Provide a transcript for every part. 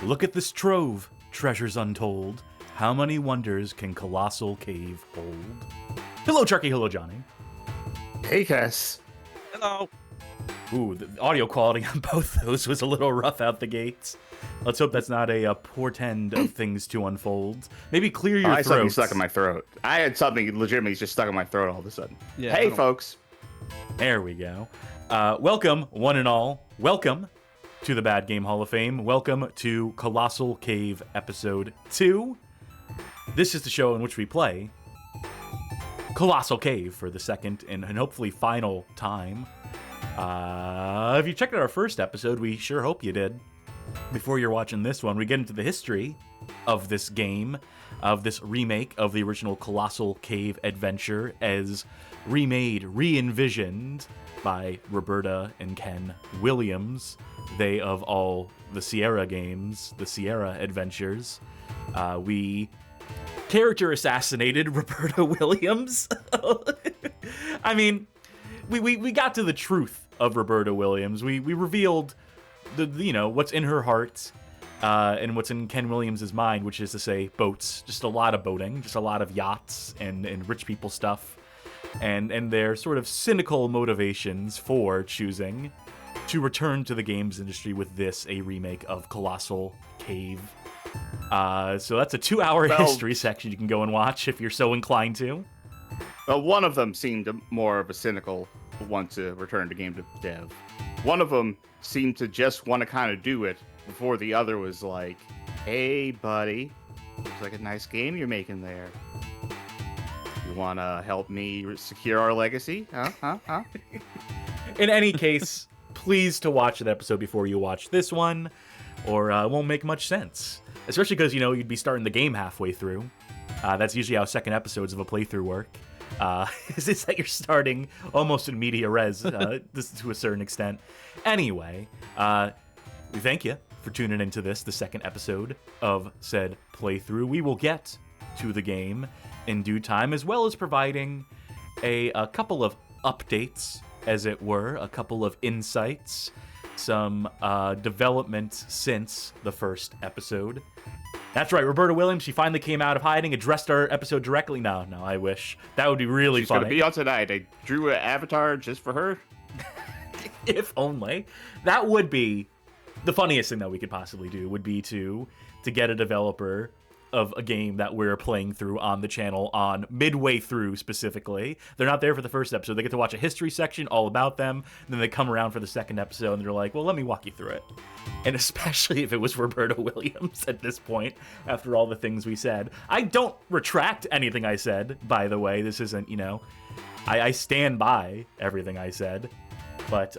Look at this trove, treasures untold. How many wonders can Colossal Cave hold? Hello, Charkie. Hello, Johnny. Hey, Cass. Hello. Ooh, the audio quality on both those was a little rough out the gates. Let's hope that's not a portend of things to unfold. Maybe clear your I had something throats. stuck in my throat. I had something legitimately just stuck in my throat all of a sudden. Yeah, hey, folks. There we go. Welcome, one and all. Welcome to the Bad Game Hall of Fame. Welcome to Colossal Cave Episode 2. This is the show in which we play Colossal Cave for the second and hopefully final time. If you checked out our first episode, we sure hope you did. Before you're watching this one, we get into the history of this game, of this remake of the original Colossal Cave adventure as remade, re-envisioned by Roberta and Ken Williams. They of all the Sierra games, the Sierra adventures. We character assassinated Roberta Williams. I mean, we got to the truth of Roberta Williams. We revealed what's in her heart and what's in Ken Williams' mind, which is to say boats. Just a lot of boating, just a lot of yachts and rich people stuff, and their sort of cynical motivations for choosing to return to the games industry with this, a remake of Colossal Cave. So that's a 2-hour history section you can go and watch if you're so inclined to. Well, one of them seemed more of a cynical one to return to game dev. One of them seemed to just want to kind of do it before the other was like, hey, buddy, looks like a nice game you're making there. You want to help me secure our legacy? Huh? In any case, please to watch the episode before you watch this one, or it won't make much sense. Especially because, you'd be starting the game halfway through. That's usually how second episodes of a playthrough work. It's that you're starting almost in media res, this to a certain extent. Anyway, we thank you for tuning into the second episode of said playthrough. We will get to the game in due time, as well as providing a couple of updates, as it were, a couple of insights, some development since the first episode. That's right, Roberta Williams, she finally came out of hiding, addressed our episode directly. No, I wish. That would be really She's funny. She's going to be on tonight. I drew an avatar just for her. If only. That would be the funniest thing that we could possibly do, would be to get a developer of a game that we're playing through on the channel on midway through specifically. They're not there for the first episode. They get to watch a history section all about them. Then they come around for the second episode and they're like, well, let me walk you through it. And especially if it was Roberta Williams at this point, after all the things we said. I don't retract anything I said, by the way. This isn't, I stand by everything I said. But,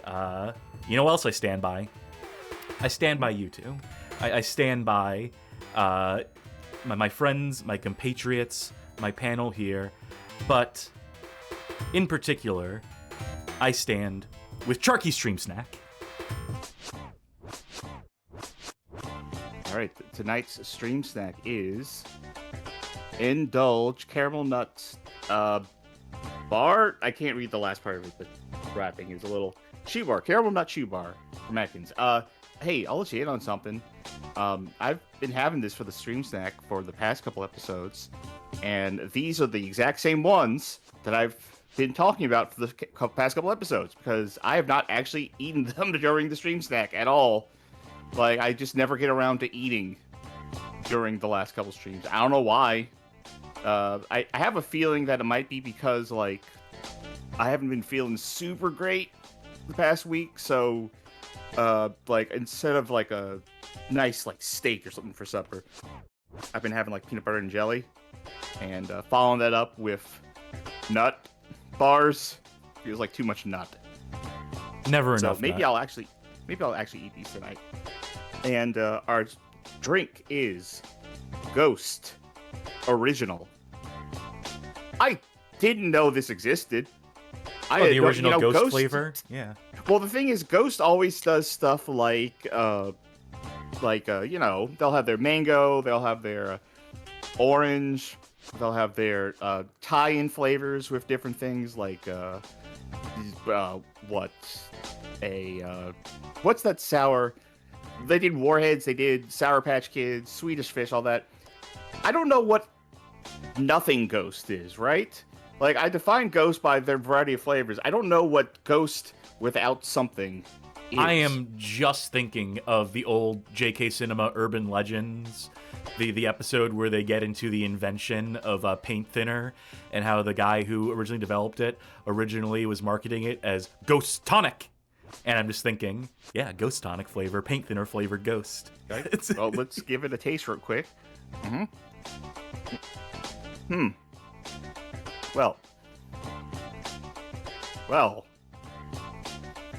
you know what else I stand by? I stand by you two. I stand by, my friends, my compatriots, my panel here, but in particular, I stand with Charkie Stream Snack. All right, tonight's stream snack is Indulge Caramel Nuts bar. I can't read the last part of it, but wrapping is a little chew bar, caramel nut chew bar from Atkins. Hey, I'll let you in on something. I've been having this for the stream snack for the past couple episodes, and these are the exact same ones that I've been talking about for the past couple episodes, because I have not actually eaten them during the stream snack at all. Like, I just never get around to eating during the last couple streams. I don't know why. I have a feeling that it might be because, like, I haven't been feeling super great the past week, so like, instead of like a nice like steak or something for supper, I've been having like peanut butter and jelly, and following that up with nut bars feels like too much nut. Never so enough. Maybe I'll actually eat these tonight. And our drink is Ghost Original. I didn't know this existed. The original Ghost flavor? Yeah. Well, the thing is, Ghost always does stuff like they'll have their mango, they'll have their orange, they'll have their tie-in flavors with different things like what's that sour they did Warheads, they did Sour Patch Kids, Swedish Fish, all that. I don't know what nothing Ghost is, right? Like, I define Ghost by their variety of flavors. I don't know what Ghost without something is. I am just thinking of the old JK Cinema Urban Legends, the episode where they get into the invention of paint thinner and how the guy who originally developed it originally was marketing it as Ghost Tonic. And I'm just thinking, yeah, Ghost Tonic flavor, paint thinner flavored Ghost. Okay. Well, let's give it a taste real quick. Well.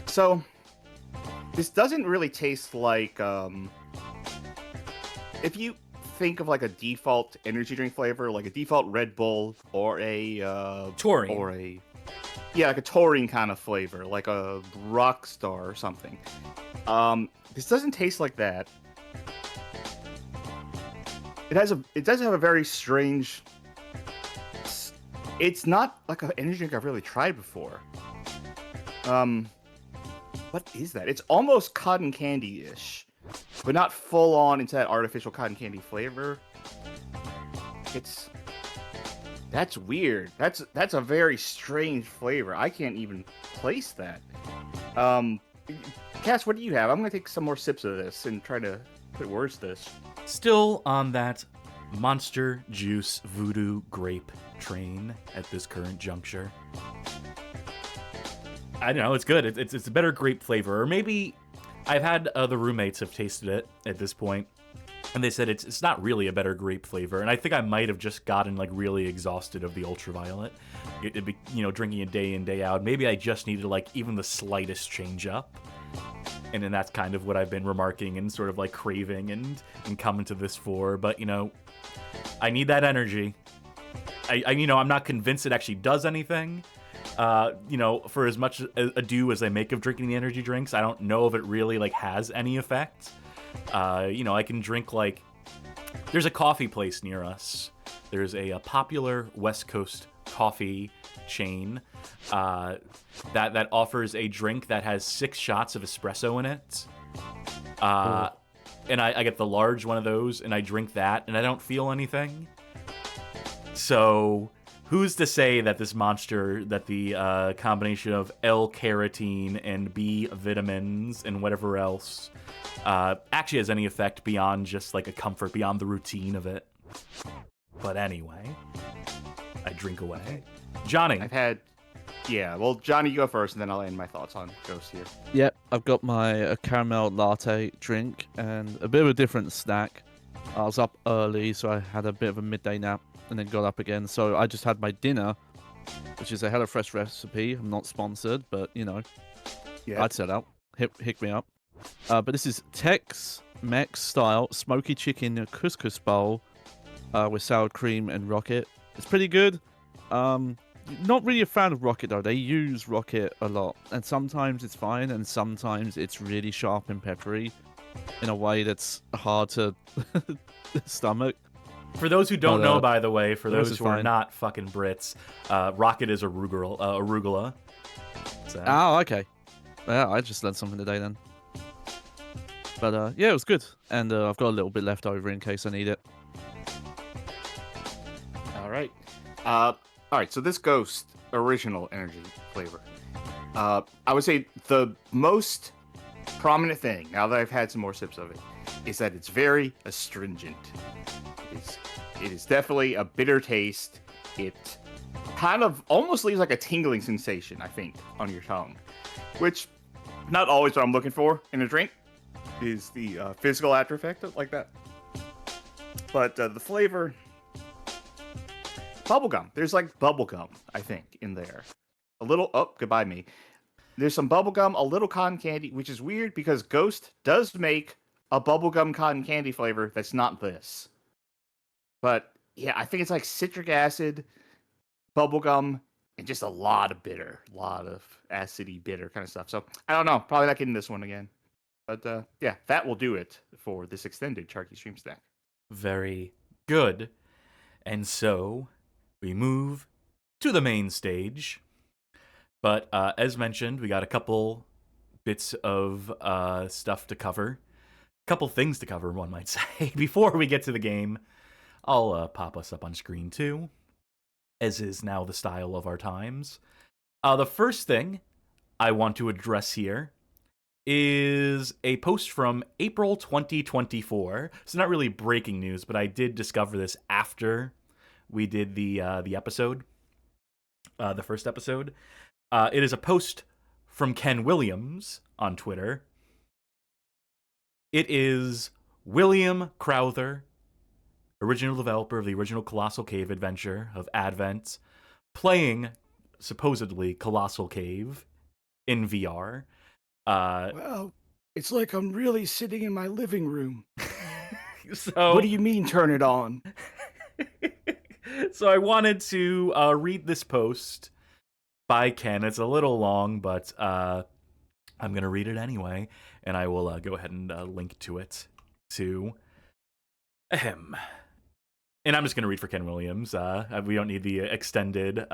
So, this doesn't really taste like, if you think of like a default energy drink flavor, like a default Red Bull or a, Taurine. Or like a taurine kind of flavor, like a Rockstar or something. This doesn't taste like that. It does have a very strange. It's not like an energy drink I've really tried before. What is that? It's almost cotton candy-ish, but not full on into that artificial cotton candy flavor. That's weird. That's a very strange flavor. I can't even place that. Cass, what do you have? I'm gonna take some more sips of this and try to put words to this. Still on that Monster Juice Voodoo Grape train at this current juncture. I don't know, it's good. It's a better grape flavor. Or maybe I've had other roommates have tasted it at this point, and they said it's not really a better grape flavor. And I think I might have just gotten like really exhausted of the ultraviolet. It'd be, drinking it day in, day out. Maybe I just needed like even the slightest change up. And then that's kind of what I've been remarking and sort of like craving and coming to this for. But, I need that energy. I'm not convinced it actually does anything. For as much ado as I make of drinking the energy drinks, I don't know if it really like has any effect. I can drink like, there's a coffee place near us. There's a popular West Coast coffee chain that offers a drink that has 6 shots of espresso in it. And I get the large one of those, and I drink that, and I don't feel anything. So who's to say that this monster, that the combination of L-carotene and B vitamins and whatever else actually has any effect beyond just like a comfort, beyond the routine of it. But anyway, I drink away. Johnny. Johnny, you go first, and then I'll end my thoughts on Ghost here. Yep, I've got my caramel latte drink and a bit of a different snack. I was up early, so I had a bit of a midday nap and then got up again. So I just had my dinner, which is a HelloFresh recipe. I'm not sponsored, but, I'd set out. Hit me up. But this is Tex-Mex style smoky chicken couscous bowl with sour cream and rocket. It's pretty good. Not really a fan of rocket, though. They use rocket a lot, and sometimes it's fine, and sometimes it's really sharp and peppery in a way that's hard to stomach. For those who don't know, by the way, for those who are fine. not fucking Brits, rocket is arugula. So. Oh, okay. Yeah, I just learned something today then. But yeah, it was good, and I've got a little bit left over in case I need it. All right, so this Ghost original energy flavor, I would say the most prominent thing, now that I've had some more sips of it, is that it's very astringent. It is definitely a bitter taste. It kind of almost leaves like a tingling sensation, I think, on your tongue, which not always what I'm looking for in a drink is the physical after effect like that. But the flavor... Bubblegum. There's like bubblegum, I think, in there. A little... Oh, goodbye me. There's some bubblegum, a little cotton candy, which is weird because Ghost does make a bubblegum cotton candy flavor that's not this. But, yeah, I think it's like citric acid, bubblegum, and just a lot of bitter. A lot of acidy, bitter kind of stuff. So, I don't know. Probably not getting this one again. But, yeah, that will do it for this extended Charkie Stream Stack. Very good. And so... we move to the main stage, but as mentioned, we got a couple bits of stuff to cover. couple things to cover, one might say. Before we get to the game, I'll pop us up on screen too, as is now the style of our times. The first thing I want to address here is a post from April 2024. It's not really breaking news, but I did discover this after we did the episode, the first episode. It is a post from Ken Williams on Twitter. It is William Crowther, original developer of the original Colossal Cave adventure of Advent, playing, supposedly, Colossal Cave in VR. Well, it's like I'm really sitting in my living room. So, what do you mean, turn it on? So I wanted to read this post by Ken. It's a little long, but I'm going to read it anyway, and I will go ahead and link to it to him. And I'm just going to read for Ken Williams. We don't need the extended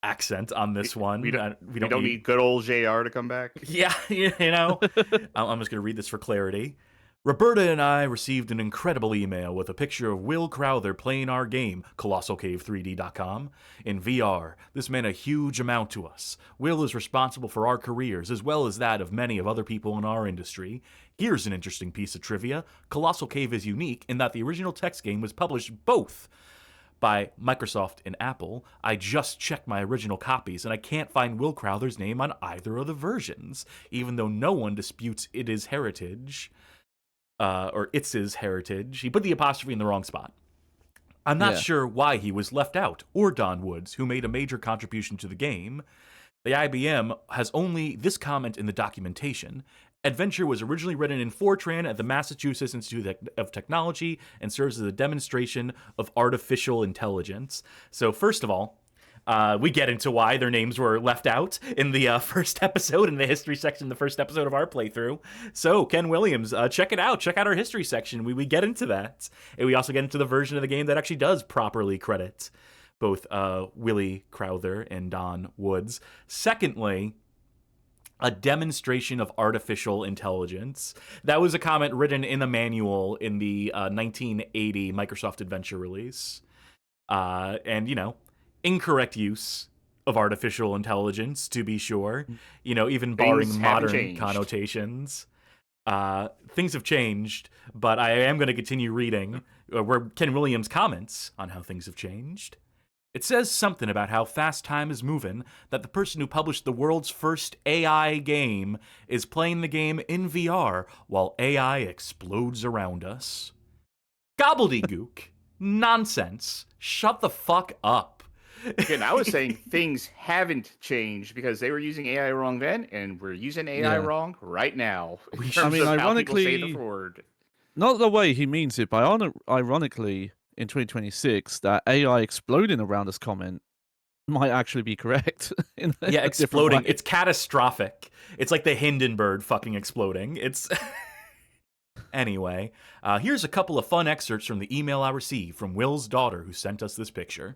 accent on this one. We don't need good old JR to come back. Yeah, you know. I'm just going to read this for clarity. Roberta and I received an incredible email with a picture of Will Crowther playing our game, ColossalCave3D.com, in VR. This meant a huge amount to us. Will is responsible for our careers, as well as that of many of other people in our industry. Here's an interesting piece of trivia. Colossal Cave is unique in that the original text game was published both by Microsoft and Apple. I just checked my original copies, and I can't find Will Crowther's name on either of the versions, even though no one disputes it is heritage. Or it's his heritage. He put the apostrophe in the wrong spot. I'm not sure why he was left out, or Don Woods, who made a major contribution to the game. The IBM has only this comment in the documentation. Adventure was originally written in Fortran at the Massachusetts Institute of Technology and serves as a demonstration of artificial intelligence. So first of all, we get into why their names were left out in the first episode, in the history section, the first episode of our playthrough. So, Ken Williams, check it out. Check out our history section. We get into that. And we also get into the version of the game that actually does properly credit both Willie Crowther and Don Woods. Secondly, a demonstration of artificial intelligence. That was a comment written in the manual in the 1980 Microsoft Adventure release. And, you know, incorrect use of artificial intelligence, to be sure. You know, even barring modern connotations. Things have changed, but I am going to continue reading where Ken Williams comments on how things have changed. It says something about how fast time is moving, that the person who published the world's first AI game is playing the game in VR while AI explodes around us. Gobbledygook. Nonsense. Shut the fuck up. Again, I was saying things haven't changed because they were using AI wrong then, and we're using AI wrong right now. I mean, ironically, not the way he means it, but ironically, in 2026, that AI exploding around us comment might actually be correct. Exploding. It's catastrophic. It's like the Hindenburg fucking exploding. It's... Anyway, here's a couple of fun excerpts from the email I received from Will's daughter who sent us this picture.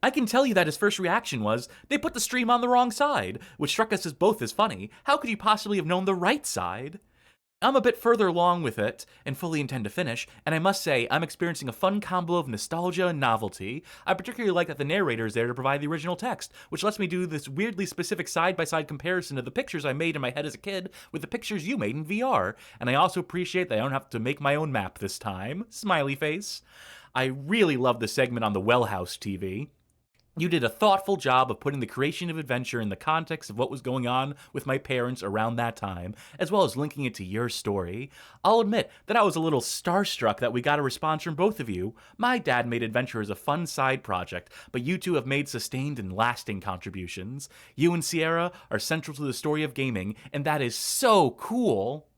I can tell you that his first reaction was, they put the stream on the wrong side, which struck us as both as funny. How could you possibly have known the right side? I'm a bit further along with it, and fully intend to finish, and I must say, I'm experiencing a fun combo of nostalgia and novelty. I particularly like that the narrator is there to provide the original text, which lets me do this weirdly specific side-by-side comparison of the pictures I made in my head as a kid with the pictures you made in VR, and I also appreciate that I don't have to make my own map this time. Smiley face. I really love the segment on the Well House TV. You did a thoughtful job of putting the creation of Adventure in the context of what was going on with my parents around that time, as well as linking it to your story. I'll admit that I was a little starstruck that we got a response from both of you. My dad made Adventure as a fun side project, but you two have made sustained and lasting contributions. You and Sierra are central to the story of gaming, and that is so cool.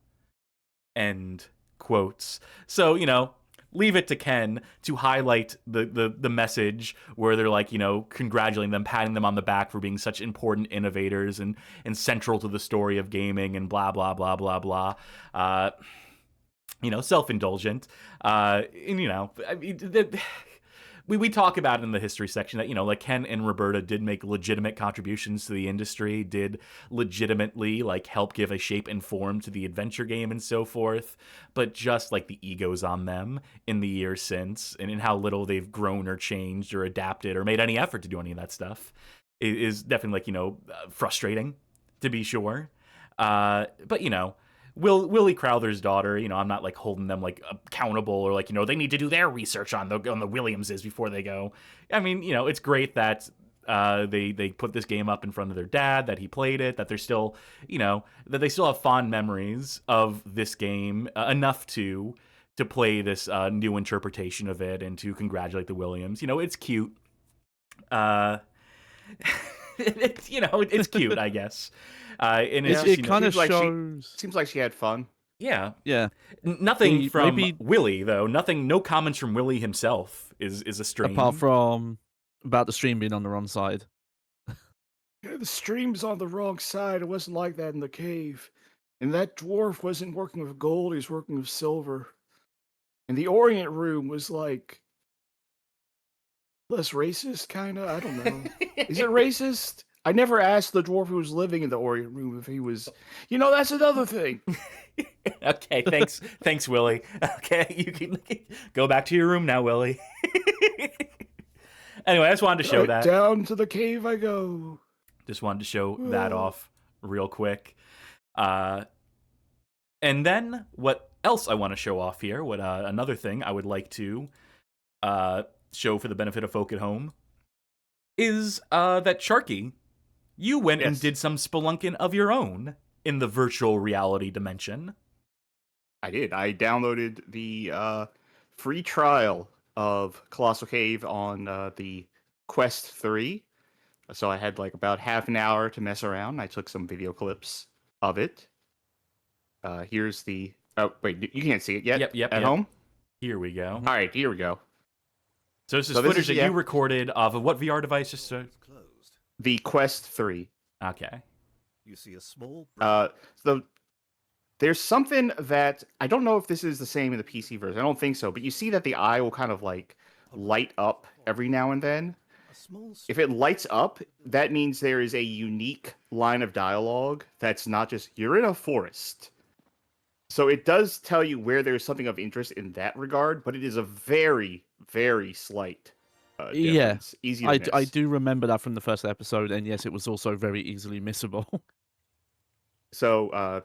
End quotes. So, you know, leave it to Ken to highlight the message where they're like, you know, congratulating them, patting them on the back for being such important innovators and central to the story of gaming and blah, blah, blah, blah, blah. You know, self-indulgent. And, you know, I mean, we talk about in the history section that, like Ken and Roberta did make legitimate contributions to the industry, did legitimately like help give a shape and form to the adventure game and so forth, but just like the egos on them in the years since, and in how little they've grown or changed or adapted or made any effort to do any of that stuff is definitely like, frustrating, to be sure. But Willie Crowther's daughter, I'm not like holding them like accountable or like, they need to do their research on the Williamses before they go. I mean, it's great that they put this game up in front of their dad, that he played it, that they're still, that they still have fond memories of this game enough to play this new interpretation of it and to congratulate the Williams. It's cute. It's cute, I guess. And it kind of like shows. Seems like she had fun. Yeah. Yeah. Nothing from Willie though. No comments from Willie himself is a stream. Apart from about the stream being on the wrong side. Yeah, the stream's on the wrong side. It wasn't like that in the cave. And that dwarf wasn't working with gold, he was working with silver. And the Orient room was like less racist, kinda. I don't know. Is it racist? I never asked the dwarf who was living in the Orient room if he was. That's another thing. Okay, thanks, Willie. Okay, you can go back to your room now, Willie. Anyway, I just wanted to show that. Down to the cave I go. Just wanted to show that off real quick. And then what else I want to show off here? What another thing I would like to show for the benefit of folk at home is that Charkie, you went and did some spelunking of your own in the virtual reality dimension. I did. I downloaded the free trial of Colossal Cave on the Quest 3. So I had like about half an hour to mess around. I took some video clips of it. Here's the... Oh, wait, you can't see it yet? Yep. At home? Here we go. All right, here we go. So this is footage that you recorded of what VR device? Just the Quest 3. Okay. You see a small... There's something that... I don't know if this is the same in the PC version. I don't think so. But you see that the eye will kind of like light up every now and then. If it lights up, that means there is a unique line of dialogue that's not just, you're in a forest. So it does tell you where there's something of interest in that regard, but it is a very, very slight difference. Easy to miss. I do remember that from the first episode, and yes, it was also very easily missable. So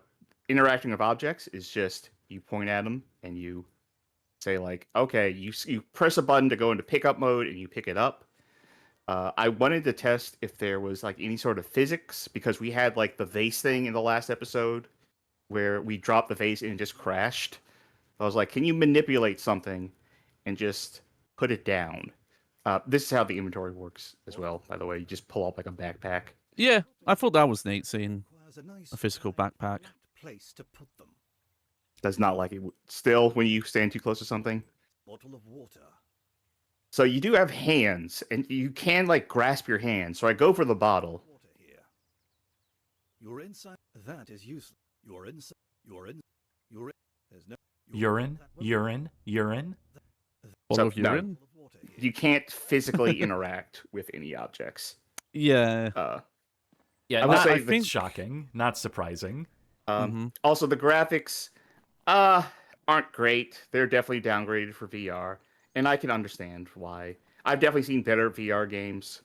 interacting with objects is just, you point at them and you say like, okay, you press a button to go into pickup mode and you pick it up. I wanted to test if there was like any sort of physics, because we had like the vase thing in the last episode where we dropped the vase and it just crashed. I was like, can you manipulate something and just put it down? This is how the inventory works as well, by the way. You just pull up like a backpack. Yeah, I thought that was neat, seeing a physical backpack. Place to put them. Does not like it still when you stand too close to something. Bottle of water. So you do have hands, and you can like grasp your hand. So I go for the bottle. Water here. You're inside. That is useless. You're inside. You're in. You're in. There's no. Urine. Bottle of urine? You can't physically interact with any objects. Yeah. Yeah, I think shocking, not surprising. Also, the graphics aren't great. They're definitely downgraded for VR. And I can understand why. I've definitely seen better VR games.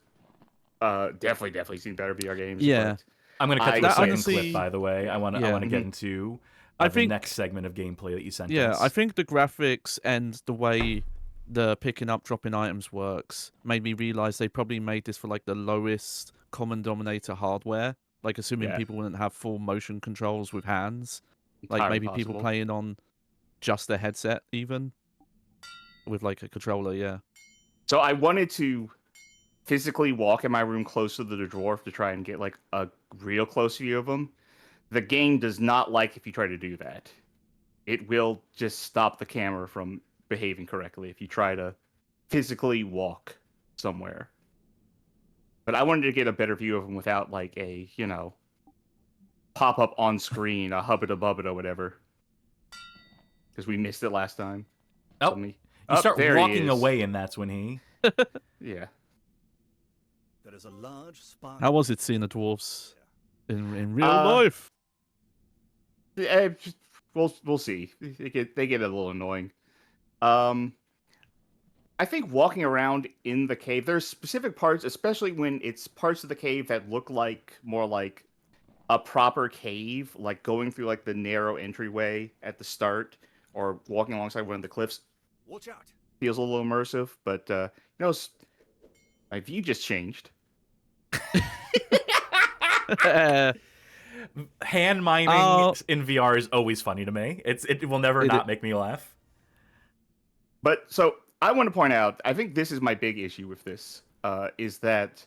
Definitely seen better VR games. Yeah. I'm going to cut to the second honestly, clip, by the way. I want to get into the next segment of gameplay that you sent us. Yeah, I think the graphics and the way the picking up, dropping items works made me realize they probably made this for like the lowest common denominator hardware. Like assuming people wouldn't have full motion controls with hands. Like maybe people playing on just their headset even. With like a controller, yeah. So I wanted to physically walk in my room close to the dwarf to try and get like a real close view of him. The game does not like if you try to do that. It will just stop the camera from behaving correctly if you try to physically walk somewhere. But I wanted to get a better view of him without like a, pop up on screen, a hubbida bubbida or whatever. Because we missed it last time. Oh. You start walking away, and that's when he... Yeah. There is a large spark. How was it seeing the dwarves in real Uh, life? Just- we'll see. They get a little annoying. Um, I think walking around in the cave, there's specific parts, especially when it's parts of the cave that look like more like a proper cave, like going through like the narrow entryway at the start, or walking alongside one of the cliffs, Watch out! feels a little immersive. But my view just changed. Hand miming Oh. in VR is always funny to me. It will never not make me laugh. But so I want to point out, I think this is my big issue with this, is that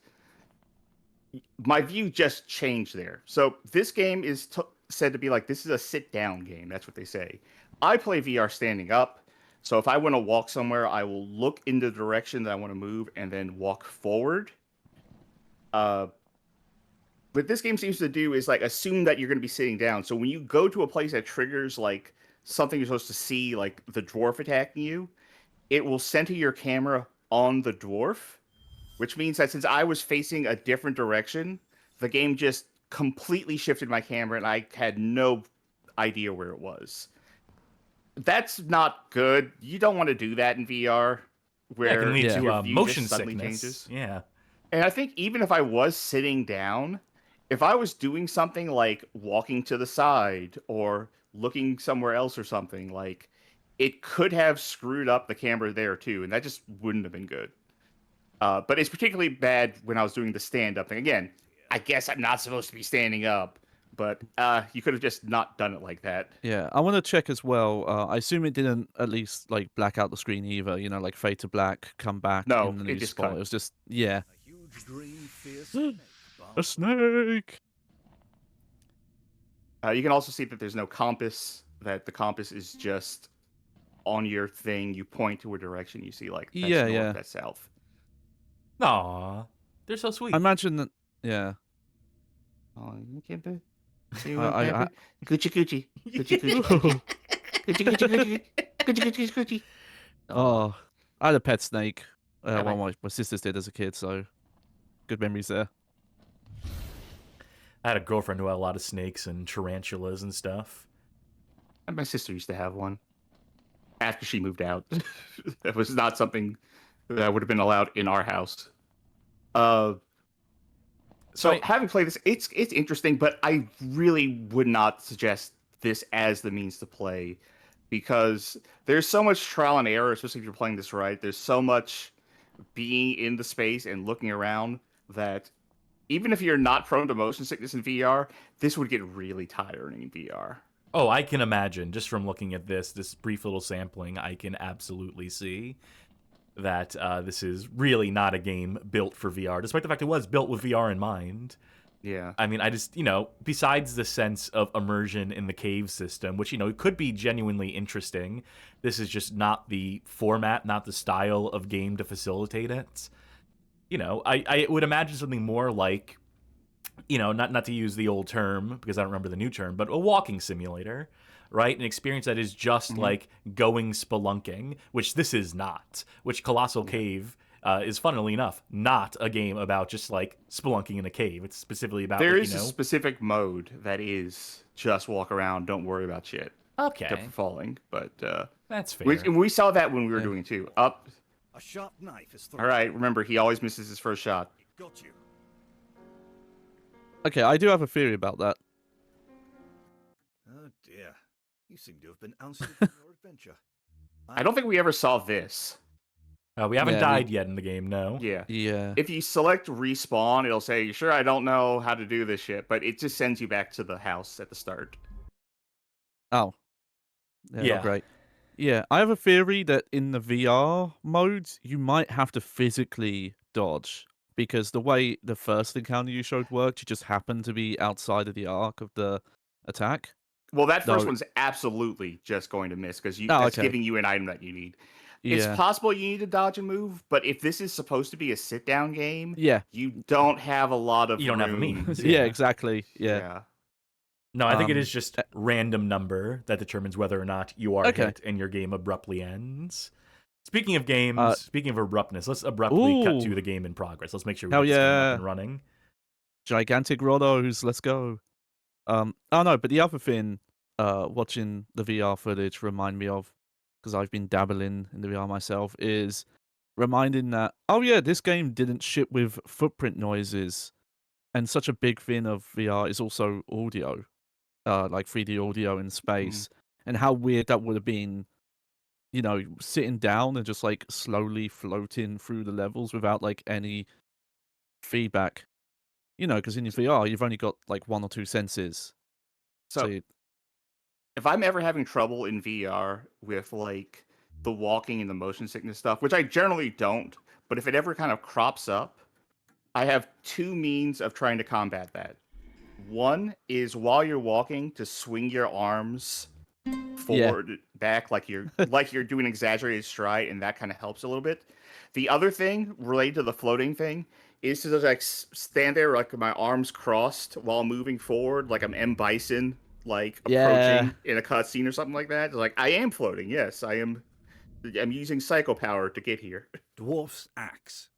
my view just changed there. So this game is said to be like, this is a sit-down game. That's what they say. I play VR standing up. So if I want to walk somewhere, I will look in the direction that I want to move and then walk forward. What this game seems to do is like assume that you're going to be sitting down. So when you go to a place that triggers like something you're supposed to see, like the dwarf attacking you, it will center your camera on the dwarf, which means that since I was facing a different direction, the game just completely shifted my camera and I had no idea where it was. That's not good. You don't want to do that in VR, Yeah, it where can lead your to view motion just suddenly sickness. changes. Yeah. And I think even if I was sitting down, if I was doing something like walking to the side or looking somewhere else or something, like it could have screwed up the camera there too, and that just wouldn't have been good. But it's particularly bad when I was doing the stand-up thing. Again, I guess I'm not supposed to be standing up, but you could have just not done it like that. Yeah, I want to check as well. I assume it didn't at least like black out the screen either. You know, like fade to black, come back No, in the it new just spot. cut. It was just yeah, A huge green fierce snake. a snake. You can also see that there's no compass, that the compass is just on your thing. You point to a direction, you see like that's Yeah, north, yeah. that's south. Aw, they're so sweet. I imagine that. Yeah, Oh, you can't do. You I- Gucci Gucci. Gucci Gucci. Gucci Gucci Gucci. Gucci Gucci Gucci. oh, I had a pet snake. I Well, like my sisters did as a kid, so good memories there. I had a girlfriend who had a lot of snakes and tarantulas and stuff. My sister used to have one after she moved out. That was not something that would have been allowed in our house. So having played this, it's interesting, but I really would not suggest this as the means to play, because there's so much trial and error, especially if you're playing this right. There's so much being in the space and looking around that even if you're not prone to motion sickness in VR, this would get really tiring in VR. Oh, I can imagine just from looking at this brief little sampling, I can absolutely see that this is really not a game built for VR, despite the fact it was built with VR in mind. Yeah. I mean, I just, besides the sense of immersion in the cave system, which, could be genuinely interesting, this is just not the format, not the style of game to facilitate it. I would imagine something more like, not to use the old term, because I don't remember the new term, but a walking simulator, right? An experience that is just like going spelunking, which this is not, which Colossal Cave is, funnily enough, not a game about just like spelunking in a cave. It's specifically about There is a specific mode that is just walk around, don't worry about shit. Okay, Except for falling, but that's fair. we saw that when we were doing it too. Up. A sharp knife is All right, remember he always misses his first shot. It got you. Okay, I do have a theory about that. Oh dear. You seem to have been ousted from your adventure. I don't think we ever saw this. We haven't Yeah, died yet in the game, no. Yeah. Yeah. If you select respawn, it'll say, "Sure, I don't know how to do this shit," but it just sends you back to the house at the start. Oh. Yeah, Yeah. not great. Yeah, I have a theory that in the VR modes, you might have to physically dodge, because the way the first encounter you showed worked, you just happen to be outside of the arc of the attack. Well, that first No. one's absolutely just going to miss because Oh, that's okay. giving you an item that you need. It's Yeah. possible you need to dodge and move, but if this is supposed to be a sit-down game, Yeah. you don't have a lot of You don't have a room. means. Yeah, exactly. Yeah. Yeah. No, I think it Um, is just random number that determines whether or not you are Okay. hit and your game abruptly ends. Speaking of games, speaking of abruptness, let's abruptly cut to the game in progress. Let's make sure we Hell get this game up yeah. and running. Gigantic Rodos, let's go. Oh no, but the other thing, watching the VR footage remind me of, because I've been dabbling in the VR myself, is reminding that, oh yeah, this game didn't ship with footprint noises, and such a big thing of VR is also audio, like 3D audio in space, and how weird that would have been, sitting down and just like slowly floating through the levels without like any feedback. Because in your VR, you've only got like one or two senses. So if I'm ever having trouble in VR with like the walking and the motion sickness stuff, which I generally don't, but if it ever kind of crops up, I have two means of trying to combat that. One is while you're walking to swing your arms forward, back, like you're doing exaggerated stride, and that kind of helps a little bit. The other thing related to the floating thing is to just like stand there like my arms crossed while moving forward, like I'm M. Bison, like approaching in a cutscene or something like that. It's like I am floating. Yes, I am. I'm using psycho power to get here. Dwarf's axe.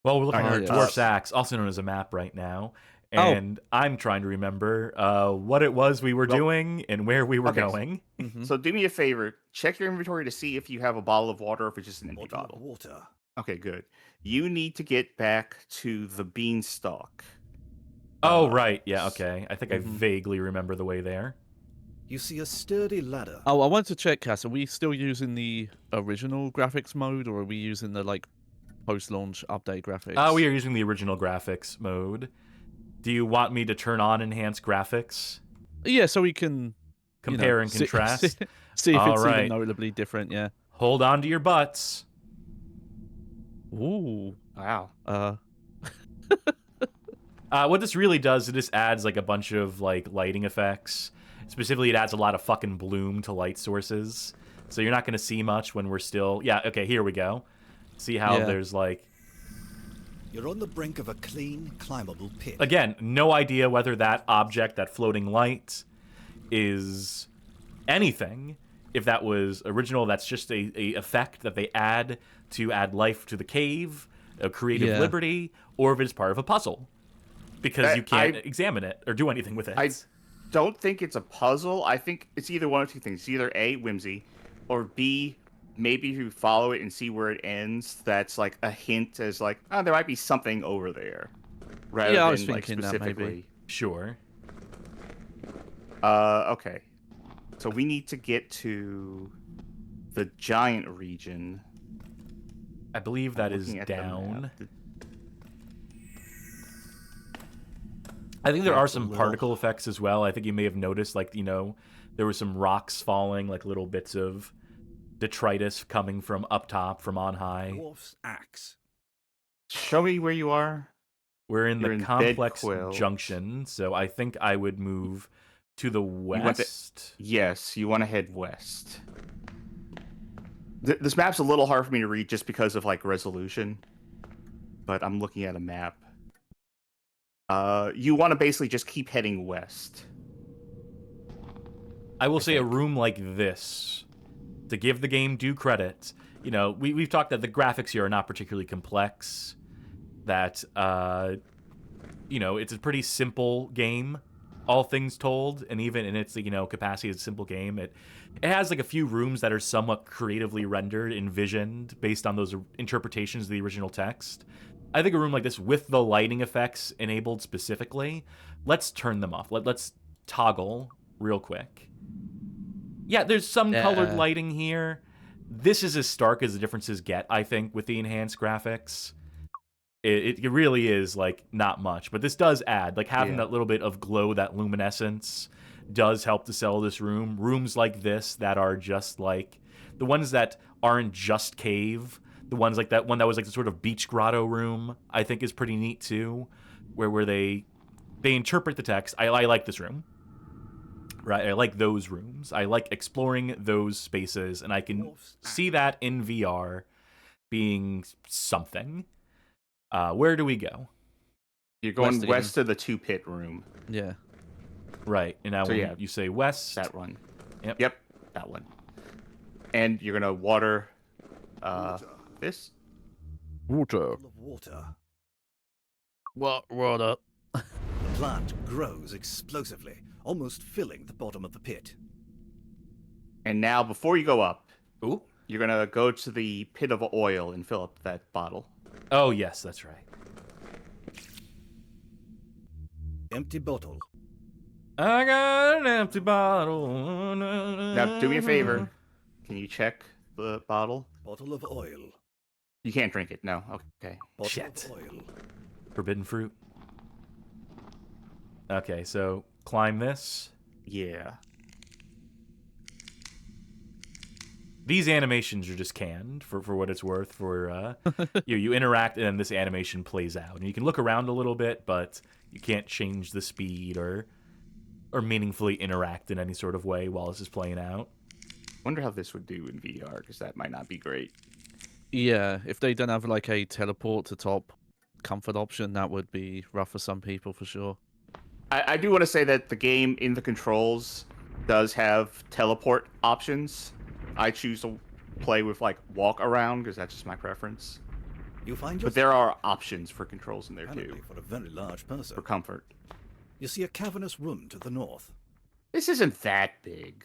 Well, we're looking at our yes. Dwarf's Axe, also known as a map right now. And I'm trying to remember what it was we were doing and where we were going. So do me a favor. Check your inventory to see if you have a bottle of water or if it's just an empty bottle. Water. Okay, good. You need to get back to the beanstalk. Oh, right. Yeah, okay. I think I vaguely remember the way there. You see a sturdy ladder. Oh, I wanted to check, Cass, are we still using the original graphics mode, or are we using the like post-launch update graphics? We are using the original graphics mode. Do you want me to turn on enhanced graphics? Yeah, so we can compare and contrast. See if it's even notably different. Yeah. Hold on to your butts. Ooh. Wow. What this really does, it just adds like a bunch of like lighting effects. Specifically, it adds a lot of fucking bloom to light sources. So you're not going to see much when we're still... Yeah, okay, here we go. See how there's like... You're on the brink of a clean, climbable pit. Again, no idea whether that object, that floating light, is anything. If that was original, that's just a effect that they add to add life to the cave, a creative liberty, or if it's part of a puzzle. Because you can't examine it or do anything with it. I don't think it's a puzzle. I think it's either one of two things. It's either A, whimsy, or B, maybe if you follow it and see where it ends, that's like a hint as like, oh, there might be something over there. Rather than I was like thinking specifically. that maybe. Sure. Okay. So we need to get to the giant region. I believe that is down. I think there are some particle effects as well. I think you may have noticed, like, there were some rocks falling, like little bits of detritus coming from up top, from on high. Dwarf's axe. Show me where you are. We're in the complex junction, so I think I would move to the west. Yes, you want to head west. This map's a little hard for me to read just because of like resolution, but I'm looking at a map. You want to basically just keep heading west. I will say a room like this, to give the game due credit, we've talked that the graphics here are not particularly complex, that, it's a pretty simple game, all things told, and even in its, capacity as a simple game, it has, like, a few rooms that are somewhat creatively rendered, envisioned, based on those interpretations of the original text. I think a room like this, with the lighting effects enabled specifically, let's turn them off. Let's toggle real quick. Yeah, there's some colored lighting here. This is as stark as the differences get, I think, with the enhanced graphics. It really is, like, not much. But this does add, like, having that little bit of glow, that luminescence, does help to sell this room. Rooms like this that are just, like, the ones that aren't just cave, the ones like that one that was, like, the sort of beach grotto room, I think is pretty neat, too, where they interpret the text. I like this room. Right, I like those rooms. I like exploring those spaces, and I can see that in VR being something. Where do we go? You're going west to the 2-pit room. Yeah. Right, and now when you say west... That one. Yep, that one. And you're gonna water this. Water. Bottle of water. What up? The plant grows explosively, almost filling the bottom of the pit. And now, before you go up, Ooh. you're gonna go to the pit of oil and fill up that bottle. Oh, yes, that's right. Empty bottle. I got an empty bottle. Now, do me a favor. Can you check the bottle? Bottle of oil. You can't drink it. No. Okay. Bottle Shit. of oil. Forbidden fruit. Okay, so climb this. Yeah. These animations are just canned for what it's worth. For you interact and then this animation plays out, and you can look around a little bit, but you can't change the speed or meaningfully interact in any sort of way while this is playing out. Wonder how this would do in VR, because that might not be great. Yeah, if they don't have like a teleport to top comfort option, that would be rough for some people for sure. I do want to say that the game in the controls does have teleport options. I choose to play with like walk around because that's just my preference. You find But yourself there are options for controls in there apparently too, for a very large person. for comfort. You see a cavernous room to the north. This isn't that big.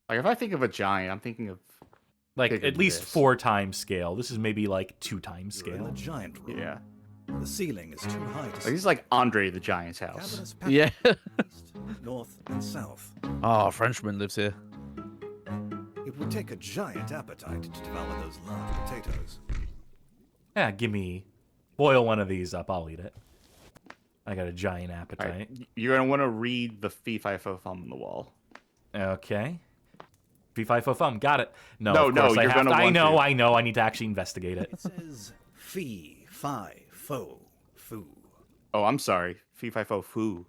Like if I think of a giant, I'm thinking of Like bigger at than least this. 4 times scale. This is maybe like 2 times You're in scale. the giant room. yeah. The ceiling is too high to Like see. this is like Andre the Giant's house. Cavernous pattern Yeah. east, north, and south. Ah, Frenchman lives here. It would take a giant appetite to devour those large potatoes. Yeah, give me boil one of these up. I'll eat it. I got a giant All appetite. right. You're gonna want to read the fee fi fo fum on the wall. Okay. Fee-fi-fo-fum. Got it. No, No, of no, course I you're have gonna to. I want know, to. I know. I need to actually investigate it. It says fee, fi, fo, foo. Oh, I'm sorry. Fee fi fo foo.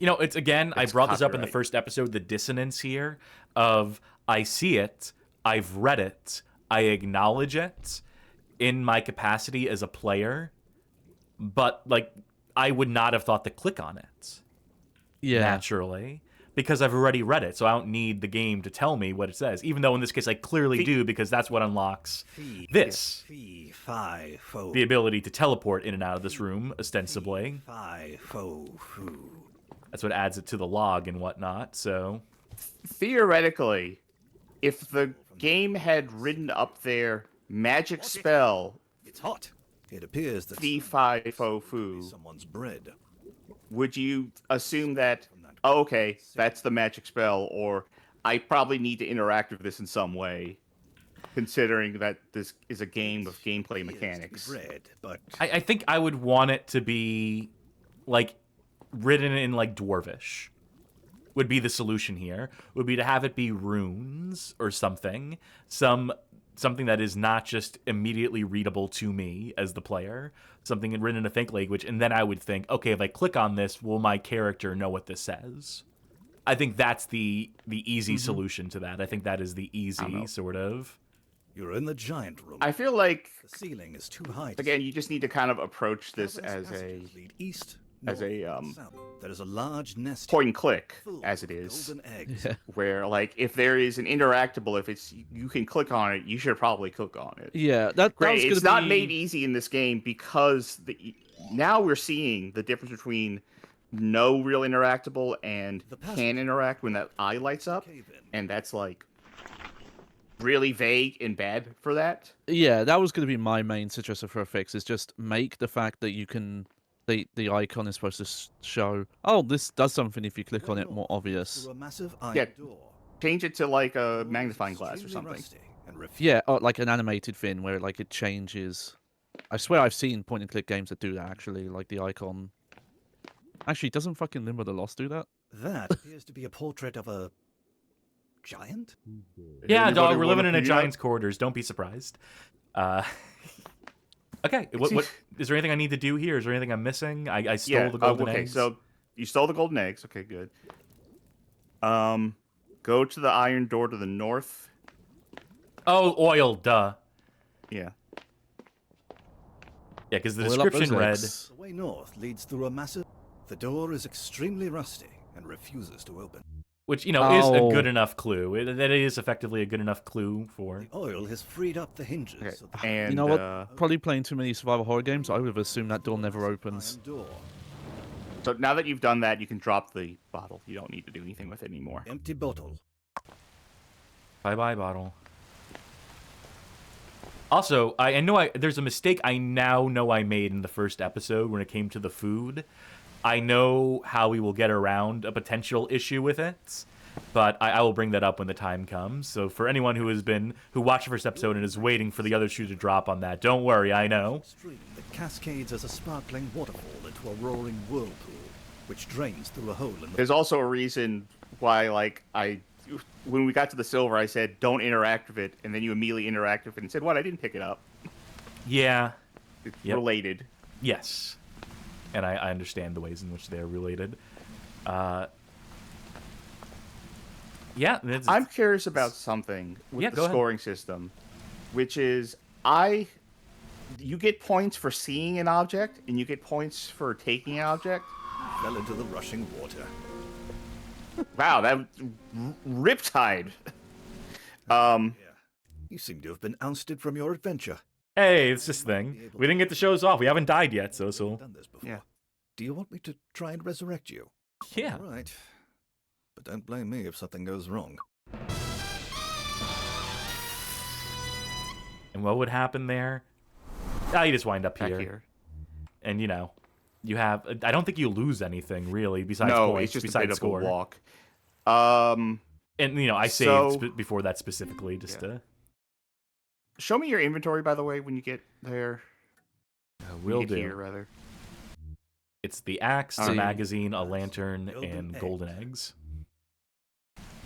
You know, it's again, I It's brought this up in the copyright. first episode, the dissonance here of I see it, I've read it, I acknowledge it in my capacity as a player, but like I would not have thought to click on it Yeah. naturally because I've already read it, so I don't need the game to tell me what it says, even though in this case I clearly do because that's what unlocks Fee, this. fee, fi, fo. The ability to teleport in and out of this room, ostensibly. Fi, fo, foo. That's what adds it to the log and whatnot, so... Theoretically, if the game had written up there magic spell It's hot. It appears that fee fi fo be foo, someone's bread. would you assume that, oh, okay, that's the magic spell, or I probably need to interact with this in some way, considering that this is a game of gameplay Appears to be mechanics? bread, but I think I would want it to be, like, written in, like, Dwarvish. Would be the solution here. Would be to have it be runes or something. Something that is not just immediately readable to me as the player. Something written in a think language. And then I would think, okay, if I click on this, will my character know what this says? I think that's the easy solution to that. I think that is the easy sort of... you're in the giant room. I feel like, The ceiling is too high. again, you just need to kind of approach this Cavernous as a passages lead east, as north, a, and south. There is a large nest point and click, full as it of is. golden eggs. Yeah. Where, like, if there is an interactable, if it's you can click on it, you should probably click on it. Yeah, that Great, was it's gonna not be... made easy in this game because now we're seeing the difference between no real interactable and The passage. can interact when that eye lights up, Cave in. and that's like really vague and bad for that. Yeah, that was going to be my main suggestion for a fix, is just make the fact that you can... The icon is supposed to show, oh, this does something if you click on it, more obvious. Through a massive iron Yeah. door. Change it to like a Door is magnifying glass or extremely something. rusty and Yeah, or like an animated thing where like it changes. I swear I've seen point and click games that do that actually, like the icon. Actually, doesn't fucking Limbo the Lost do that? That appears to be a portrait of a giant. Yeah, Anybody dog, we're living wanna in a figure out- giant's quarters. Don't be surprised. Okay, what is there anything I need to do here? Is there anything I'm missing? I stole the golden okay, eggs. so you stole the golden eggs. Okay, good. Go to the iron door to the north. Oh, oil, duh. Yeah. Yeah, because the Oil up those description read... eggs. The way north leads through a massive. The door is extremely rusty and refuses to open. which, you know, is a good enough clue. That is effectively a good enough clue for... The oil has freed up the hinges. Okay. Of the And You know what? Probably playing too many survival horror games, I would have assumed that door never opens. iron door. so now that you've done that, you can drop the bottle. You don't need to do anything with it anymore. Empty bottle. Bye-bye, bottle. Also, I know there's a mistake I now know I made in the first episode when it came to the food. I know how we will get around a potential issue with it, but I will bring that up when the time comes. So for anyone who watched the first episode and is waiting for the other shoe to drop on that, don't worry, I know. Stream that cascades as a sparkling waterfall into a roaring whirlpool, which drains through a hole in the... There's also a reason why, like, when we got to the silver, I said, don't interact with it, and then you immediately interacted with it and said, what, I didn't pick it up. Yeah. It's Yep. related. Yes. And I understand the ways in which they're related. Yeah. I'm curious about something with Go the ahead. scoring system, which is you get points for seeing an object, and you get points for taking an object. fell into the rushing water. Wow, that riptide. Yeah. You seem to have been ousted from your adventure. Hey, it's this thing. We didn't get the shows off. We haven't died yet, so... Done this before. Yeah. Do you want me to try and resurrect you? Yeah. All right. But don't blame me if something goes wrong. And what would happen there? You just wind up Back here. here. And, you know, you have... I don't think you lose anything, really, besides No, points, it's just a besides bit score. of a walk. And, you know, I So- saved before that specifically, just to... Show me your inventory, by the way, when you get there. Will Get do. Here, rather. It's the axe, the Alright. magazine, a lantern, Golden and egg. golden eggs.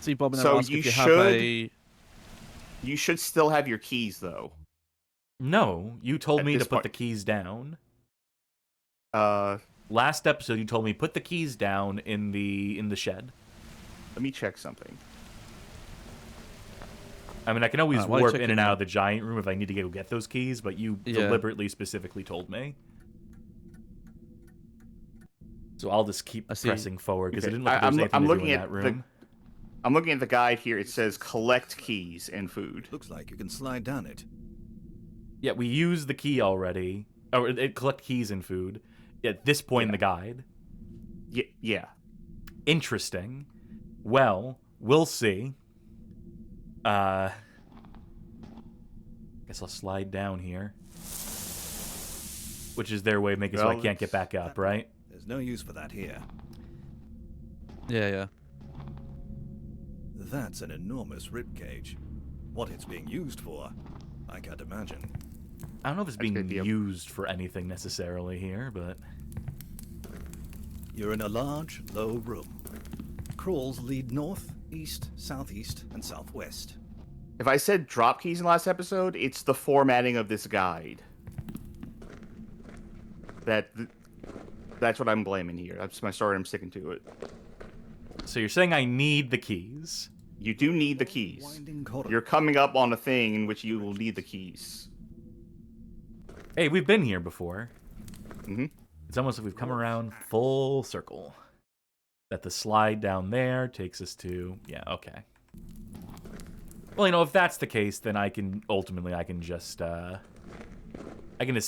See, Bob, and So ask you if you have should- a... You should still have your keys, though. No, you told At me to this put point- the keys down. Let Last episode, you told me put the keys down in the shed. me check something. I mean, I can always While you're warp in checking and out that- of the giant room if I need to go get those keys, but you Yeah. deliberately, specifically told me. So I'll just keep I see. pressing forward because Okay, it didn't look like there was anything I'm to do looking in at that room. I'm looking at the guide here. It says collect keys and food. Looks like you can slide down it. Yeah, we used the key already. Or collect keys and food at this point in the guide. Yeah. Interesting. Well, we'll see. Guess I'll slide down here. Which is their way of making so I Well, can't get back up, right? There's no use for that here. Yeah, yeah. That's an enormous ribcage. What it's being used for, I can't imagine. I don't know if it's That's a being good deal. used for anything necessarily here, but... You're in a large, low room. Crawls lead north, east, southeast, and southwest. If I said drop keys in the last episode, it's the formatting of this guide. That's what I'm blaming here. That's my story. I'm sticking to it. So you're saying I need the keys. You do need the keys. Winding corridor. You're coming up on a thing in which you will need the keys. Hey, we've been here before. Mm-hmm. It's almost like we've come around full circle. That the slide down there takes us to... Yeah, okay. Well, you know, if that's the case, then I can just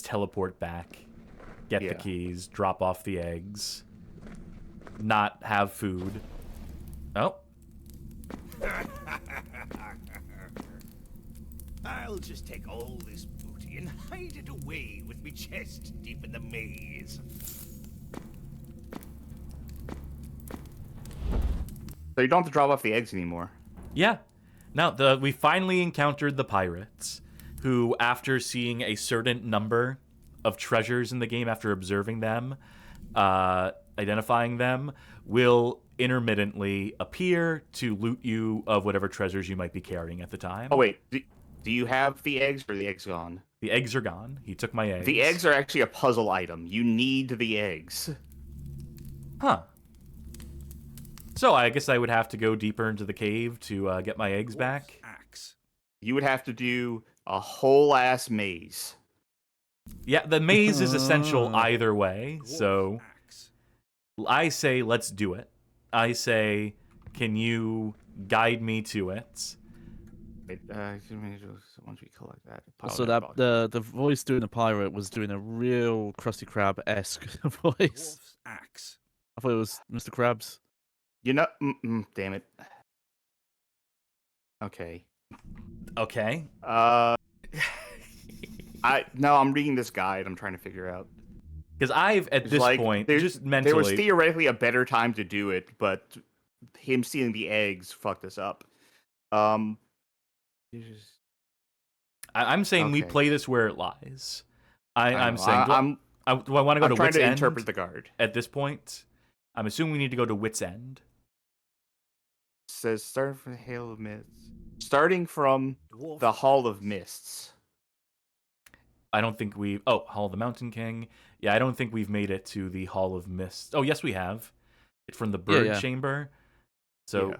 teleport back, get Yeah. the keys, drop off the eggs, not have food. Oh, I'll just take all this booty and hide it away with me chest deep in the maze. So you don't have to drop off the eggs anymore. yeah. Now, we finally encountered the pirates, who, after seeing a certain number of treasures in the game, after observing them, identifying them, will intermittently appear to loot you of whatever treasures you might be carrying at the time. Oh wait, do you have the eggs or are the eggs gone? The eggs are gone. He took my eggs. The eggs are actually a puzzle item. You need the eggs. Huh. So I guess I would have to go deeper into the cave to get my eggs back. Axe. You would have to do a whole ass maze. Yeah, the maze is essential either way. So Axe. I say let's do it. I say can you guide me to it? Wait, once we collect that. So that the voice doing the pirate was doing a real Krusty Krab-esque voice. Dwarf's axe. I thought it was Mr. Krabs. You know, damn it. Okay. Okay. I'm reading this guide. I'm trying to figure out. Because I've, at this point, just mentally... There was theoretically a better time to do it, but him stealing the eggs fucked us up. I'm saying we Okay. play this where it lies. I'm know. saying... do I want to go to trying Wit's to End interpret the guard. at this point? I'm assuming we need to go to Wit's End. It says starting from the Hail of Mists. Starting from Dwarf the Hall of Mists. I don't think we've... Oh, Hall of the Mountain King. Yeah, I don't think we've made it to the Hall of Mist. Oh, yes, we have. It's from the Bird Yeah. Chamber. So... Yeah.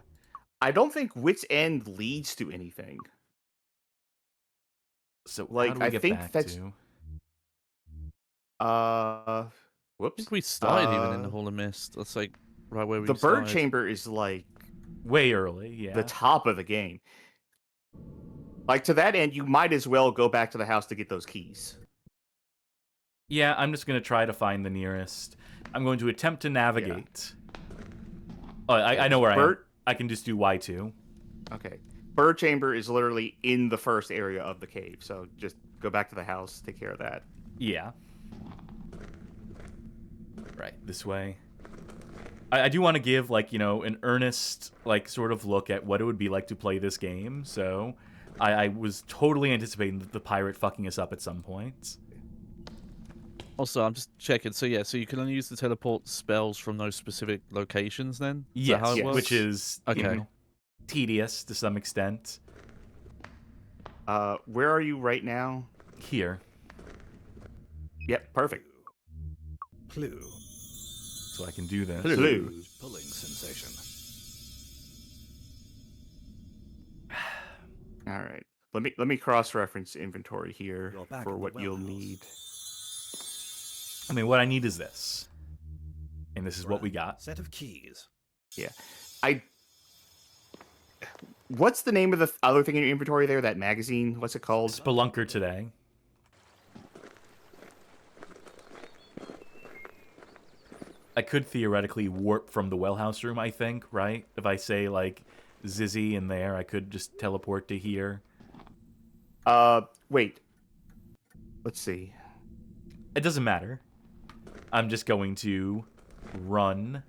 I don't think Wit's End leads to anything. So Like, how do we I get think back that's- to... I Whoops. think we started even in the Hall of Mist. That's like right where we The Bird started. Chamber is like Way early, yeah. the top of the game. Like, to that end, you might as well go back to the house to get those keys. Yeah, I'm just going to try to find the nearest. I'm going to attempt to navigate. Oh, I know where I am. I can just do Y2. Okay. Bird Chamber is literally in the first area of the cave, so just go back to the house, take care of that. Yeah. Right, this way. I do want to give, like, you know, an earnest, like, sort of look at what it would be like to play this game, so I was totally anticipating the pirate fucking us up at some point. Also, I'm just checking. So yeah, so you can only use the teleport spells from those specific locations then? Is that how it works? Which is, you Okay. know, tedious to some extent. Where are you right now? Here. Yep, perfect. Clue. So I can do this. Clue. Pulling sensation. All right. Let me cross-reference inventory here You're back for in the what well you'll house. need. I mean, what I need is this. And this is what we got. Set of keys. Yeah. What's the name of the other thing in your inventory there? That magazine? What's it called? Spelunker today. I could theoretically warp from the wellhouse room, I think, right? If I say, like, Zizzy in there, I could just teleport to here. Wait. Let's see. It doesn't matter. I'm just going to run.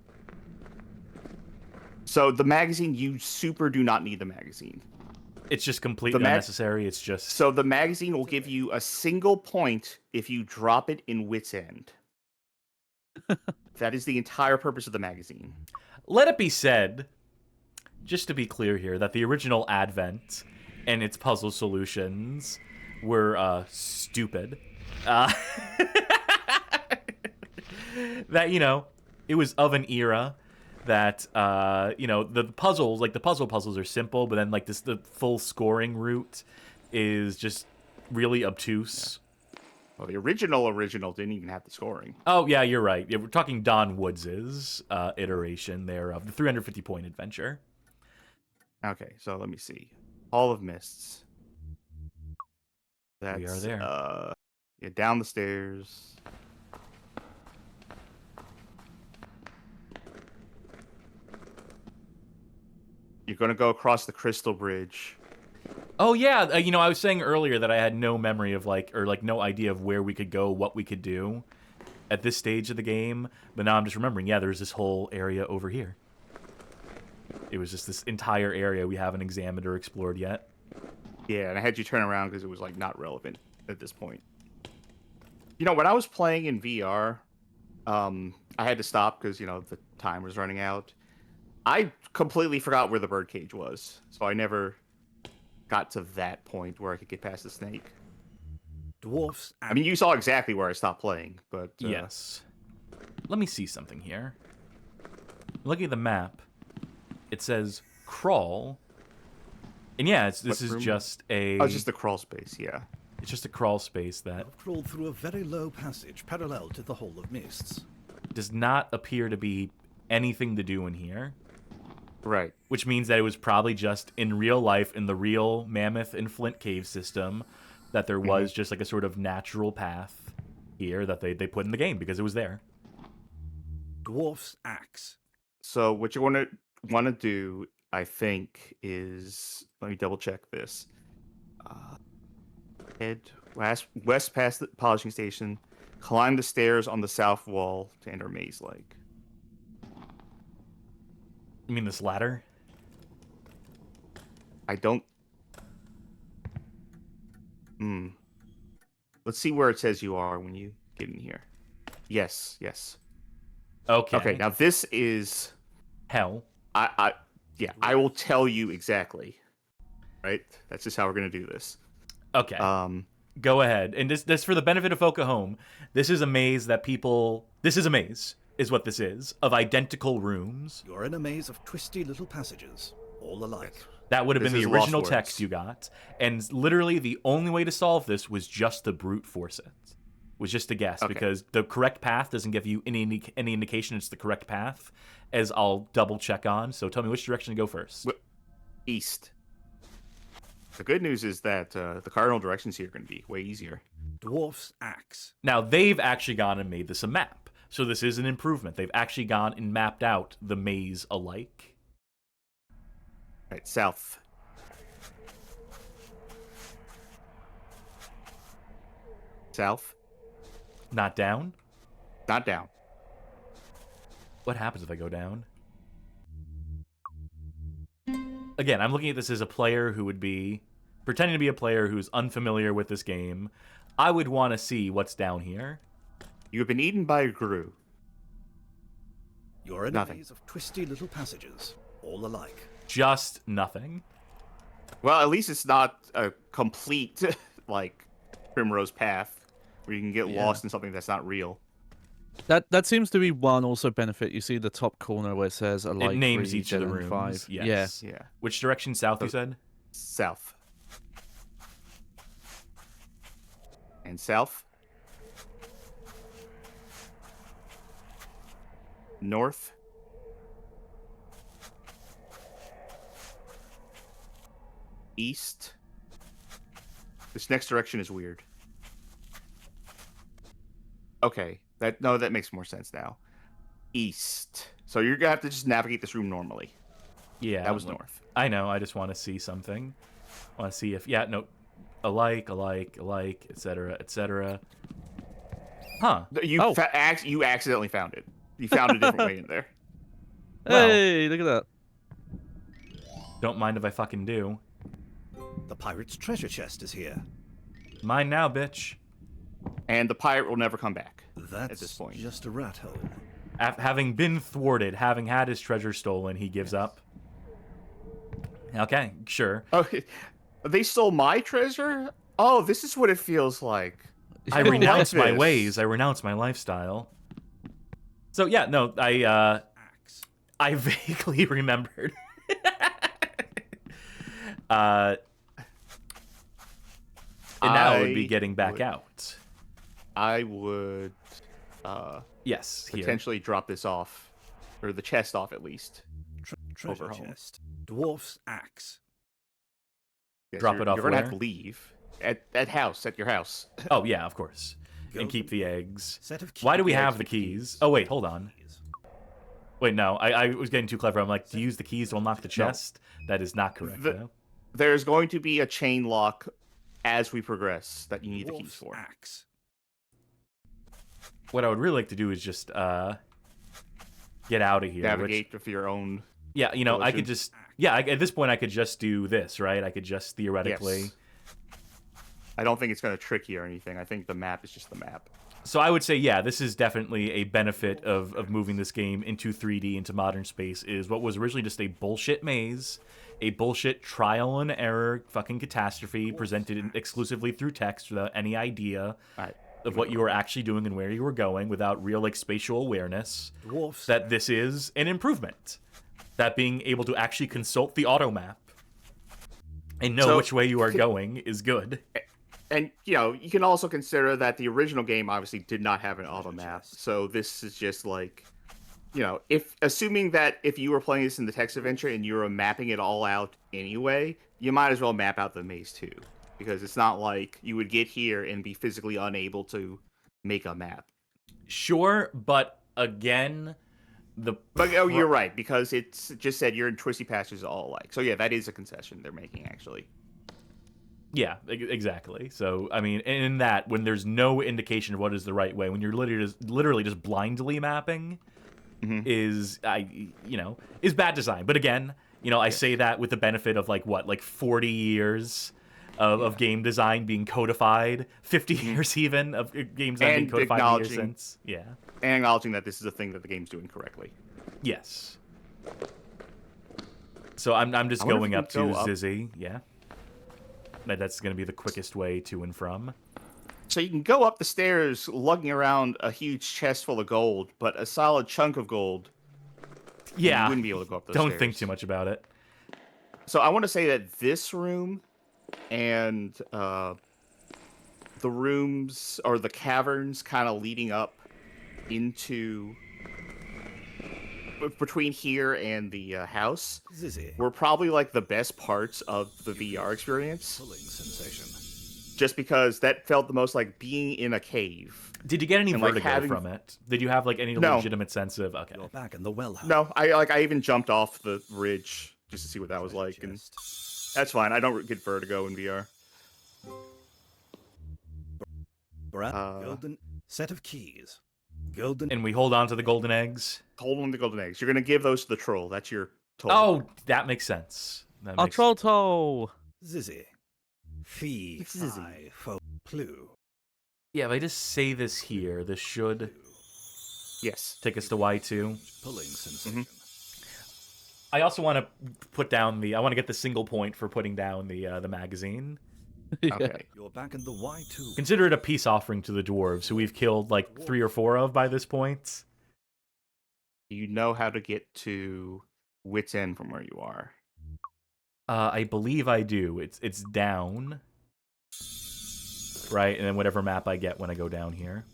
So the magazine, you super do not need the magazine. It's just completely unnecessary. It's just... So the magazine will give you a single point if you drop it in Wit's End. That is the entire purpose of the magazine. Let it be said, just to be clear here, that the original Advent and its puzzle solutions were stupid. That, you know, it was of an era that, you know, the puzzles, like the puzzles are simple, but then like the full scoring route is just really obtuse. Well, the original didn't even have the scoring. Oh, yeah, you're right. Yeah, we're talking Don Woods' iteration there of the 350-point adventure. Okay, so let me see. Hall of Mists. That's, We are there. Yeah, down the stairs. You're going to go across the Crystal Bridge. Oh, yeah, you know, I was saying earlier that I had no memory of, like, or, like, no idea of where we could go, what we could do at this stage of the game, but now I'm just remembering, yeah, there's this whole area over here. It was just this entire area we haven't examined or explored yet. Yeah, and I had you turn around because it was, like, not relevant at this point. You know, when I was playing in VR, I had to stop because, you know, the time was running out. I completely forgot where the birdcage was, so I never got to that point where I could get past the snake. Dwarf's I mean, you saw exactly where I stopped playing, but... Yes. Let me see something here. Looking at the map, it says crawl. And yeah, this is room? just a... Oh, it's just a crawl space, yeah. It's just a crawl space that I've crawled through a very low passage parallel to the Hall of Mists. does not appear to be anything to do in here. Right. which means that it was probably just in real life, in the real Mammoth and Flint cave system, that there was just like a sort of natural path here that they put in the game because it was there. Dwarf's axe. So what you want to do, I think, is let me double check this. Head west past the polishing station, climb the stairs on the south wall to enter Maze Lake. You mean this ladder? I don't. Let's see where it says you are when you get in here. Yes. Okay. Okay. Now this is. Hell. I will tell you exactly. Right. That's just how we're gonna do this. Okay. Go ahead. And this for the benefit of folk at home, this is a maze that people. This is a maze, is what this is, of identical rooms. You're in a maze of twisty little passages, all alike. That would have been This the is Lost original Words. text you got. And literally the only way to solve this was just to brute force it. Was just a guess, Okay. because the correct path doesn't give you any indication it's the correct path, as I'll double check on. So tell me which direction to go first. East. The good news is that the cardinal directions here are going to be way easier. Dwarf's axe. Now, they've actually gone and made this a map. So this is an improvement. They've actually gone and mapped out the maze alike. Right, south. South, Not down? not down. What happens if I go down? Again, I'm looking at this as a player who would be pretending to be a player who's unfamiliar with this game. I would want to see what's down here. You have been eaten by a grue. You're in Nothing. a maze of twisty little passages, all alike. Just nothing. Well, at least it's not a complete, like, Primrose Path, where you can get Yeah. lost in something that's not real. That seems to be one also benefit. You see the top corner where it says alike. It names 3, each of the Gen rooms. 5. Yes. Yeah. Which direction south, you said? South. And south. North. East. This next direction is weird. Okay, that makes more sense now. East. So you're gonna have to just navigate this room normally. Yeah. That was north. I know. I just want to see something. I want to see if alike, etc., etc. Huh. You Oh. you accidentally found it. You found a different way in there. Well- Hey, look at that. Don't mind if I fucking do. The pirate's treasure chest is here. Mine now, bitch. And the pirate will never come back. That's this point. just a rat hole. Having been thwarted, having had his treasure stolen, he gives up. Okay, sure. Okay, they stole my treasure? Oh, this is what it feels like. I don't renounce like my this. ways. I renounce my lifestyle. So yeah, no, Axe. I vaguely remembered. And now it would be I getting back would- out. I would Yes, here. potentially drop this off, or the chest off at least. Treasure Over home. chest. Dwarf's axe. Yes, Drop you're, it off You're gonna have where? to leave at your house. Oh yeah, of course. Go And keep for the eggs. Set of Why do we keys. have the keys? Oh wait, hold on. Wait, no, I was getting too clever. I'm like, to use the keys to unlock the chest? That is not correct, The- though. There's going to be a chain lock as we progress that you need the keys Dwarf's for. axe. What I would really like to do is just get out of here. Navigate with your own. Yeah, you know, I could Volition. just... Yeah, at this point, I could just do this, right? I could just theoretically... Yes. I don't think it's going to trick you or anything. I think the map is just the map. So I would say, yeah, this is definitely a benefit of moving this game into 3D, into modern space, is what was originally just a bullshit maze, a bullshit trial and error fucking catastrophe presented exclusively through text without any idea All right. of what you were actually doing and where you were going, without real, like, spatial awareness. Dwarf's That this is an improvement. That being able to actually consult the auto map and know So- which way you are going is good. And, you know, you can also consider that the original game obviously did not have an auto map. So this is just like if assuming that if you were playing this in the text adventure and you were mapping it all out anyway, you might as well map out the maze too, because it's not like you would get here and be physically unable to make a map. Sure, but again, But you're right, because it's just said you're in twisty passages all alike. So yeah, that is a concession they're making actually. Yeah, exactly. So, I mean, in that, when there's no indication of what is the right way, when you're literally just blindly mapping, is bad design. But again, I say that with the benefit of like 40 years of game design being codified, 50 years even of game design being codified in years since. Yeah. And acknowledging that this is a thing that the game's doing correctly. Yes. So I'm just going up to Zizzy. Yeah. That's going to be the quickest way to and from. So you can go up the stairs lugging around a huge chest full of gold, but a solid chunk of gold. Yeah. You wouldn't be able to go up those stairs. Don't think too much about it. So I want to say that this room and the rooms or the caverns kind of leading up into between here and the house were probably like the best parts of the VR experience. Pulling sensation. Just because that felt the most like being in a cave. Did you get any And, vertigo from it? Did you have like any legitimate sense of okay? You're back in the well house. No, I even jumped off the ridge just to see what that was like, and that's fine. I don't get vertigo in VR. Golden set of keys. Golden. And we hold on to the golden eggs. Hold on to the golden eggs. You're gonna give those to the troll. That's your toll. Oh, that makes sense. Our troll toe. Zizzy. Fee. Fi. Fo. Plu. Yeah, if I just say this here, this should Yes. take us to Y2. Pulling sensation. I also want to put down I want to get the single point for putting down the magazine. Okay. You're back in the Y2. Consider it a peace offering to the dwarves, who we've killed like 3 or 4 of by this point. Do you know how to get to Wit's End from where you are? I believe I do. It's down, right, and then whatever map I get when I go down here.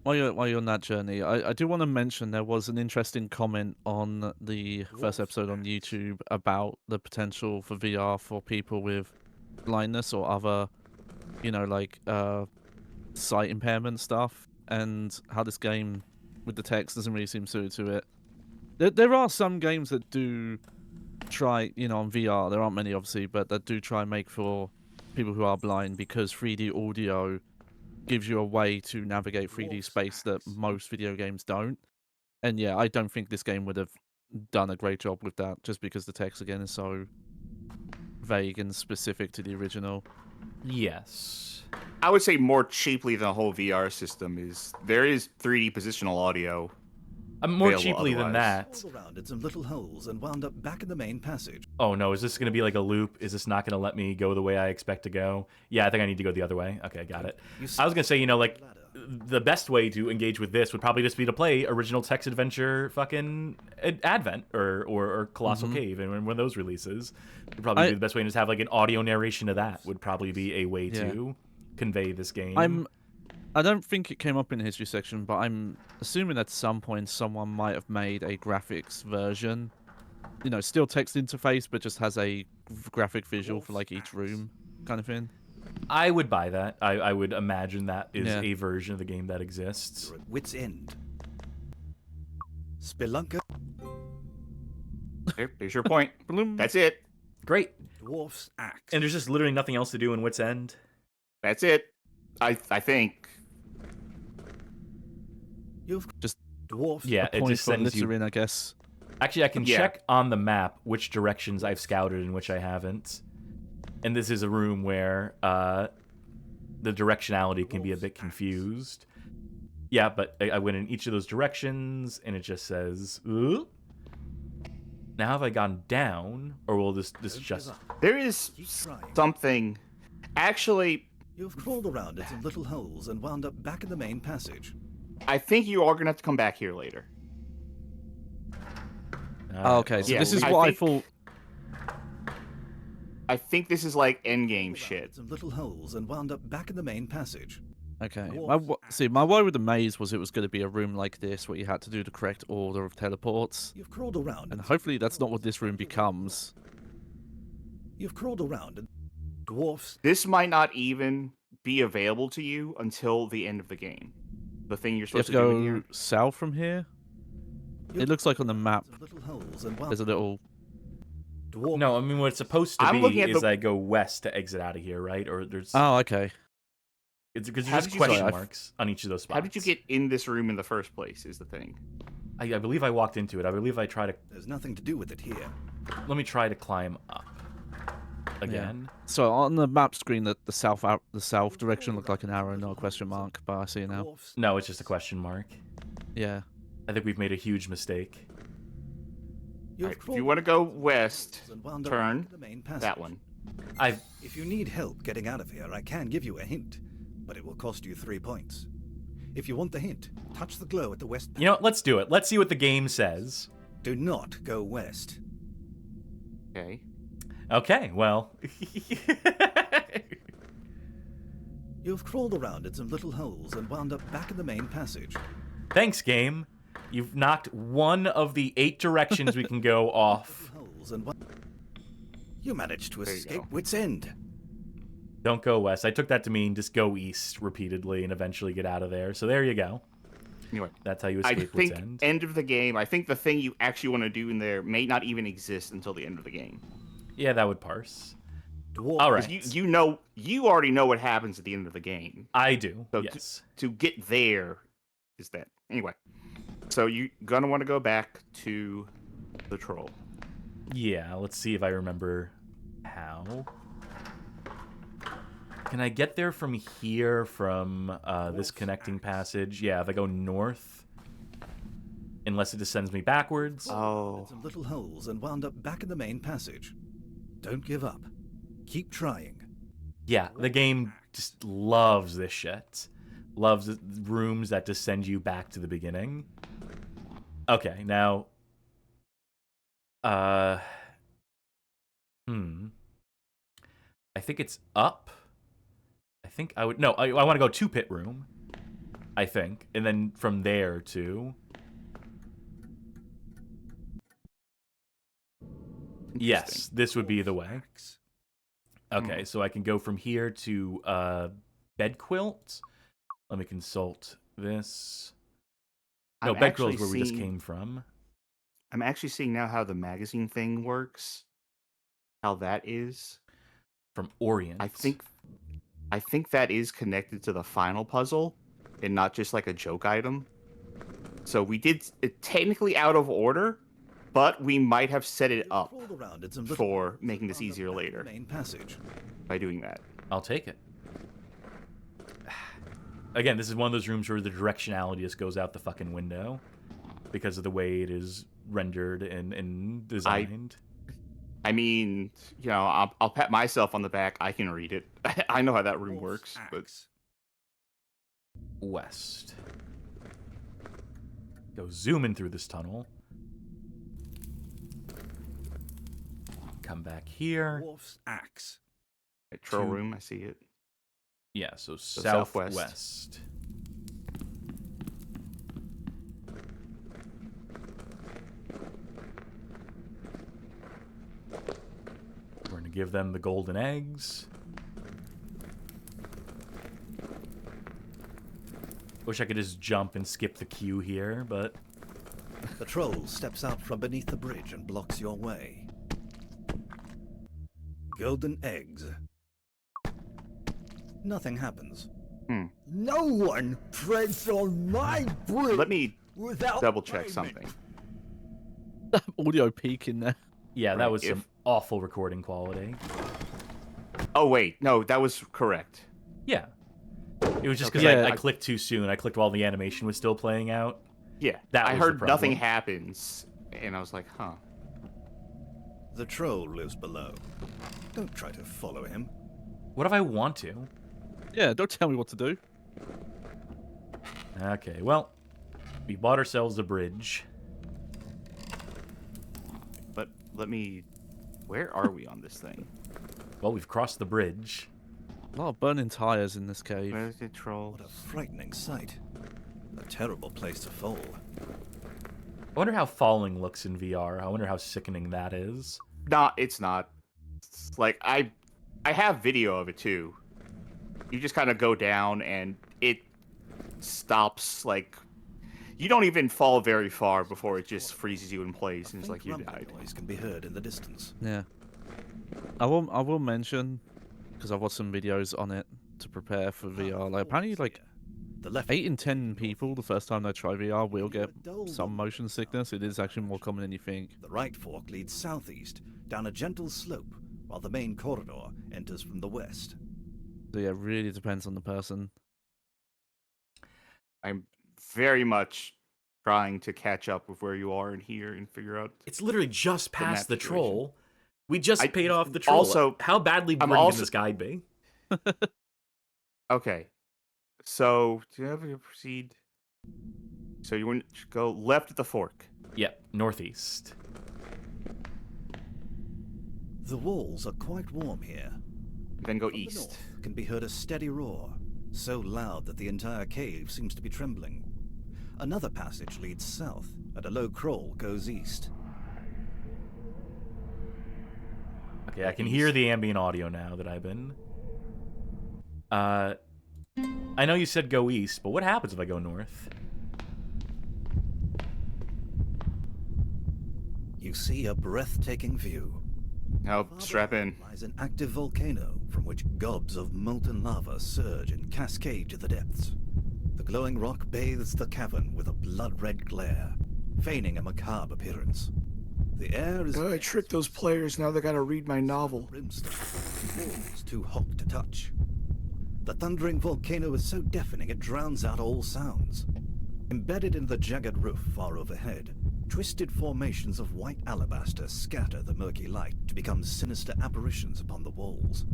While you're on that journey, I do want to mention there was an interesting comment on the first episode on YouTube about the potential for VR for people with blindness or other, sight impairment stuff, and how this game with the text doesn't really seem suited to it. There are some games that do try, on VR, there aren't many obviously, but that do try and make for people who are blind, because 3D audio gives you a way to navigate 3D space that most video games don't. And yeah, I don't think this game would have done a great job with that, just because the text again is so vague and specific to the original. Yes. I would say more cheaply than the whole VR system is there is 3D positional audio. More cheaply than that. All around in some little holes and wound up back in the main passage. Oh no, is this going to be like a loop? Is this not going to let me go the way I expect to go? Yeah, I think I need to go the other way. Okay, got it. I was going to say, the best way to engage with this would probably just be to play original text adventure fucking Advent or Colossal Cave, and when those releases would probably be the best way, and just have like an audio narration of that would probably be a way to convey this game. I don't think it came up in the history section, but I'm assuming at some point someone might have made a graphics version. Still text interface, but just has a graphic visual for like each room kind of thing. I would buy that. I would imagine that is a version of the game that exists. You're at Wit's End. Spelunker. There's your point. That's it. Great. Dwarf's Axe. And there's just literally nothing else to do in Wit's End. That's it. I think. You've just dwarfs. Yeah, it just sends you in, I guess. Actually, I can check on the map which directions I've scouted and which I haven't. And this is a room where the directionality can be a bit confused. Yeah, but I went in each of those directions, and it just says, ooh. Now have I gone down, or will this just... There is something... Actually... You've crawled around in some little holes and wound up back in the main passage. I think you are going to have to come back here later. Okay, so this is what I thought... I think this is like endgame shit. Some little holes and wound up back in the main passage. Okay. Dwarves See, my worry with the maze was it was going to be a room like this where you had to do the correct order of teleports. You've crawled around. And hopefully that's not what this room becomes. You've crawled around and dwarfs. This might not even be available to you until the end of the game. The thing you're You have supposed to to do in go here. south from here. You've It looks like on the map little holes and there's a little... dwarf. No, I mean what it's supposed to I'm be looking at is the- I go west to exit out of here, right? Or there's Oh, okay. it's because How there's did you- question Sorry, marks on each of those spots. How did you get in this room in the first place? Is the thing. I believe I walked into it. I believe I try to. There's nothing to do with it here. Let me try to climb up again. So on the map screen, the south direction looked like an arrow, not a question mark, but I see it now. Dwarfs. No, it's just a question mark. Yeah. I think we've made a huge mistake. You've Alright, if crawled you want to go west, and wound up turn into the main passage. that one. I've If you need help getting out of here, I can give you a hint, but it will cost you 3 points. If you want the hint, touch the glow at the west. You know what? Let's do it. Let's see what the game says. Do not go west. Okay. Okay, well. You've crawled around in some little holes and wound up back in the main passage. Thanks, game. You've knocked one of the 8 directions we can go off. Little holes and you managed to There you escape go. Wit's End. Don't go west. I took that to mean just go east repeatedly and eventually get out of there. So there you go. Anyway, That's how you I escape think Wit's End. end of the game. I think the thing you actually want to do in there may not even exist until the end of the game. Yeah, that would parse. Dwarf. All 'Cause right. you already know what happens at the end of the game. I do. So Yes. to get there is that. Anyway, so you're gonna want to go back to the troll. Yeah, let's see if I remember how. Can I get there from here, from this connecting passage? Yeah, if I go north. Unless it just sends me backwards. Oh. Some little holes and wound up back in the main passage. Don't give up. Keep trying. Yeah, the game just loves this shit. Loves the rooms that just send you back to the beginning. Okay, now... I think it's up. I think I would... No, I want to go to pit room. I think. And then from there to... Yes, this would be the way. Okay, so I can go from here to bed quilt. Let me consult this. No, I'm bed quilt is actually where we just seeing- came from. I'm actually seeing now how the magazine thing works. How that is. From Orient. I think that is connected to the final puzzle and not just like a joke item. So we did it technically out of order, but we might have set it up Crawled around in some little for holes making and this wound up easier back in the later main passage. by doing that. I'll take it. Again, this is one of those rooms where the directionality just goes out the fucking window because of the way it is rendered and designed. I mean, you know, I'll pat myself on the back. I can read it. I know how that room works. But West. Go zooming through this tunnel. Come back here. Dwarf's axe. troll to- room, I see it. Yeah, so southwest. southwest. We're going to give them the golden eggs. Wish I could just jump and skip the queue here, but The troll steps out from beneath the bridge and blocks your way. Golden eggs. Nothing happens. No one treads on my bridge Let me without double check payment. something. Audio peak in there. yeah, that Right, was some if- awful recording quality. Oh wait, no, that was correct. Yeah. It was just Okay. because Yeah. I clicked too soon. I clicked while the animation was still playing out. Yeah, That I was the heard nothing problem. happens, and I was like, huh. The troll lives below. Don't try to follow him. What if I want to? Yeah, don't tell me what to do. Okay, well, we bought ourselves a bridge. But let me. Where are we on this thing? Well, we've crossed the bridge. A lot of burning tires in this cave. Where's the troll? What a frightening sight. A terrible place to fall. I wonder how falling looks in VR. I wonder how sickening that is. Nah, it's not. It's like I have video of it too. You just kind of go down and it stops. Like you don't even fall very far before it just freezes you in place and it's like you died. Noise can be heard in the distance. Yeah. I will mention, because I've watched some videos on it to prepare for VR. Like apparently, like The left 8 in 10 people the first time they try VR will get some motion sickness. It is actually more common than you think. The right fork leads southeast, down a gentle slope, while the main corridor enters from the west. So yeah, it really depends on the person. I'm very much trying to catch up with where you are in here and figure out. It's literally just map past the situation. troll. We just paid off the troll. Also, how badly I'm boring also- can this guide be? Okay, so do you ever proceed? So you want to go left at the fork. Yep, northeast. The walls are quite warm here. Then go From the east. north can be heard a steady roar, so loud that the entire cave seems to be trembling. Another passage leads south, and a low crawl goes east. Okay, I can hear the ambient audio now that I've been. I know you said go east, but what happens if I go north? You see a breathtaking view. Now Far strap below in. lies an active volcano from which gobs of molten lava surge and cascade to the depths. The glowing rock bathes the cavern with a blood-red glare, feigning a macabre appearance. The air is I tricked those players, now they gotta read my novel. brimstone, and walls too hot to touch. The thundering volcano is so deafening it drowns out all sounds. Embedded in the jagged roof far overhead, twisted formations of white alabaster scatter the murky light to become sinister apparitions upon the walls.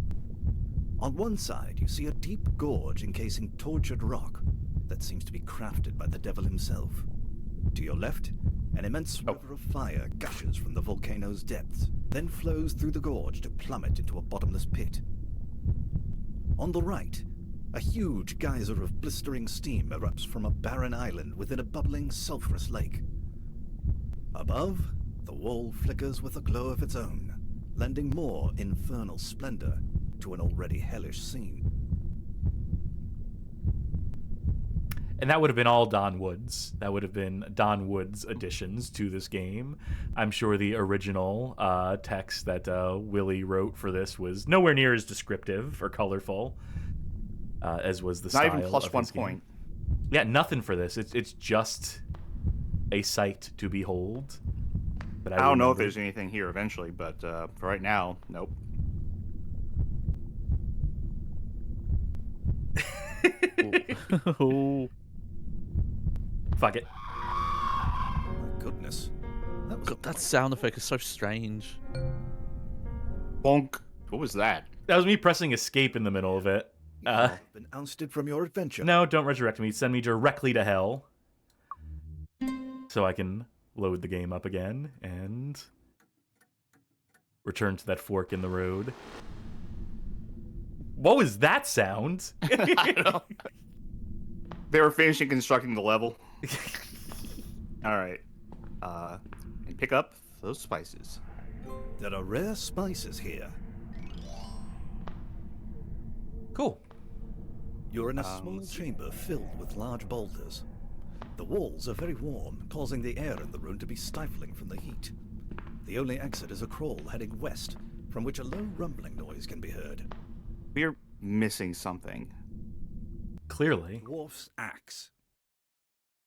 On one side, you see a deep gorge encasing tortured rock that seems to be crafted by the devil himself. To your left, an immense river of fire gushes from the volcano's depths, then flows through the gorge to plummet into a bottomless pit. On the right, a huge geyser of blistering steam erupts from a barren island within a bubbling, sulphurous lake. Above, the wall flickers with a glow of its own, lending more infernal splendor to an already hellish scene. And that would have been all Don Woods. That would have been Don Woods additions to this game. I'm sure the original text that Willie wrote for this was nowhere near as descriptive or colorful as was the Not style even plus of 1 his game. point. Yeah, nothing for this. It's just a sight to behold. But I don't know if remember- there's anything here eventually, but for right now, nope. Oh, Fuck it. My goodness. That was God, that sound effect is so strange. Bonk. What was that? That was me pressing escape in the middle of it. you have been ousted from your adventure. No, don't resurrect me. Send me directly to hell. So I can load the game up again and return to that fork in the road. What was that sound? I don't know. They were finishing constructing the level. All right. And pick up those spices. There are rare spices here. Cool. You're in a small let's see. chamber filled with large boulders. The walls are very warm, causing the air in the room to be stifling from the heat. The only exit is a crawl heading west, from which a low rumbling noise can be heard. We're missing something. Clearly. Dwarf's axe.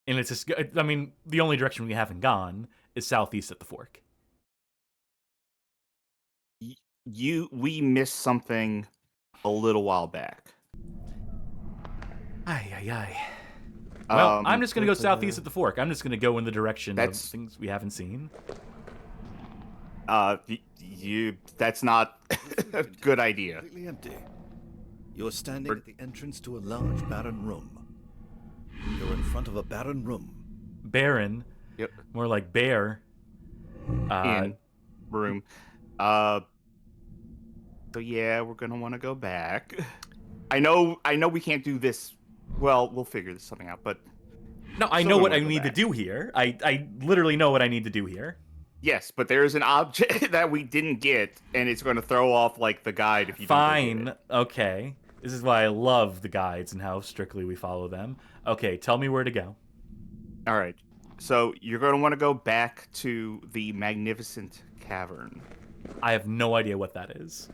And it's just, I mean, the only direction we haven't gone is southeast at the fork. We missed something a little while back. Ay, ay, ay. Well, I'm just going to go but, southeast at the fork. I'm just going to go in the direction of That's- things we haven't seen. That's not a good idea. Completely empty. You're standing at the entrance to a large barren room. You're in front of a barren room. Baron. Yep. More like bear. In room. So yeah, we're gonna want to go back. I know we can't do this. Well, we'll figure this something out, but... No, I Still know don't what I wanna go need to back. do here. I literally know what I need to do here. Yes, but there's an object that we didn't get, and it's going to throw off, like, the guide if you don't go get Fine. it. Okay. This is why I love the guides and how strictly we follow them. Okay, tell me where to go. All right. So you're going to want to go back to the Magnificent Cavern. I have no idea what that is.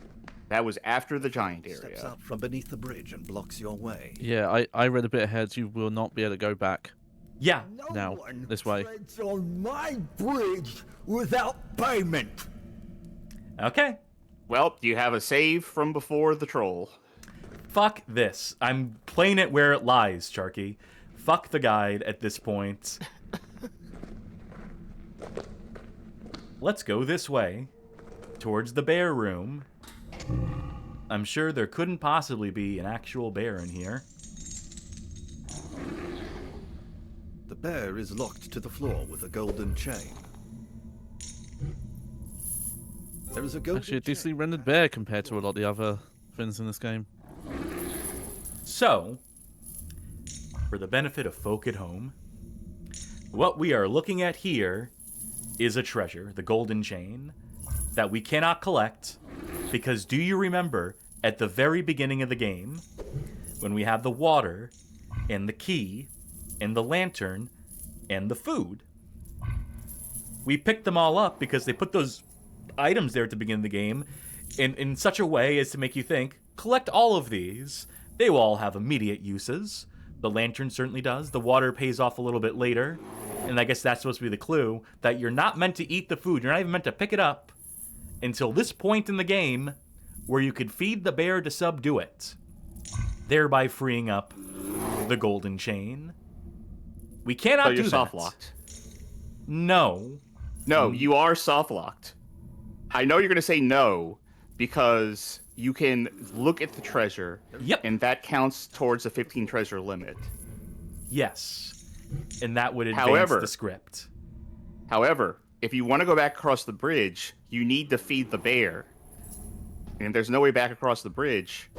That was after the giant Steps area. out from beneath the bridge and blocks your way. Yeah, I read a bit ahead. You will not be able to go back. Yeah. No Now, one this way. treads on my bridge without payment. Okay. Well, do you have a save from before the troll? Fuck this. I'm playing it where it lies, Charkie. Fuck the guide at this point. Let's go this way. Towards the bear room. I'm sure there couldn't possibly be an actual bear in here. The bear is locked to the floor with a golden chain. There is a golden Actually, a chain. decently rendered bear compared to a lot of the other things in this game. So, for the benefit of folk at home, what we are looking at here is a treasure, the golden chain, that we cannot collect because do you remember at the very beginning of the game when we have the water and the key and the lantern and the food? We picked them all up because they put those items there at the beginning of the game in such a way as to make you think, collect all of these. They will all have immediate uses. The lantern certainly does. The water pays off a little bit later. And I guess that's supposed to be the clue that you're not meant to eat the food. You're not even meant to pick it up until this point in the game where you could feed the bear to subdue it, thereby freeing up the golden chain. We cannot So do you're that. soft locked. No. No, you are soft locked. I know you're going to say no because you can look at the treasure. Yep. And that counts towards the 15 treasure limit. Yes. And that would advance However- the script. However, if you want to go back across the bridge, you need to feed the bear. And if there's no way back across the bridge,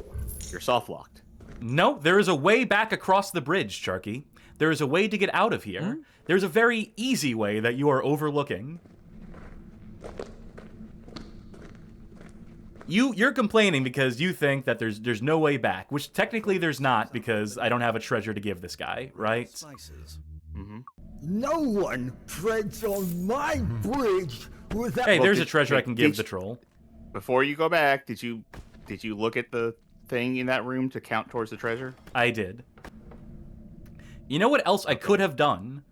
you're soft locked. No, there is a way back across the bridge, Charky. There is a way to get out of here. There's a very easy way that you are overlooking. You're complaining because you think that there's no way back, which technically there's not because I don't have a treasure to give this guy, right? Spices. No one treads on my bridge without. Hey, Well, there's a did- treasure I did- can give did the you- troll. Before you go back, did you look at the thing in that room to count towards the treasure? I did. You know what else I could have done?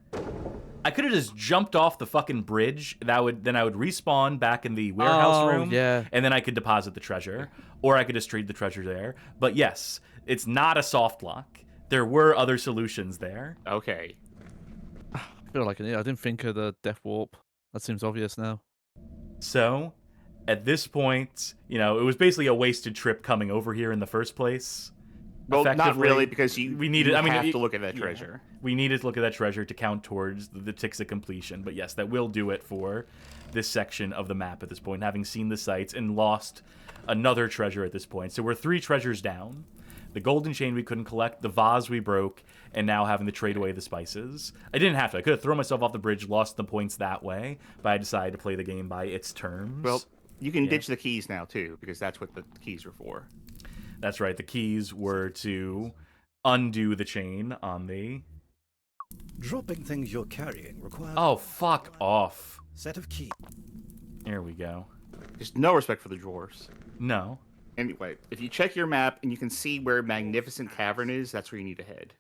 I could have just jumped off the fucking bridge. Then I would respawn back in the warehouse Oh, room. yeah. And then I could deposit the treasure. Or I could just trade the treasure there. But yes, it's not a soft lock. There were other solutions there. Okay. I feel like I didn't think of the death warp. That seems obvious now. So, at this point, it was basically a wasted trip coming over here in the first place. Well, not Effectively, really, because we needed. you I mean, have it- to look at that yeah. treasure. We needed to look at that treasure to count towards the ticks of completion. But yes, that will do it for this section of the map at this point, having seen the sites and lost another treasure at this point. So we're 3 treasures down. The golden chain we couldn't collect, the vase we broke, and now having to trade away the spices. I didn't have to. I could have thrown myself off the bridge, lost the points that way, but I decided to play the game by its terms. Well, you can Yeah. ditch the keys now, too, because that's what the keys are for. That's right. The keys were to undo the chain on the... Dropping things you're carrying requires Oh, fuck off. set of keys. There we go. There's no respect for the drawers. No. Anyway, if you check your map and you can see where Magnificent Cavern is, that's where you need to head.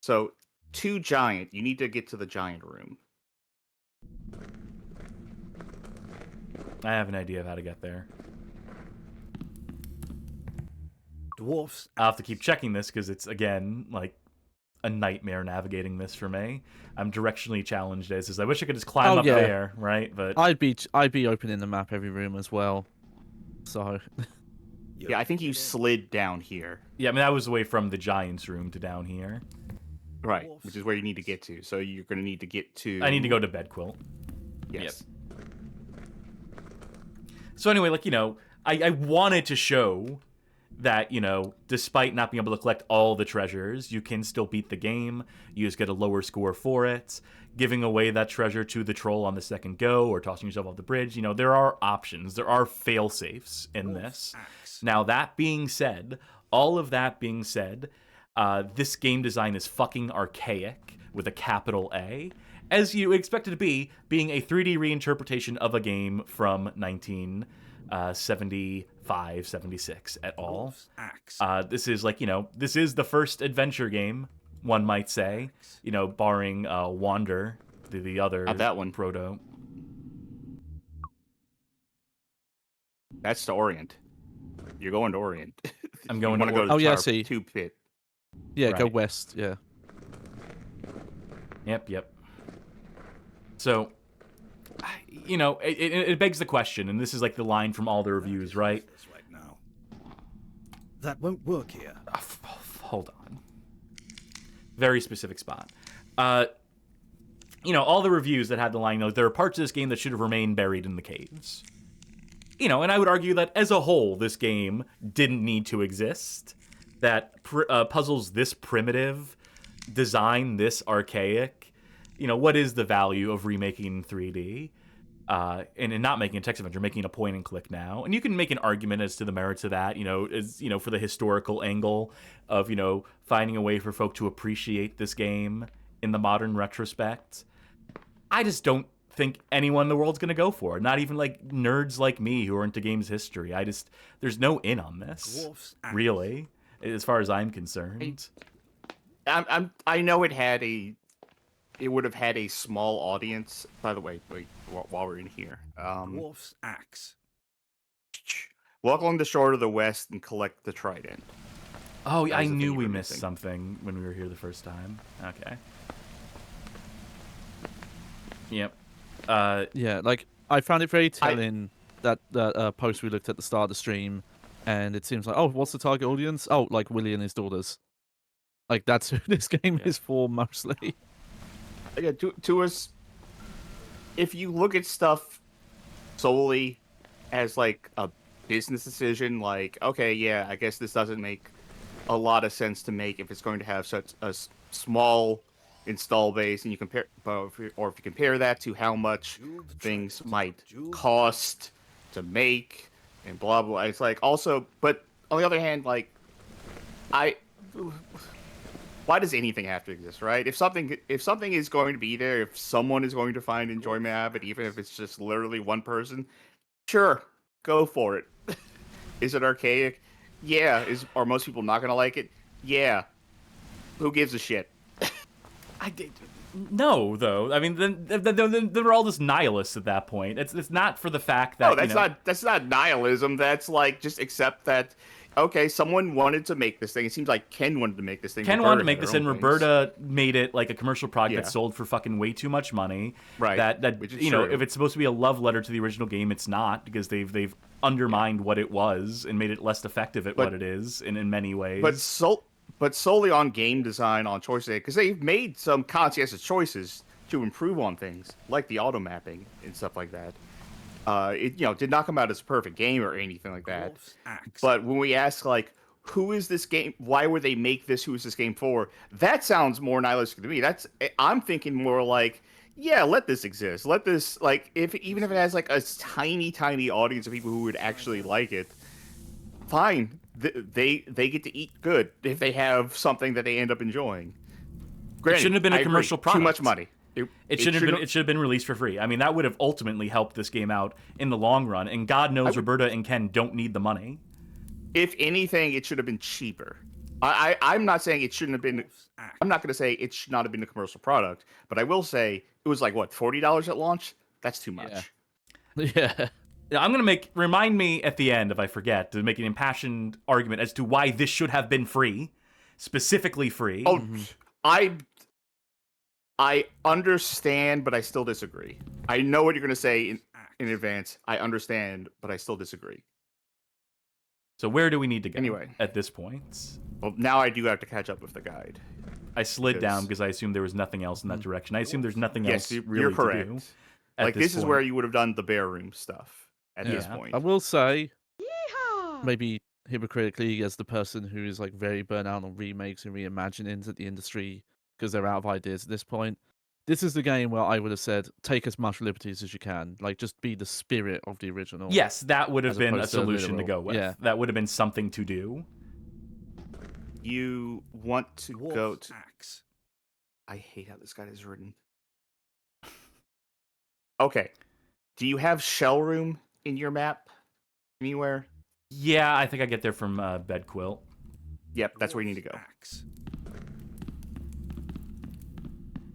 So, to Giant, you need to get to the Giant room. I have an idea of how to get there. Dwarfs. I'll have to keep checking this because it's, again, like a nightmare navigating this for me. I'm directionally challenged as is. I wish I could just climb Oh, up yeah. there, right? But I'd be opening the map every room as well. So Yeah, I think you slid down here. yeah, I mean, that was the way from the Giants room to down here. Right, which is where you need to get to. So you're going to need to get to... I need to go to bed quilt. Yes. So anyway, like, I wanted to show that, despite not being able to collect all the treasures, you can still beat the game. You just get a lower score for it. Giving away that treasure to the troll on the second go or tossing yourself off the bridge. There are options. There are fail-safes in this. Now, that being said, all of that being said, this game design is fucking archaic with a capital A, as you expect it to be, being a 3D reinterpretation of a game from 1975, 76 at all. This is this is the first adventure game, one might say, barring Wander, the other Not that one. proto. That's to Orient. You're going to Orient. I'm going to to go to Oh, the yeah, I Tar see. 2 pit. Yeah, go Right. west. Yeah. Yep. So, it begs the question, and this is like the line from all the reviews, right? Right now. That won't work here. Hold on. Very specific spot. All the reviews that had the line, there are parts of this game that should have remained buried in the caves. And I would argue that as a whole, this game didn't need to exist. That puzzles this primitive, design this archaic. What is the value of remaking in 3D? And not making a text adventure, making a point and click now. And you can make an argument as to the merits of that, for the historical angle of, finding a way for folk to appreciate this game in the modern retrospect. I just don't think anyone in the world's going to go for it. Not even like nerds like me who are into games history. There's no in on this, really, as far as I'm concerned. I know it would have had a small audience. By the way, wait, while we're in here, Dwarf's axe. walk along the shore to the west and collect the trident. Oh, That I was the knew thing you we were missed missing. something when we were here the first time. Okay. Yep. Yeah, like I found it very telling that post we looked at the start of the stream, and it seems like, oh, what's the target audience? Oh, like Willie and his daughters. Like that's who this game is for mostly. Yeah, to us, if you look at stuff solely as like a business decision, like, okay, yeah, I guess this doesn't make a lot of sense to make if it's going to have such a small install base, and you compare, or if you compare that to how much things might cost to make and blah blah. It's like also, but on the other hand, like why does anything have to exist, right? If something is going to be there, if someone is going to find enjoyment out of it, even if it's just literally one person, sure, go for it. Is it archaic? Yeah. Are most people not going to like it? Yeah. Who gives a shit? No, though. I mean, then they're all just nihilists at that point. It's not for the fact that No, that's not nihilism. That's like just accept that. Okay, someone wanted to make this thing. It seems like Ken wanted to make this thing. Ken Roberta wanted to make had this, her and own things. Roberta made it like a commercial product Yeah. that sold for fucking way too much money. Right, That which is you know, true. if it's supposed to be a love letter to the original game, it's not, because they've undermined what it was and made it less effective at what it is in many ways. But solely on game design, on choices, because they've made some conscientious choices to improve on things like the auto mapping and stuff like that. It did not come out as a perfect game or anything like that. But when we ask like, who is this game? Why would they make this? Who is this game for? That sounds more nihilistic to me. I'm thinking more like, yeah, let this exist. Let this, like, even if it has like a tiny audience of people who would actually like it, fine. They get to eat good if they have something that they end up enjoying. Granted, shouldn't have been a I agree, commercial product. Too much money. It should have been released for free. I mean, that would have ultimately helped this game out in the long run. And God knows Roberta and Ken don't need the money. If anything, it should have been cheaper. I'm not saying it shouldn't have been. I'm not going to say it should not have been a commercial product, but I will say it was like what, $40 at launch. That's too much. Yeah. Yeah, I'm gonna remind me at the end if I forget to make an impassioned argument as to why this should have been free, specifically free. Oh, I understand, but I still disagree. I know what you're going to say in advance. I understand, but I still disagree. So where do we need to go Anyway. at this point? Well, now I do have to catch up with the guide. I slid down Because- because I assumed there was nothing else in that direction. I assume there's nothing else Yes, really you're to correct. do. At Like this is point. where you would have done the bear room stuff at this Yeah. point. I will say, maybe hypocritically as the person who is like very burnt out on remakes and reimaginings at the industry because they're out of ideas at this point. This is the game where I would have said, take as much liberties as you can. Like, just be the spirit of the original. Yes, that would have As been a opposed to solution to literal. go with. Yeah. That would have been something to do. You want to Dwarf's go to... axe. I hate how this guy is written. Okay. Do you have shell room in your map anywhere? Yeah, I think I get there from Bed Quilt. Yep, that's where you need to go. Axe.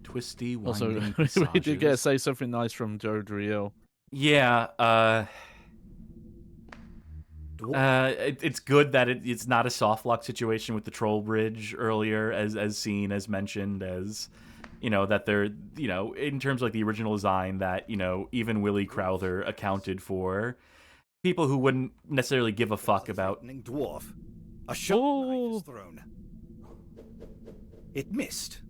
Twisty, Also, winding we did get to passages. say something nice from Joe Driel. Yeah, Dwarf. it's good that it's not a soft lock situation with the troll bridge earlier, as seen, as mentioned, as that they're in terms of like the original design that even Willie Crowther accounted for people who wouldn't necessarily give a fuck about. Threatening dwarf. A sharp knife is thrown. It missed.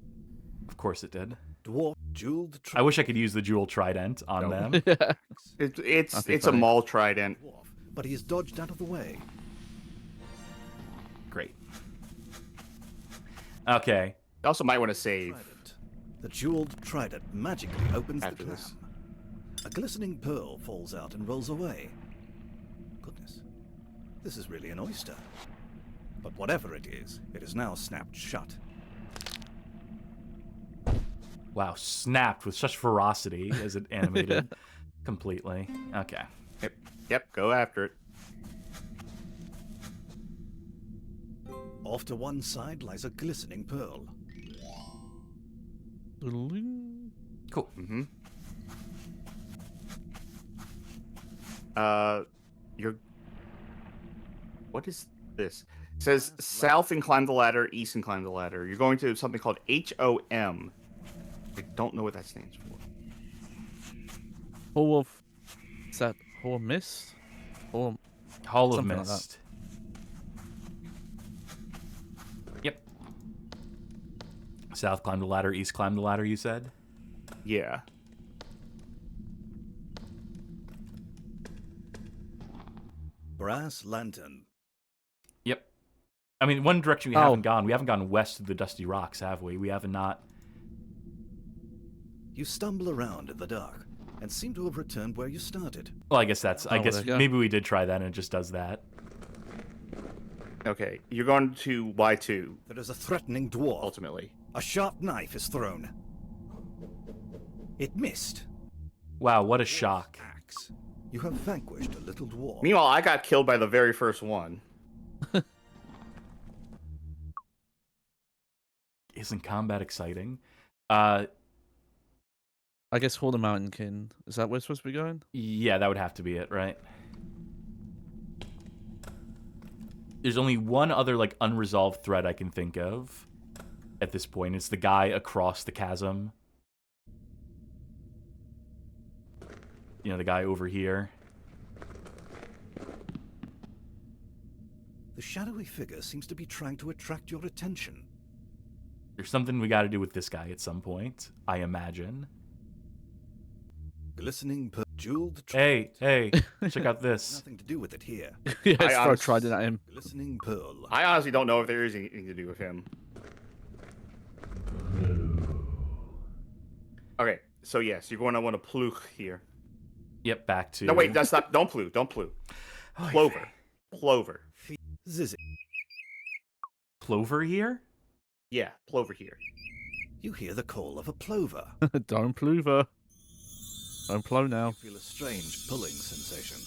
Of course, it did. Dwarf jeweled. I wish I could use the jewel trident on them. Yeah. It's That'd be a funny. maul trident. Dwarf, but he is dodged out of the way. Great. Okay. You also might want to save. Trident. The jeweled trident magically opens the After clam. this. A glistening pearl falls out and rolls away. Goodness, this is really an oyster. But whatever it is now snapped shut. Wow, snapped with such ferocity as it animated completely. Okay. Yep, go after it. Off to one side lies a glistening pearl. Cool. Mm-hmm. You're... What is this? It says south and climb the ladder, east and climb the ladder. You're going to something called HOM. I don't know what that stands for. Hall of... Is that Hall of Mist? Hall Hall of Something like that. Mist. Yep. South climb the ladder, east climb the ladder, you said? Yeah. Brass lantern. Yep. I mean, one direction we Oh. haven't gone. We haven't gone west of the Dusty Rocks, have we? We have not. You stumble around in the dark and seem to have returned where you started. Well, I guess that's. I Oh, guess there you go. maybe we did try that and it just does that. Okay, you're going to Y2, There is a threatening dwarf. ultimately. A sharp knife is thrown. It missed. Wow, what a shock. Axe. You have vanquished a little dwarf. Meanwhile, I got killed by the very first one. Isn't combat exciting? I guess Hall of Mountain King. Is that where we're supposed to be going? Yeah, that would have to be it, right? There's only one other like unresolved thread I can think of at this point. It's the guy across the chasm. The guy over here. The shadowy figure seems to be trying to attract your attention. There's something we got to do with this guy at some point, I imagine. Glistening jeweled. Hey, check out this. Nothing to do with it here. Yeah, I throw honest- trident at him. Glistening pearl. I honestly don't know if there is anything to do with him. Okay, so yes, you're going to want to pluch here. Yep, back to. No, wait, that's not. Don't pluch. Don't pluch. Plover. Plover. Zizzy. Plover here? Yeah, plover here. You hear the call of a plover. Don't pluver. Don't plow now. You feel a strange pulling sensation.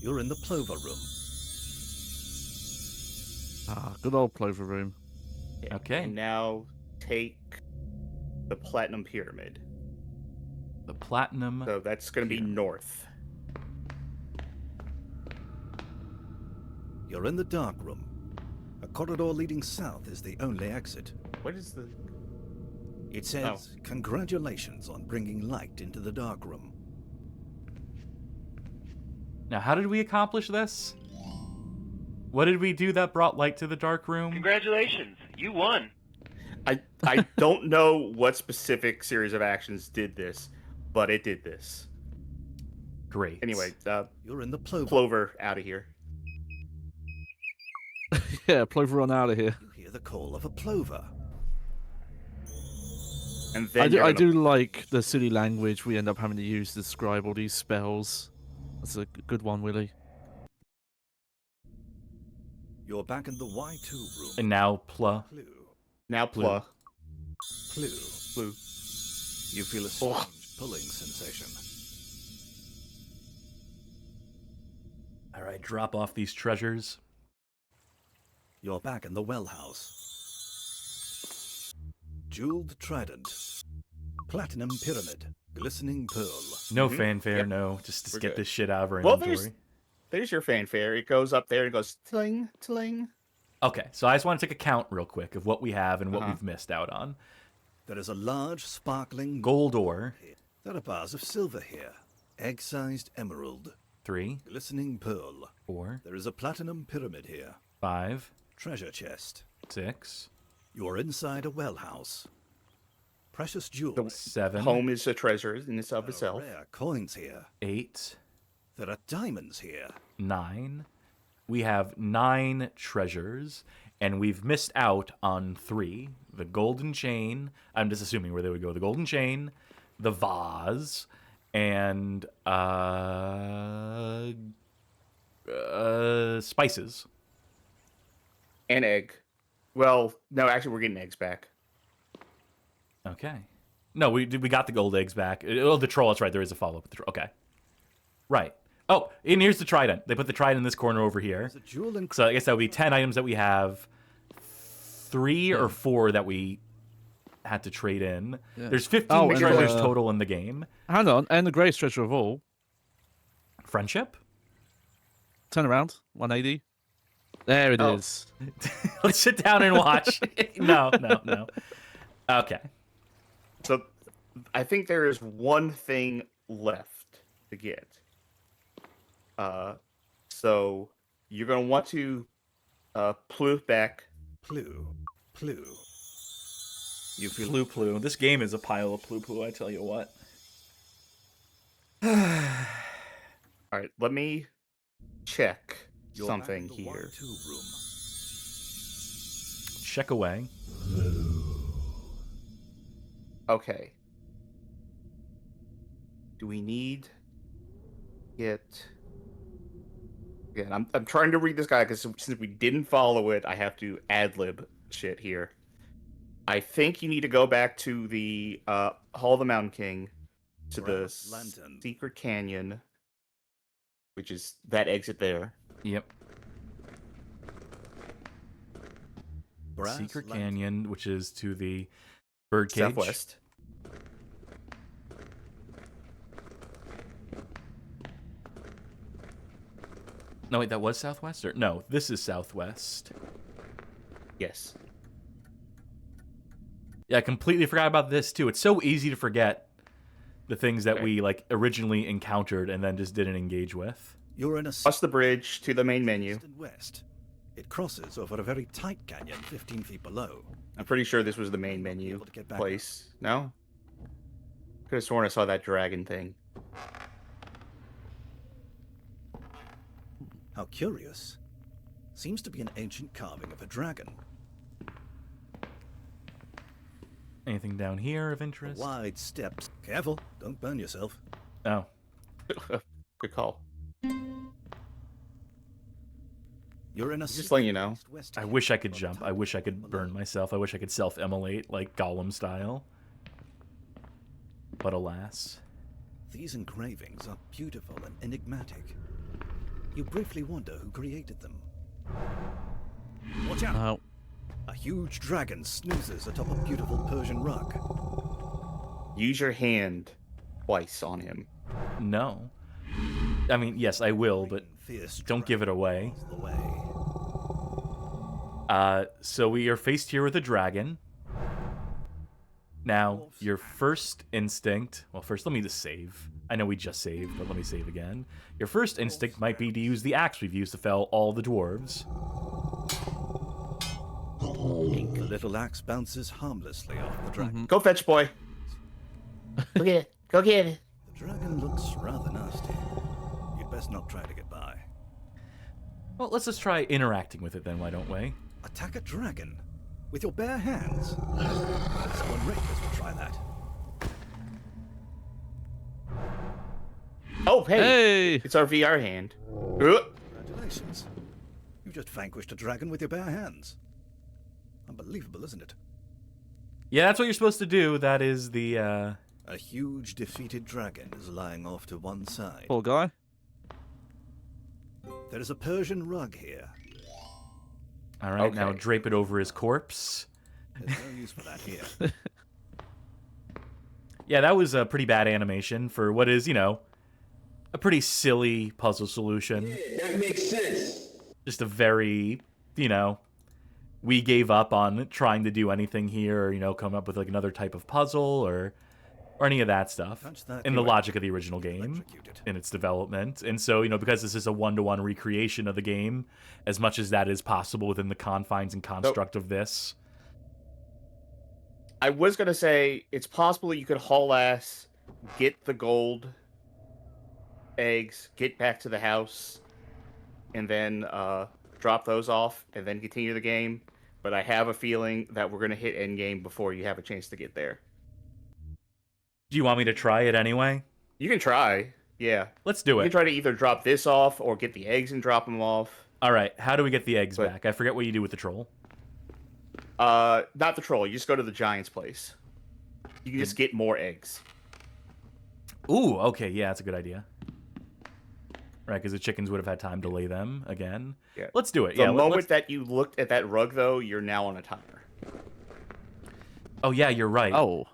You're in the plover room. Ah, good old plover room. Okay. And now take the platinum pyramid. The platinum. So that's going to be north. You're in the dark room. A corridor leading south is the only exit. What is the... It says, "Congratulations on bringing light into the dark room." Now, how did we accomplish this? What did we do that brought light to the dark room? Congratulations, you won. I don't know what specific series of actions did this, but it did this. Great. Anyway, You're in the plover. Plover out of here. Yeah, plover on out of here. You hear the call of a plover. And then I do like the silly language we end up having to use to describe all these spells. That's a good one, Willie. You're back in the Y2 room. And now Pla. Plu. Now Pla. Plu. Plu. You feel a strange pulling sensation. All right, drop off these treasures. You're back in the well house. Jeweled trident. Platinum pyramid. Glistening pearl. No fanfare, Yep. no. Just We're get good. this shit out of our Well, inventory. there's your fanfare. It goes up there and goes tling, tling. Okay, so I just want to take a count real quick of what we have and what Uh-huh. we've missed out on. There is a large sparkling Gold ore, here. There are bars of silver here. Egg-sized emerald. 3, Glistening pearl. 4, There is a platinum pyramid here. 5, Treasure chest. 6, You are inside a well house. Precious jewels. 7, Home is a treasure in and of There are itself. rare coins here. 8, There are diamonds here. 9. We have 9 treasures, and we've missed out on 3. The golden chain. I'm just assuming where they would go. The golden chain, the vase, and spices. An egg. Well, no, actually, we're getting eggs back. Okay. No, we got the gold eggs back. Oh, the troll. That's right. There is a follow-up. Okay. Right. Oh, and here's the trident. They put the trident in this corner over here. There's a jewel and So I guess that would be 10 items that we have. 3 or 4 that we had to trade in. Yeah. There's 15 Oh, and, treasures total in the game. Hang on, and the greatest treasure of all. Friendship? Turn around, 180. There it Oh. is. Let's sit down and watch. No. Okay. So I think there is one thing left to get. So you're going to want to plu back. Plu. Plu. You feel Plu. This game is a pile of plu, I tell you what. All right, let me check you're back something in the here. Y2 room. Check away. Okay. Do we need get? Again, I'm trying to read this guy because since we didn't follow it, I have to ad lib shit here. I think you need to go back to the Hall of the Mountain King, to the Brass lantern. Secret Canyon, which is that exit there. Yep. Brass Secret lantern. Canyon, which is to the birdcage. Southwest. No, wait, that was southwest? Or no, this is southwest. Yes. Yeah, I completely forgot about this too. It's so easy to forget the things that Okay. we like originally encountered and then just didn't engage with. You're in a Cross the bridge to the main menu. east and west. It crosses over a very tight canyon 15 feet below. I'm pretty sure this was the main menu Able to get back. place. No? Could have sworn I saw that dragon thing. How curious. Seems to be an ancient carving of a dragon. Anything down here of interest? Wide steps. Careful, don't burn yourself. Oh. Good call. You're in a Just letting you know. east-west I wish I could canyon jump. on I wish I top could of burn below. myself. I wish I could self-immolate like Gollum style. But alas. These engravings are beautiful and enigmatic. You briefly wonder who created them. Watch out! No. A huge dragon snoozes atop a beautiful Persian rug. Use your hand twice on him. No. I mean, yes, I will, but Fierce don't give it away. dragon the way. So we are faced here with a dragon. Now, your first instinct... Well, first, let me just save. I know we just saved, but let me save again. Your first instinct might be to use the axe we've used to fell all the dwarves. The little axe bounces harmlessly off the dragon. Go fetch, boy. Look at it. Go get it. The dragon looks rather nasty. You'd best not try to get by. Well, let's just try interacting with it then, why don't we? Attack a dragon? With your bare hands? Someone reckless would try that. Oh, hey. Hey! It's our VR hand. Congratulations. You just vanquished a dragon with your bare hands. Unbelievable, isn't it? Yeah, that's what you're supposed to do. That is the, A huge defeated dragon is lying off to one side. Poor guy. There is a Persian rug here. All right, Okay. now drape it over his corpse. There's no use for that here. Yeah, that was a pretty bad animation for what is, you know, a pretty silly puzzle solution. Yeah, that makes sense. Just a very, you know, we gave up on trying to do anything here, or, you know, come up with like another type of puzzle or any of that stuff Touch that in the you logic of the original game electrocuted. in its development. And so, you know, because this is a one-to-one recreation of the game, as much as that is possible within the confines and construct of this. I was gonna say it's possible you could haul ass, get the gold eggs, get back to the house, and then drop those off, and then continue the game. But I have a feeling that we're gonna hit endgame before you have a chance to get there. Do you want me to try it anyway? You can try, yeah. Let's do You it. can try to either drop this off or get the eggs and drop them off. All right, how do we get the eggs But- back? I forget what you do with the troll. Not the troll. You just go to the giant's place. You can just get more eggs. Ooh, okay, yeah, that's a good idea. Right, because the chickens would have had time to lay them again. Yeah. Let's do it. The Yeah, moment let's... that you looked at that rug, though, you're now on a timer. Oh, yeah, you're right. Oh.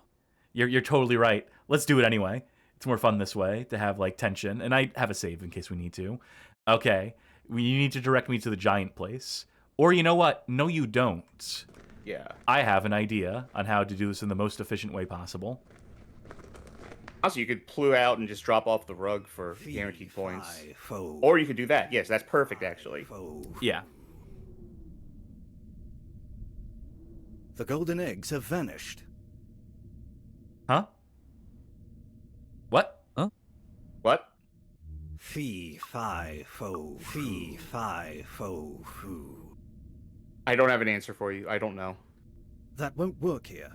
You're totally right. Let's do it anyway. It's more fun this way to have like tension, and I have a save in case we need to. Okay, you need to direct me to the giant place, or you know what? No, you don't. Yeah. I have an idea on how to do this in the most efficient way possible. Also, you could plume out and just drop off the rug for guaranteed points. Fee, fi, fo, Or you could do that. Yes, that's perfect, actually. fo. Yeah. The golden eggs have vanished. Huh? What? What? Fee, fi, fo, fee, fi, fo, foo. I don't have an answer for you. I don't know. That won't work here.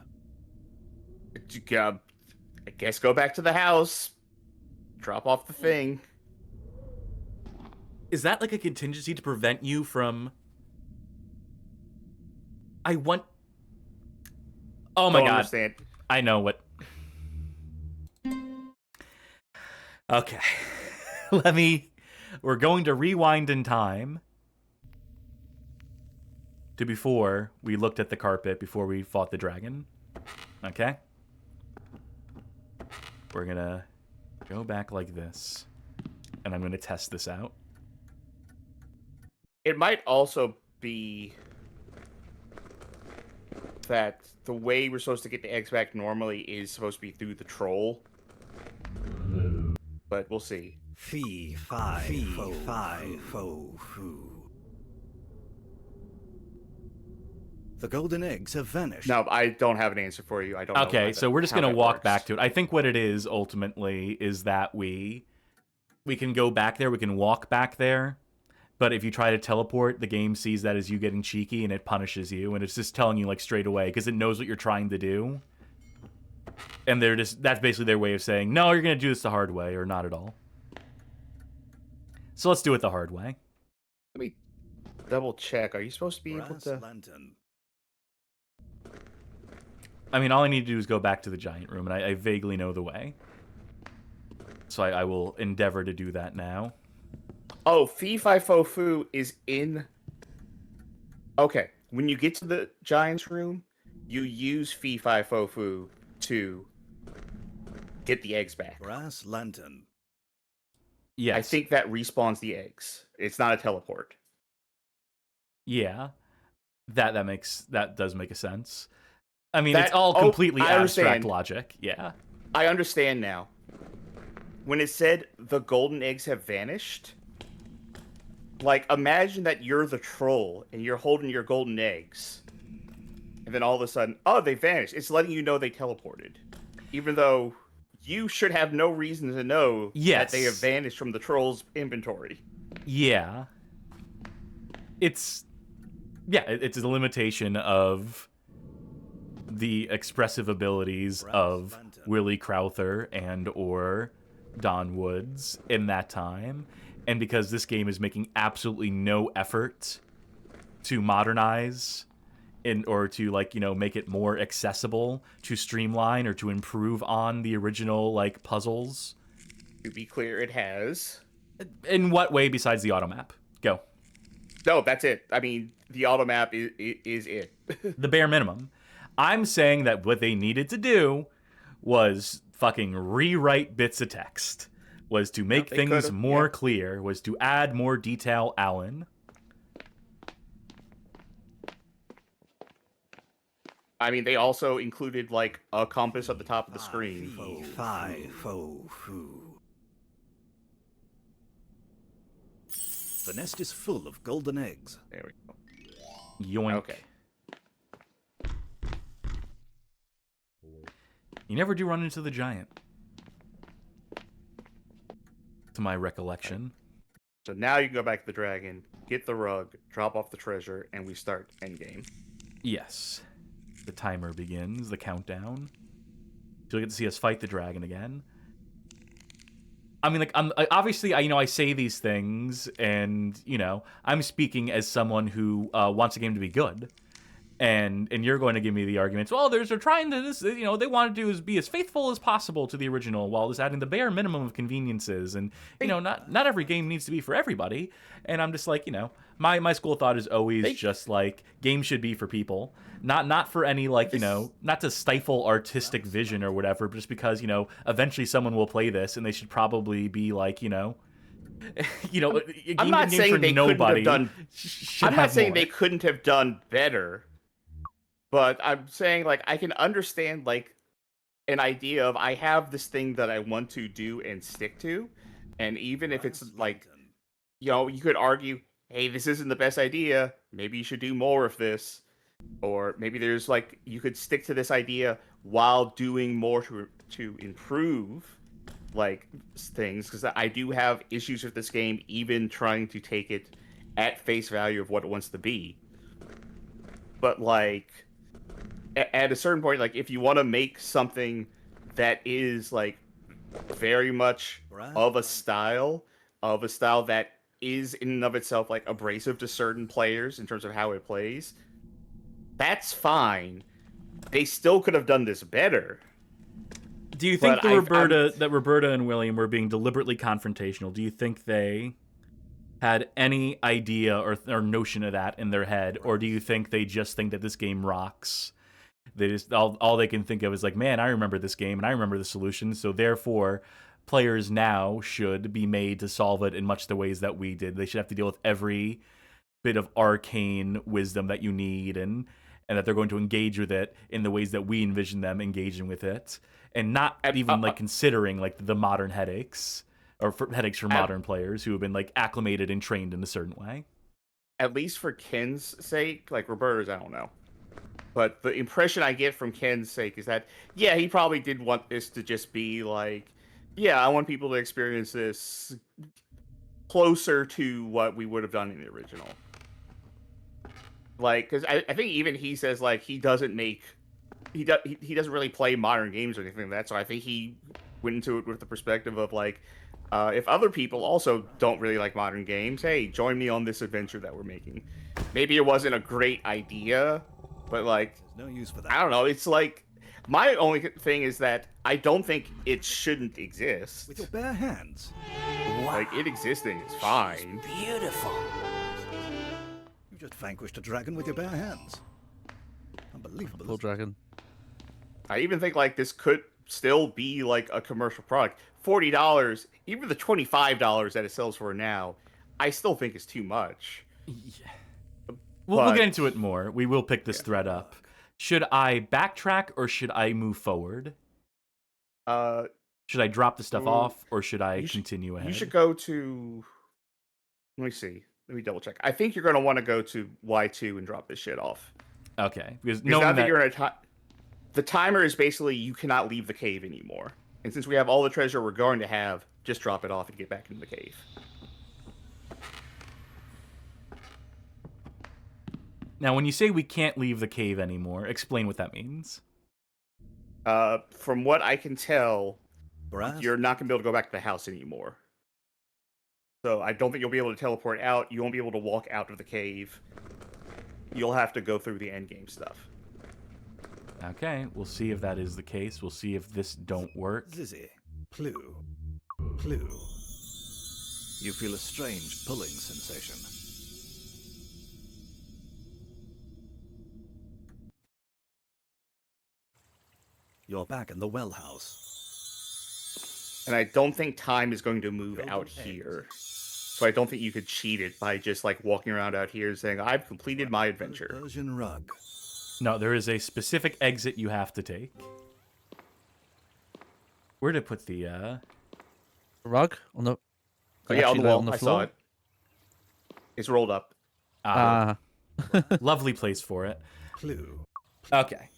I guess go back to the house. Drop off the thing. Is that like a contingency to prevent you from... I want... Oh my Don't god. understand. I know what... Okay. We're going to rewind in time to before we looked at the carpet, before we fought the dragon. Okay? We're gonna go back like this, and I'm gonna test this out. It might also be that the way we're supposed to get the eggs back normally is supposed to be through the troll. But we'll see. Fee, fi, fo, fi, fo, foo. The golden eggs have vanished. No, I don't have an answer for you. I don't know. Okay, so we're just how gonna that walk works. back to it. I think what it is ultimately is that we can go back there, we can walk back there, but if you try to teleport, the game sees that as you getting cheeky and it punishes you, and it's just telling you like straight away because it knows what you're trying to do. And that's basically their way of saying, no, you're gonna do this the hard way or not at all. So let's do it the hard way. Let me double check. Are you supposed to be able Brass to? lantern. I mean, all I need to do is go back to the giant room, and I vaguely know the way. So I will endeavor to do that now. Oh, fee fi fo foo is in. Okay, when you get to the giant's room, you use fee fi fo foo to get the eggs back. Brass lantern. Yes. I think that respawns the eggs. It's not a teleport. Yeah. That does make a sense. I mean, That- it's all oh, completely I abstract understand. logic. Yeah. I understand now. When it said the golden eggs have vanished, like imagine that you're the troll and you're holding your golden eggs, and then all of a sudden, oh, they vanished. It's letting you know they teleported, even though you should have no reason to know that they have Yes. vanished from the troll's inventory. Yeah. It's a limitation of the expressive abilities of Willie Crowther and or Don Woods in that time. And because this game is making absolutely no effort to modernize or to make it more accessible, to streamline or to improve on the original puzzles. To be clear, it has. In what way besides the auto map? Go. No, that's it. I mean, the auto map is it. The bare minimum. I'm saying that what they needed to do was fucking rewrite bits of text, was to make things more clear, was to add more detail, Alan. I mean, they also included a compass at the top of the screen. The nest is full of golden eggs. There we go. Yoink. Okay. You never do run into the giant, to my recollection. So now you can go back to the dragon, get the rug, drop off the treasure, and we start endgame. Yes. The timer begins, the countdown. You'll get to see us fight the dragon again. I mean, obviously, I say these things, and, I'm speaking as someone who wants a game to be good. And you're going to give me the arguments, well, they're trying to, they want to do is be as faithful as possible to the original while just adding the bare minimum of conveniences. And, not every game needs to be for everybody. And I'm just like, my school of thought is always just games should be for people. Not for any, not to stifle artistic vision or whatever, but just because, eventually someone will play this and they should probably be I'm not saying they couldn't have done. I'm not saying they couldn't have done better. But I'm saying, I can understand, an idea of I have this thing that I want to do and stick to. And even if it's, you could argue, hey, this isn't the best idea. Maybe you should do more of this. Or maybe there's, you could stick to this idea while doing more to improve, things. Because I do have issues with this game, even trying to take it at face value of what it wants to be. But, at a certain point, if you want to make something that is very much of a style that is in and of itself abrasive to certain players in terms of how it plays, that's fine. They still could have done this better. Do you think that Roberta and William were being deliberately confrontational? Do you think they had any idea or notion of that in their head, or do you think they just think that this game rocks? They just all they can think of is man, I remember this game and I remember the solution, so therefore players now should be made to solve it in much the ways that we did. They should have to deal with every bit of arcane wisdom that you need, and that they're going to engage with it in the ways that we envision them engaging with it, and not even considering the modern headaches or headaches for modern players who have been acclimated and trained in a certain way. At least for Ken's sake, Roberta's, I don't know. But the impression I get from Ken's sake is that, yeah, he probably did want this to just be I want people to experience this closer to what we would have done in the original. Because I think even he says, he doesn't really play modern games or anything like that, so I think he went into it with the perspective of, if other people also don't really like modern games, hey, join me on this adventure that we're making. Maybe it wasn't a great idea, but there's no use for that. I don't know. It's my only thing is that I don't think it shouldn't exist. With your bare hands. It existing is fine. Beautiful. You just vanquished a dragon with your bare hands. Unbelievable. Poor dragon. I even think this could still be a commercial product. $40, even the $25 that it sells for now, I still think is too much. Yeah. We'll get into it more. We will pick this thread up. Should I backtrack or should I move forward? Should I drop the stuff off or should I continue ahead? You should go to... Let me see. Let me double check. I think you're going to want to go to Y2 and drop this shit off. Okay. Because now that you're in a time... The timer is basically you cannot leave the cave anymore. And since we have all the treasure we're going to have, just drop it off and get back into the cave. Now, when you say we can't leave the cave anymore, explain what that means. From what I can tell, Brass? you're not going to be able to go back to the house anymore. So I don't think you'll be able to teleport out. You won't be able to walk out of the cave. You'll have to go through the endgame stuff. Okay, we'll see if that is the case. We'll see if this don't work. Zizzy. Plue. Plue. You feel a strange pulling sensation. You're back in the well house. And I don't think time is going to move Golden out eggs. here. So I don't think you could cheat it by just like walking around out here saying, I've completed my adventure. Persian rug. No, there is a specific exit you have to take. Where to put the, Rug on the. Oh, yeah, on actually the lay wall. I saw it. It's rolled up. Lovely place for it. Plue. Okay.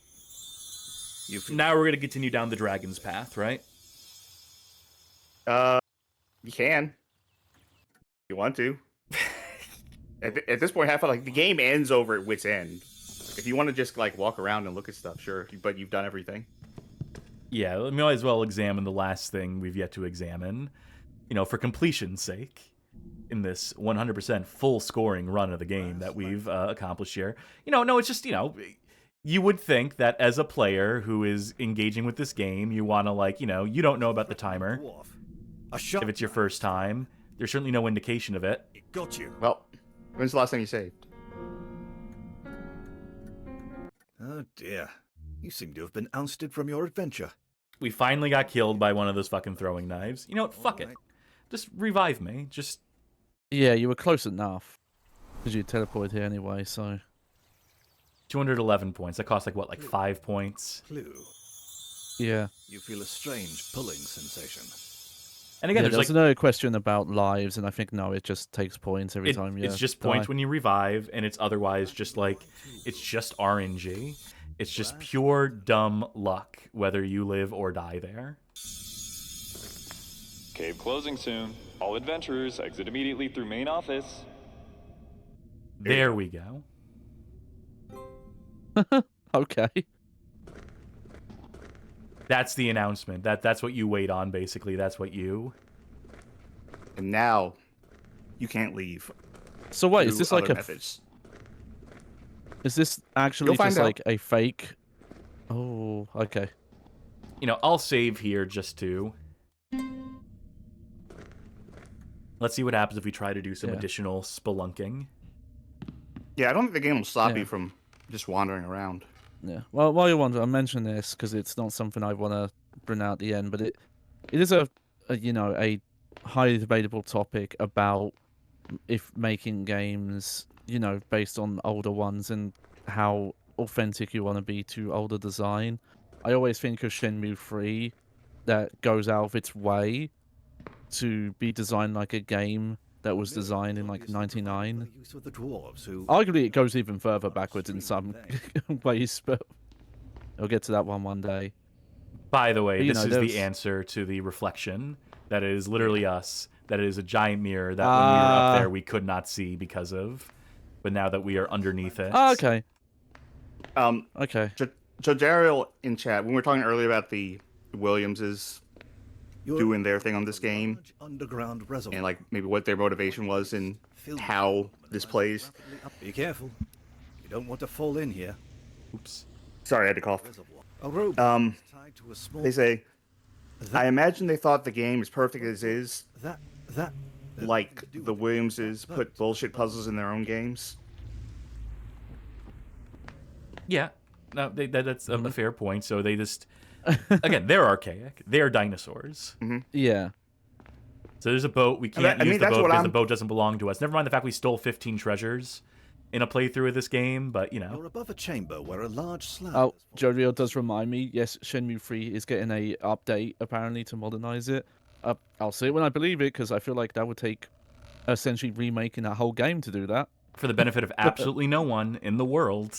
You feel Now we're going to continue down the dragon's path, right? You can. If you want to. At this point, like the game ends over at wit's end. If you want to just like walk around and look at stuff, sure. But you've done everything. Yeah, we might as well examine the last thing we've yet to examine. You know, for completion's sake. In this 100% full scoring run of the game that we've accomplished here. You know, no, it's just, you know, you would think that as a player who is engaging with this game, you want to, like, you know, you don't know about the timer. dwarf. A shot. If it's your first time, there's certainly no indication of it. It got you. Well, when's the last time you saved? Oh dear. You seem to have been ousted from your adventure. We finally got killed by one of those fucking throwing knives. You know what? Fuck it. Alright. Just revive me. Just Yeah, you were close enough. Because you teleported here anyway, so. 211 points. That costs like what, like 5 points? Plue. Yeah. You feel a strange pulling sensation. And again, Yeah, there's there's like another question about lives, and I think no, it just takes points every time you it's just die. points when you revive, and it's otherwise just like it's just RNG. It's just pure dumb luck whether you live or die there. Cave closing soon. All adventurers exit immediately through main office. There we go. Okay. That's the announcement. That's what you wait on, basically. That's what you. And now, you can't leave. So wait, is through this like other a? methods. Is this actually You'll find just out. like a fake? Oh, okay. You know, I'll save here just to. Let's see what happens if we try to do some Yeah. additional spelunking. Yeah, I don't think the game will stop Yeah. you from just wandering around. Yeah. Well, while you're wondering, I mention this because it's not something I want to bring out at the end, but it is a you know a highly debatable topic about if making games based on older ones and how authentic you want to be to older design. I always think of Shenmue 3 that goes out of its way to be designed like a game that was designed in like 99. Use of the dwarves who Arguably, it goes even further backwards in some ways, but I'll get to that one day. By the way, But, you this know, is there's- the answer to the reflection. That is literally us. That is a giant mirror that when we were up there we could not see because of. But now that we are underneath it. Oh, okay. Okay. So Daryl in chat, when we were talking earlier about the Williamses you're doing their thing on this game, large underground reservoir. and like maybe what their motivation was and how this plays. Be careful. You don't want to fall in here. Oops. Sorry, I had to cough. Reservoir. A rope Um, tied to a small. They say, I imagine they thought the game as perfect as is, that like the Williamses put bullshit puzzles in their own games. Yeah. No, that's a fair point. So they just. Again, they're archaic. They're dinosaurs. Yeah. So there's a boat. We can't I use mean, the that's boat what because I'm- the boat doesn't belong to us. Never mind the fact we stole 15 treasures in a playthrough of this game, but you know. You're above a chamber where a large slab. Oh, has fallen. Jorio does remind me. Yes, Shenmue 3 is getting a update apparently to modernize it. I'll see it when I believe it because I feel like that would take essentially remaking that whole game to do that. For the benefit of absolutely no one in the world.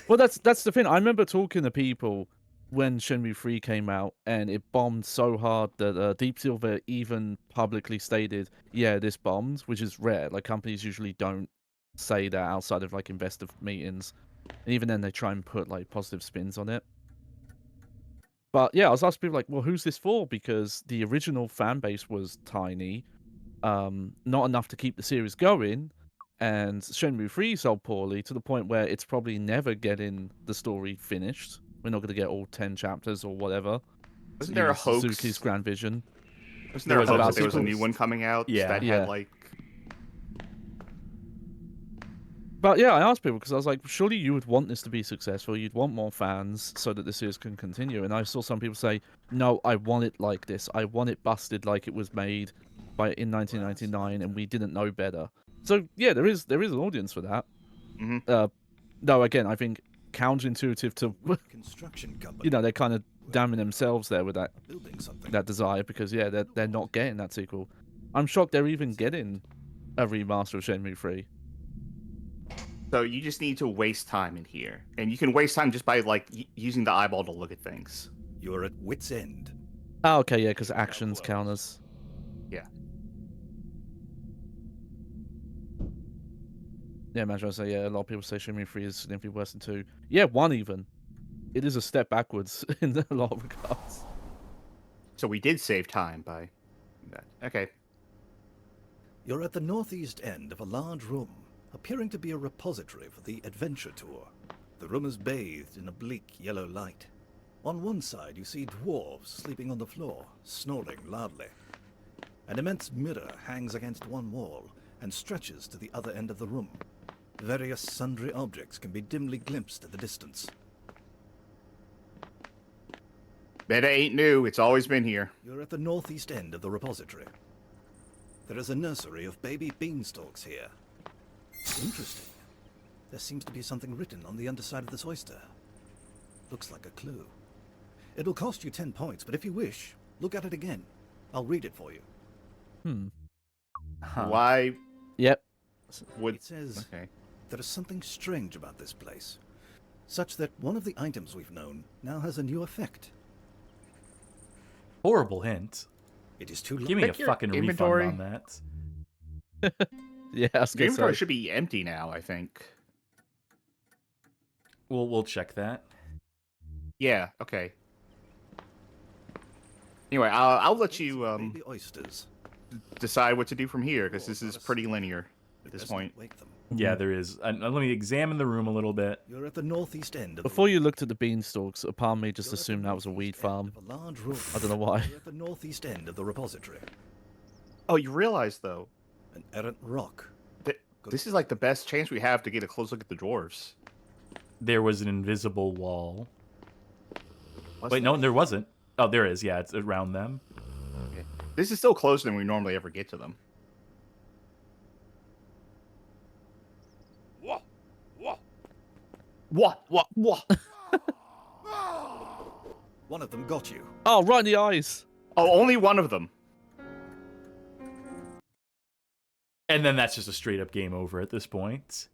Well, that's the thing. I remember talking to people when Shenmue 3 came out, and it bombed so hard that Deep Silver even publicly stated, "Yeah, this bombed," which is rare. Like companies usually don't say that outside of like investor meetings, and even then they try and put like positive spins on it. But yeah, I was asking people like, "Well, who's this for?" Because the original fan base was tiny, not enough to keep the series going, and Shenmue 3 sold poorly to the point where it's probably never getting the story finished. We're not going to get all 10 chapters or whatever. Wasn't there a hoax? Suzuki's grand vision. Wasn't there a hoax about that there was a new sequels. one coming out Yeah. that Yeah. had like... But yeah, I asked people because I was like, surely you would want this to be successful. You'd want more fans so that the series can continue. And I saw some people say, no, I want it like this. I want it busted like it was made in 1999 and we didn't know better. So yeah, there is an audience for that. Mhm. No, again, I think counterintuitive to, Construction company. you know, they're kind of damning themselves there with that Building something. desire because yeah, they're not getting that sequel. I'm shocked they're even getting a remaster of Shenmue 3. So you just need to waste time in here, and you can waste time just by like using the eyeball to look at things. You are at wit's end. Oh, okay, yeah, because actions counters. Yeah. Yeah, imagine I say, yeah, a lot of people say Shenmue 3 is significantly worse than 2. Yeah, 1 even. It is a step backwards in a lot of regards. So we did save time by that. Okay. You're at the northeast end of a large room, appearing to be a repository for the adventure tour. The room is bathed in a bleak yellow light. On one side, you see dwarves sleeping on the floor, snoring loudly. An immense mirror hangs against one wall and stretches to the other end of the room. Various sundry objects can be dimly glimpsed at the distance. Meta ain't new. It's always been here. You're at the northeast end of the repository. There is a nursery of baby beanstalks here. Interesting. There seems to be something written on the underside of this oyster. Looks like a clue. It'll cost you 10 points, but if you wish, look at it again. I'll read it for you. Why Yep. would... It says, Okay. there is something strange about this place, such that one of the items we've known now has a new effect. Horrible hint. It is too Give me a Check your fucking inventory. refund on that. Yeah, I was Your gonna inventory say. should be empty now, I think. We'll check that. Yeah, okay. Anyway, I'll let you Baby oysters. decide what to do from here, because this is pretty linear at this Best not point. wake them. Yeah, there is. Let me examine the room a little bit. You're at the northeast end of Before the you looked at the beanstalks, a part of me just You're at the assumed that was a weed northeast end farm. of a large room. I don't know why. You're at the northeast end of the repository. Oh, you realize, though, An errant rock. that this is like the best chance we have to get a close look at the dwarves. There was an invisible wall. Was Wait, there? no, there wasn't. Oh, there is. Yeah, it's around them. Okay. This is still closer than we normally ever get to them. What? One of them got you. Oh, right in the eyes. Oh, only one of them. And then that's just a straight up game over at this point.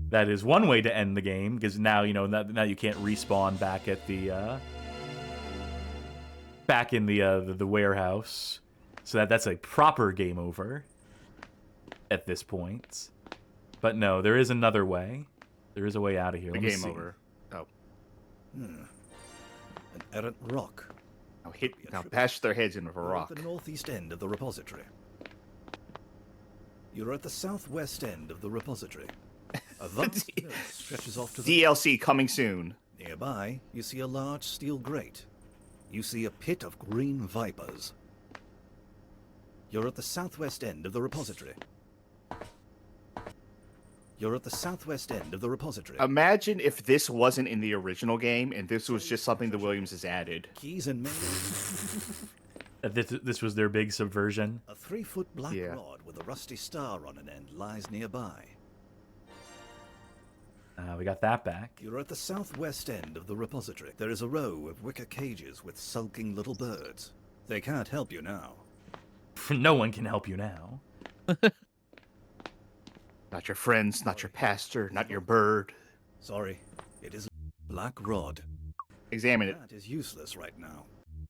That is one way to end the game, because now you know now you can't respawn back at the back in the warehouse. So that's a proper game over at this point. But no, there is another way. There is a way out of here. The Let me game see. over. Oh, An errant rock. now bash their heads into a You're rock. at the northeast end of the repository. You're at the southwest end of the repository. A vast mill stretches off to the DLC coming soon. nearby. You see a large steel grate. You see a pit of green vipers. You're at the southwest end of the repository. You're at the southwest end of the repository. Imagine if this wasn't in the original game and this was just something the Williams has added. Keys and mail. This was their big subversion. A 3-foot black Yeah. rod with a rusty star on an end lies nearby. We got that back. You're at the southwest end of the repository. There is a row of wicker cages with sulking little birds. They can't help you now. No one can help you now. Not your friends, not your pastor, not your bird. Sorry, it is black rod. Examine it. That is useless right now.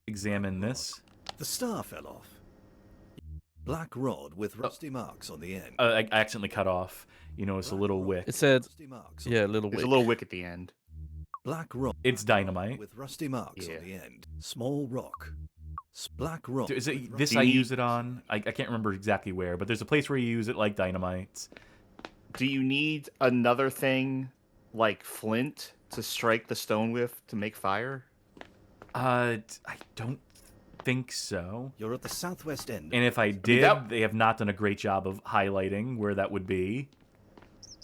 Examine this. The star fell off. Black rod with rusty marks on the end. I accidentally cut off. You notice a little wick. It said, Rusty marks on yeah, the little There's wick. a little wick at the end. Black rod It's dynamite. with rusty marks Yeah. on the end. Small rock. Black rod. Is with it rusty this? I use it on. I can't remember exactly where, but there's a place where you use it like dynamite. Do you need another thing like flint to strike the stone with to make fire? I don't think so. You're at the southwest end. And if I did, that- they have not done a great job of highlighting where that would be.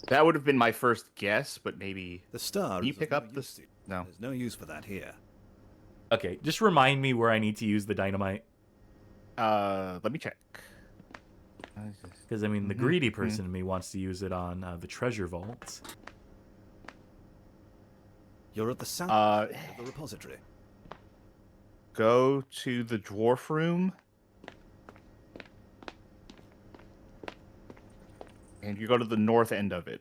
That would have been my first guess, but maybe. The star. Can you is of pick no up this? use. No. There's no use for that here. Okay, just remind me where I need to use the dynamite. Let me check. Because, I mean, the greedy person in me wants to use it on the treasure vault. You're at the southwest end of the repository. Go to the dwarf room. And you go to the north end of it.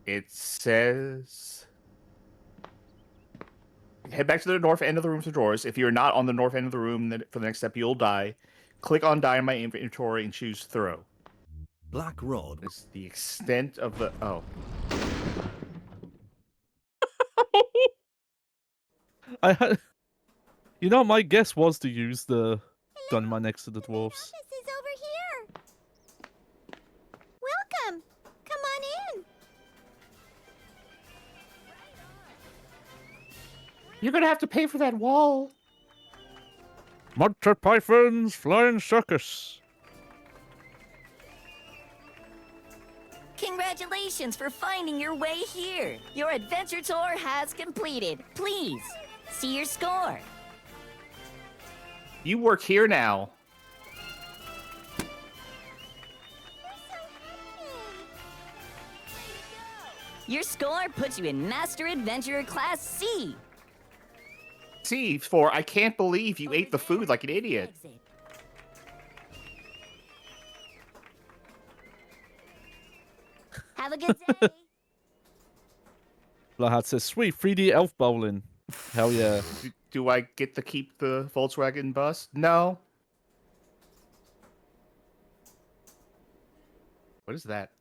It says... Head back to the north end of the room to drawers. If you're not on the north end of the room, then for the next step, you'll die. Click on dynamite inventory and choose throw. Black rod. It's the extent of the... Oh. I had, you know, my guess was to use the dynamite next to the dwarves. This is over here. Welcome. Come on in. You're gonna have to pay for that wall. Monty Python's Flying Circus. Congratulations for finding your way here. Your adventure tour has completed. Please, see your score. You work here now. Your score puts you in Master Adventurer Class C. C for I can't believe you ate the food like an idiot. Exit. Have a good day. Blahat says, sweet 3D elf bowling. Hell yeah. Do I get to keep the Volkswagen bus? No. What is that?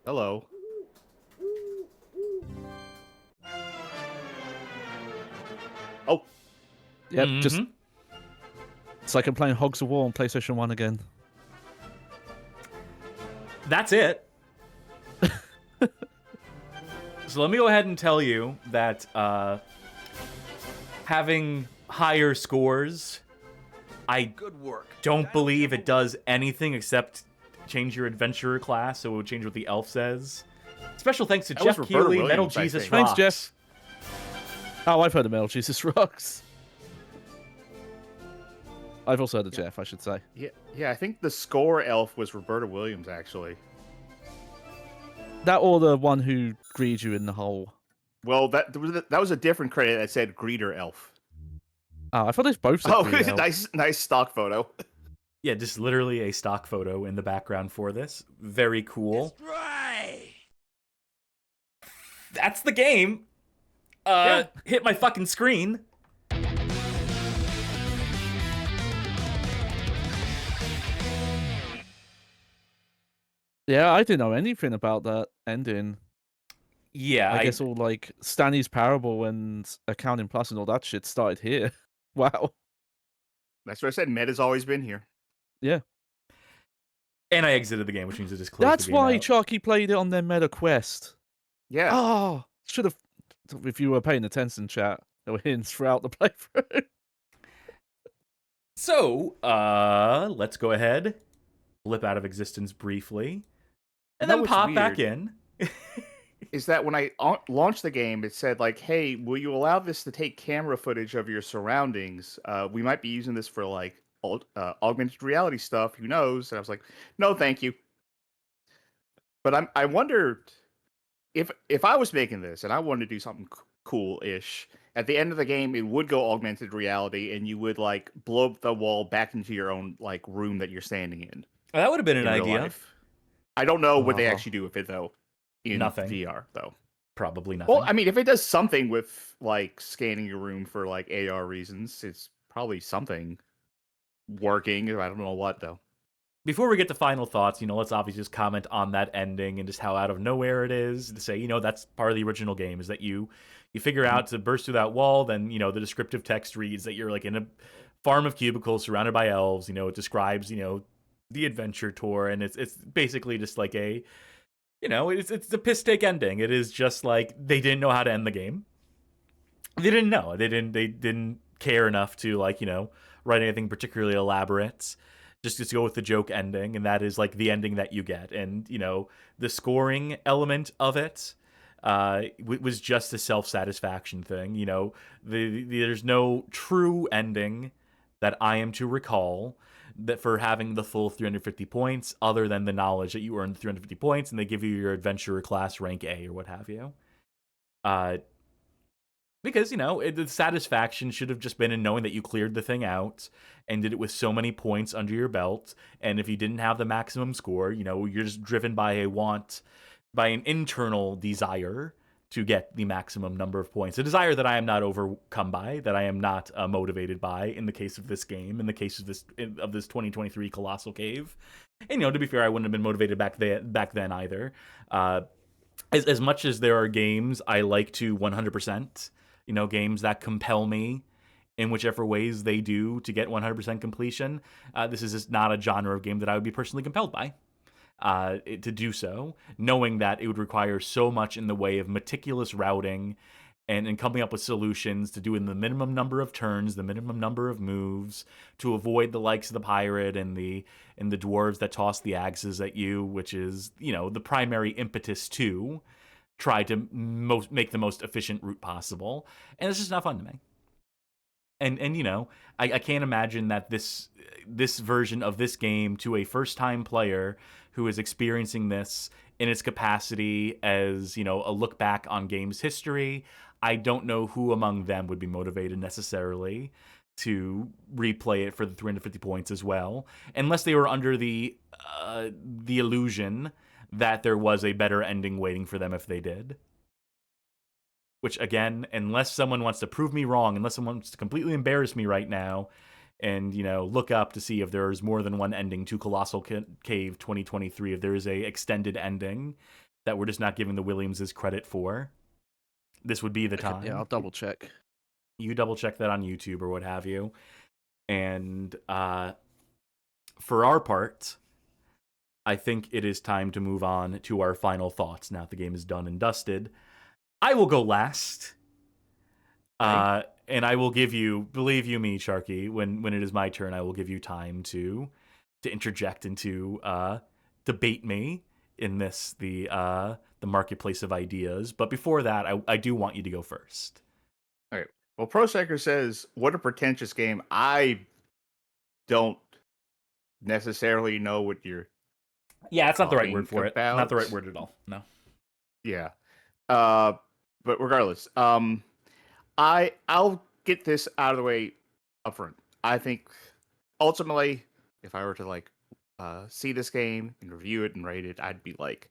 Hello. Oh, Yep, just... It's like I'm playing Hogs of War on PlayStation 1 again. That's it. So let me go ahead and tell you that having higher scores, I don't believe it does anything except change your adventurer class, so it would change what the elf says. Special thanks to That Jeff was Roberta Keeley, Metal Williams, I Jesus think. Rocks. Thanks, Jeff. Oh, I've heard of Metal Jesus Rocks. I've also heard of Jeff, I should say. yeah. I think the score elf was Roberta Williams, actually. That or the one who greed you in the hole. Well, that was a different credit that said greeter elf. Oh, I thought they both said Oh, greed elf. nice stock photo. Yeah, just literally a stock photo in the background for this. Very cool. Right. That's the game. Hit my fucking screen. Yeah, I didn't know anything about that ending. Yeah, I guess all like Stanley's Parable and Accounting Plus and all that shit started here. Wow. That's what I said. Meta's always been here. Yeah. And I exited the game, which means it just closed That's the game why out. Charkie played it on their Meta Quest. Yeah. Oh, should have. If you were paying attention, chat, there were hints throughout the playthrough. So, let's go ahead, blip out of existence briefly, and You know then what's pop back weird? in. Is that when I launched the game, it said like, "Hey, will you allow this to take camera footage of your surroundings? We might be using this for like augmented reality stuff. Who knows?" And I was like, "No, thank you." But I wondered if I was making this and I wanted to do something cool-ish. At the end of the game, it would go augmented reality, and you would like blow up the wall back into your own like room that you're standing in. That would have been an in real idea. life. I don't know what they Uh-huh. actually do with it though. in Nothing. VR though. Probably nothing. Well, I mean, if it does something with like scanning your room for like AR reasons, it's probably something working. I don't know what though. Before we get to final thoughts, let's obviously just comment on that ending and just how out of nowhere it is. To say, that's part of the original game, is that you figure out to burst through that wall. Then the descriptive text reads that you're like in a farm of cubicles surrounded by elves. It describes the adventure tour, and it's basically just like a it's a piss take ending. It is just like they didn't know how to end the game. They didn't know. They didn't care enough to write anything particularly elaborate. Just to go with the joke ending, and that is like the ending that you get. And the scoring element of it was just a self-satisfaction thing. There's no true ending that I am to recall that for having the full 350 points, other than the knowledge that you earned the 350 points, and they give you your adventurer class rank A or what have you. Because, the satisfaction should have just been in knowing that you cleared the thing out and did it with so many points under your belt. And if you didn't have the maximum score, you're just driven by an internal desire to get the maximum number of points. A desire that I am not overcome by, that I am not motivated by in the case of this game, in the case of this 2023 Colossal Cave. And, to be fair, I wouldn't have been motivated back then either. As much as there are games I like to 100%, games that compel me in whichever ways they do to get 100% completion, this is just not a genre of game that I would be personally compelled by to do so, knowing that it would require so much in the way of meticulous routing and coming up with solutions to do in the minimum number of turns, the minimum number of moves, to avoid the likes of the pirate and the dwarves that toss the axes at you, which is, the primary impetus to try to make the most efficient route possible. And it's just not fun to me. And I can't imagine that this version of this game to a first-time player who is experiencing this in its capacity as, a look back on game's history, I don't know who among them would be motivated necessarily to replay it for the 350 points as well, unless they were under the illusion that there was a better ending waiting for them if they did. Which, again, unless someone wants to prove me wrong, unless someone wants to completely embarrass me right now and, look up to see if there's more than one ending to Colossal Cave 2023, if there is a extended ending that we're just not giving the Williamses credit for, this would be the time. Yeah, I'll double check. You double check that on YouTube or what have you. And for our part, I think it is time to move on to our final thoughts now that the game is done and dusted. I will go last. And I will give you, believe you me, Charkie, when it is my turn, I will give you time to interject and to debate me in this, the marketplace of ideas. But before that, I do want you to go first. All right. Well, ProSector says, what a pretentious game. I don't necessarily know what you're that's not the right word for about. it. Not the right word at all. No. Yeah. But regardless, I'll get this out of the way up front. I think ultimately, if I were to see this game and review it and rate it, I'd be like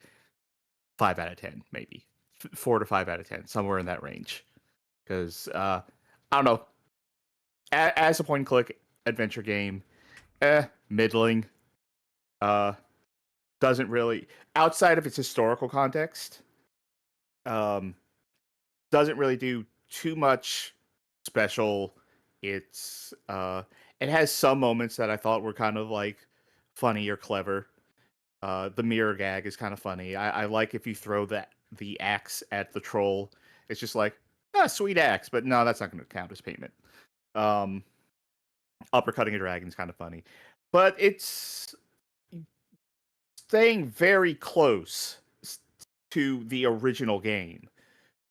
5 out of 10, maybe 4 to 5 out of 10, somewhere in that range. Because I don't know, as a point and click adventure game, middling. Doesn't really, outside of its historical context, doesn't really do too much special. It has some moments that I thought were kind of funny or clever. The mirror gag is kind of funny. I like if you throw the axe at the troll. It's just sweet axe, but no, that's not going to count as payment. Uppercutting a dragon is kind of funny, but it's staying very close to the original game,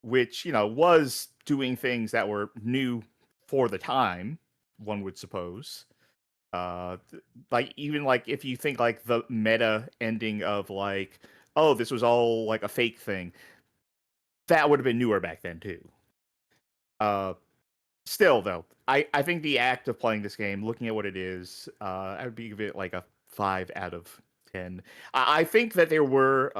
which, was doing things that were new for the time, one would suppose. Even if you think the meta ending of oh, this was all a fake thing, that would have been newer back then too. Still though, I think the act of playing this game, looking at what it is, I would give it a 5 out of 10. I think that there were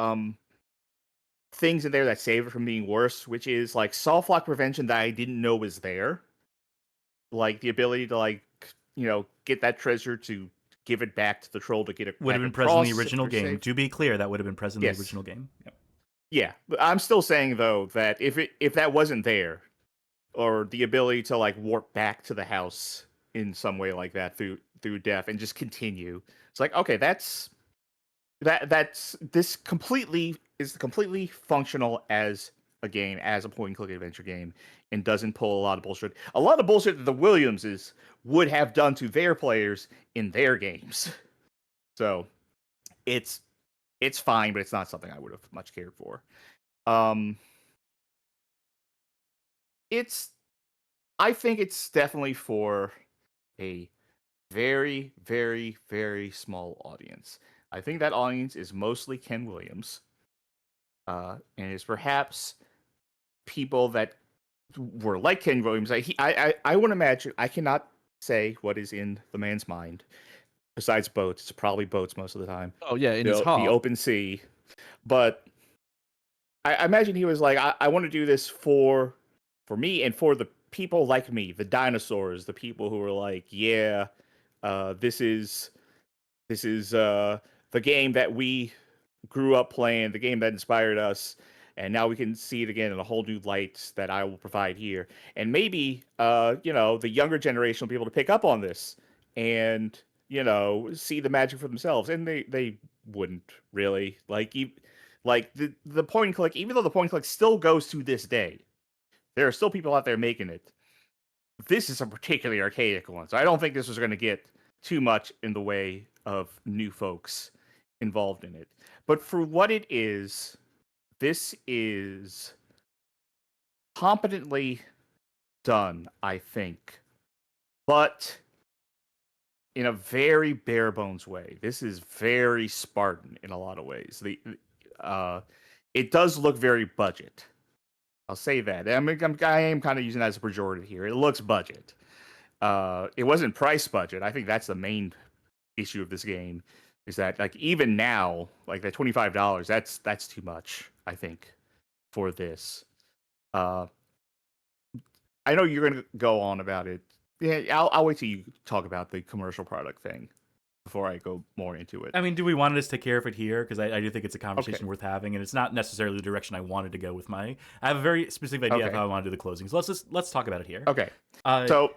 things in there that save it from being worse, which is like soft lock prevention that I didn't know was there. Like the ability to like, get that treasure to give it back to the troll to get it Would back have been present in the across if original you're game. safe. To be clear, that would have been present in the Yes. original game. Yep. Yeah, but I'm still saying though that if that wasn't there, or the ability to like warp back to the house in some way like that through death and just continue, it's like, okay, that's this completely is completely functional as a game, as a point and click adventure game, and doesn't pull a lot of bullshit. A lot of bullshit that the Williamses would have done to their players in their games. So it's fine, but it's not something I would have much cared for. I think it's definitely for a very, very, very small audience. I think that audience is mostly Ken Williams, and is perhaps people that were like Ken Williams. I would imagine, I cannot say what is in the man's mind. Besides boats, it's probably boats most of the time. Oh yeah, in his heart. The open sea. But I imagine he was like, I want to do this for me and for the people like me, the dinosaurs, the people who were like, yeah, this is the game that we grew up playing, the game that inspired us, and now we can see it again in a whole new light that I will provide here. And maybe the younger generation will be able to pick up on this and see the magic for themselves. And they wouldn't really like the point and click, even though the point and click still goes to this day. There are still people out there making it. This is a particularly archaic one, so I don't think this was going to get too much in the way of new folks involved in it. But for what it is, this is competently done, I think. But in a very bare bones way. This is very Spartan in a lot of ways. It does look very budget. I'll say that. I am kind of using that as a pejorative here. It looks budget. It wasn't price budget. I think that's the main issue of this game. Is that like even now, like that $25, that's too much. I think for this. I know you're gonna go on about it. Yeah, I'll wait till you talk about the commercial product thing before I go more into it. I mean, do we want to just take care of it here? Because I do think it's a conversation worth having, and it's not necessarily the direction I wanted to go with my. I have a very specific idea of how I want to do the closing. So let's talk about it here. Okay. So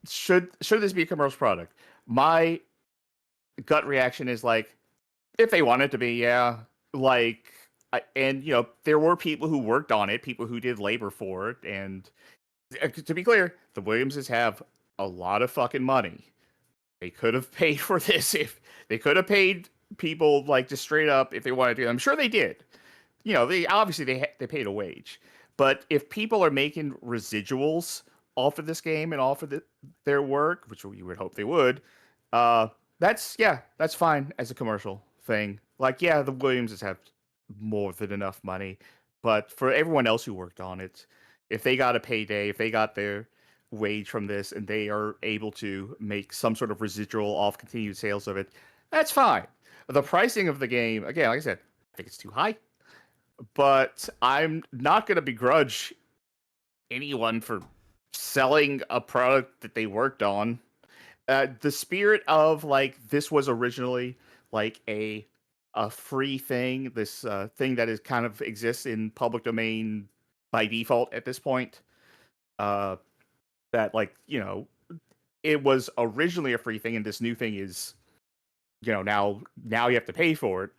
should this be a commercial product? My gut reaction is like, if they want it to be, yeah. Like, and there were people who worked on it, people who did labor for it, and to be clear, the Williamses have a lot of fucking money. They could have paid for this if they could have paid people like just straight up if they wanted to. I'm sure they did. They obviously they paid a wage. But if people are making residuals off of this game and off of their work, which you would hope they would, that's fine as a commercial thing. Like, yeah, the Williamses have more than enough money, but for everyone else who worked on it, if they got a payday, if they got their wage from this and they are able to make some sort of residual off continued sales of it, that's fine. The pricing of the game, again, like I said, I think it's too high, but I'm not going to begrudge anyone for selling a product that they worked on. The spirit of like this was originally like a free thing, this thing that is kind of exists in public domain by default at this point. That like it was originally a free thing, and this new thing is now you have to pay for it.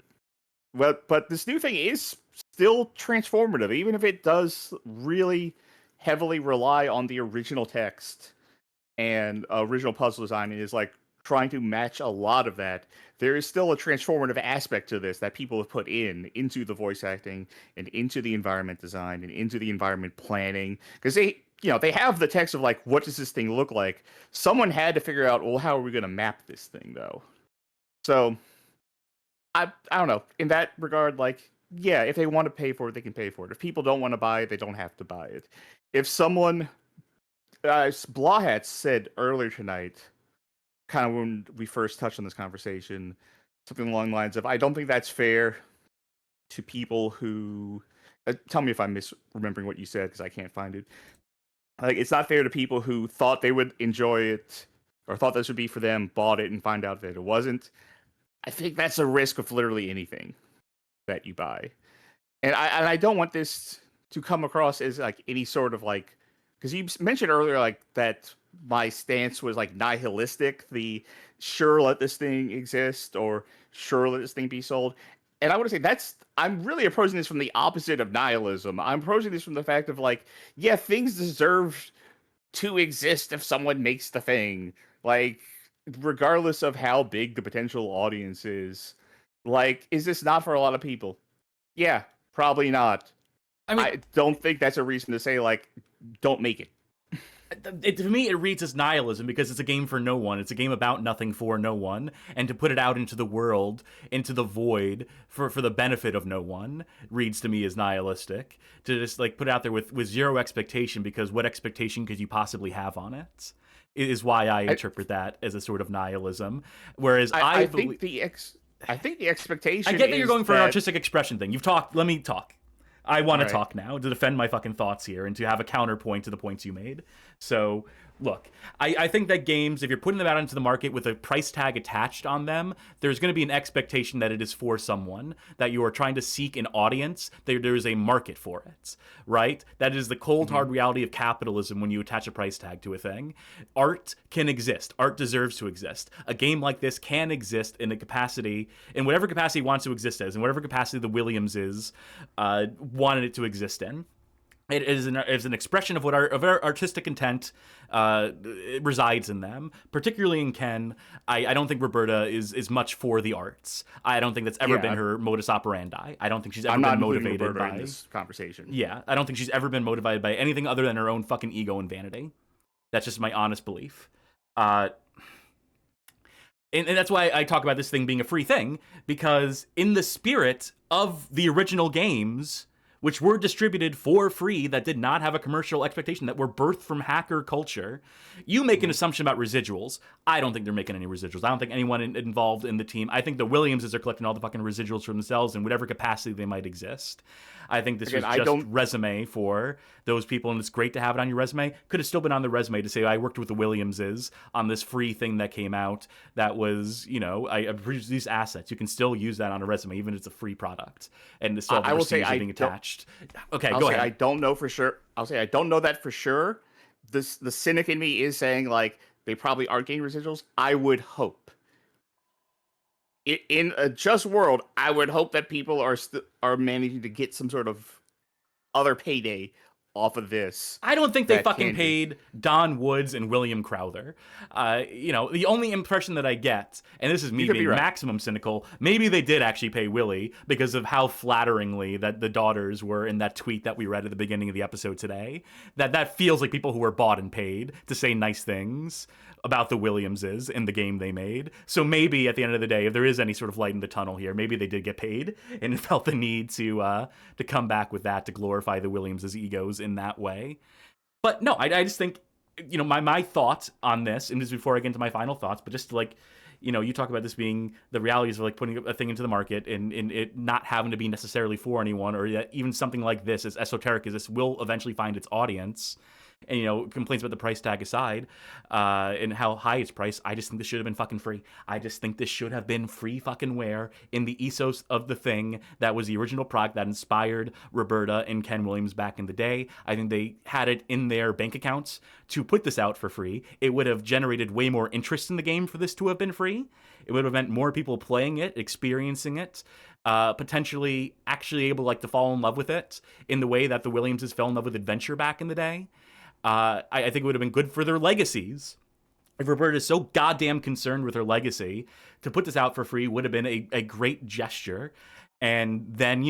But this new thing is still transformative, even if it does really heavily rely on the original text and original puzzle design, and is like trying to match a lot of that. There is still a transformative aspect to this that people have put into the voice acting and into the environment design and into the environment planning, because they have the text of like, what does this thing look like? Someone had to figure out, well, how are we going to map this thing though? So I don't know. In that regard, like, yeah, if they want to pay for it, they can pay for it. If people don't want to buy it, they don't have to buy it. If someone, Blawhat said earlier tonight, kind of when we first touched on this conversation, something along the lines of, I don't think that's fair to people who tell me if I'm misremembering what you said because I can't find it. Like, it's not fair to people who thought they would enjoy it or thought this would be for them, bought it, and find out that it wasn't. I think that's a risk of literally anything that you buy. And I don't want this to come across as like any sort of like, because you mentioned earlier like that my stance was like nihilistic, the sure let this thing exist or sure let this thing be sold. And I want to say I'm really approaching this from the opposite of nihilism. I'm approaching this from the fact of like, yeah, things deserve to exist if someone makes the thing. Like, regardless of how big the potential audience is. Like, is this not for a lot of people? Yeah, probably not. I mean, I don't think that's a reason to say, like, don't make it. To me, it reads as nihilism because it's a game for no one. It's a game about nothing for no one. And to put it out into the world, into the void, for the benefit of no one, reads to me as nihilistic. To just, like, put it out there with zero expectation, because what expectation could you possibly have on it? Is why I interpret that as a sort of nihilism. Whereas I think the expectation I get that you're is going for an artistic expression thing. You've talked. Let me talk. I want to talk now to defend my fucking thoughts here and to have a counterpoint to the points you made. So, look, I think that games, if you're putting them out into the market with a price tag attached on them, there's going to be an expectation that it is for someone, that you are trying to seek an audience, that there is a market for it, right? That is the cold, hard reality of capitalism when you attach a price tag to a thing. Art can exist. Art deserves to exist. A game like this can exist in a capacity, in whatever capacity it wants to exist as, in whatever capacity the Williams wanted it to exist in. It is an expression of what our artistic intent resides in them, particularly in Ken. I don't think Roberta is much for the arts. I don't think that's ever been her modus operandi. I don't think she's ever been motivated by this conversation. Yeah, I don't think she's ever been motivated by anything other than her own fucking ego and vanity. That's just my honest belief. And that's why I talk about this thing being a free thing, because in the spirit of the original games, which were distributed for free, that did not have a commercial expectation, that were birthed from hacker culture, you make an assumption about residuals. I don't think they're making any residuals. I don't think anyone involved in the team. I think the Williamses are collecting all the fucking residuals for themselves in whatever capacity they might exist. I think this was just resume for those people, and it's great to have it on your resume. Could have still been on the resume to say, I worked with the Williamses on this free thing that came out that was, I produced these assets. You can still use that on a resume, even if it's a free product. And it's still being attached. Okay, go ahead. I don't know for sure. I'll say I don't know that for sure. The cynic in me is saying, like, they probably aren't getting residuals. I would hope. In a just world, I would hope that people are managing to get some sort of other payday off of this. I don't think they fucking paid Don Woods and William Crowther. The only impression that I get, and this is me being maximum cynical, maybe they did actually pay Willie because of how flatteringly that the daughters were in that tweet that we read at the beginning of the episode today. That feels like people who were bought and paid to say nice things about the Williamses in the game they made. So maybe at the end of the day, if there is any sort of light in the tunnel here, maybe they did get paid and felt the need to come back with that to glorify the Williamses' egos in that way. But no, I just think, my thought on this, and this is before I get into my final thoughts, but just to, like, you talk about this being the realities of, like, putting a thing into the market and it not having to be necessarily for anyone, or that even something like this, as esoteric as this, will eventually find its audience. And, complaints about the price tag aside, and how high it's priced, I just think this should have been fucking free. I just think this should have been free fucking ware in the ethos of the thing that was the original product that inspired Roberta and Ken Williams back in the day. I think they had it in their bank accounts to put this out for free. It would have generated way more interest in the game for this to have been free. It would have meant more people playing it, experiencing it, potentially actually able, like, to fall in love with it in the way that the Williamses fell in love with adventure back in the day. I think it would have been good for their legacies. If Roberta is so goddamn concerned with her legacy, to put this out for free would have been a great gesture. And then,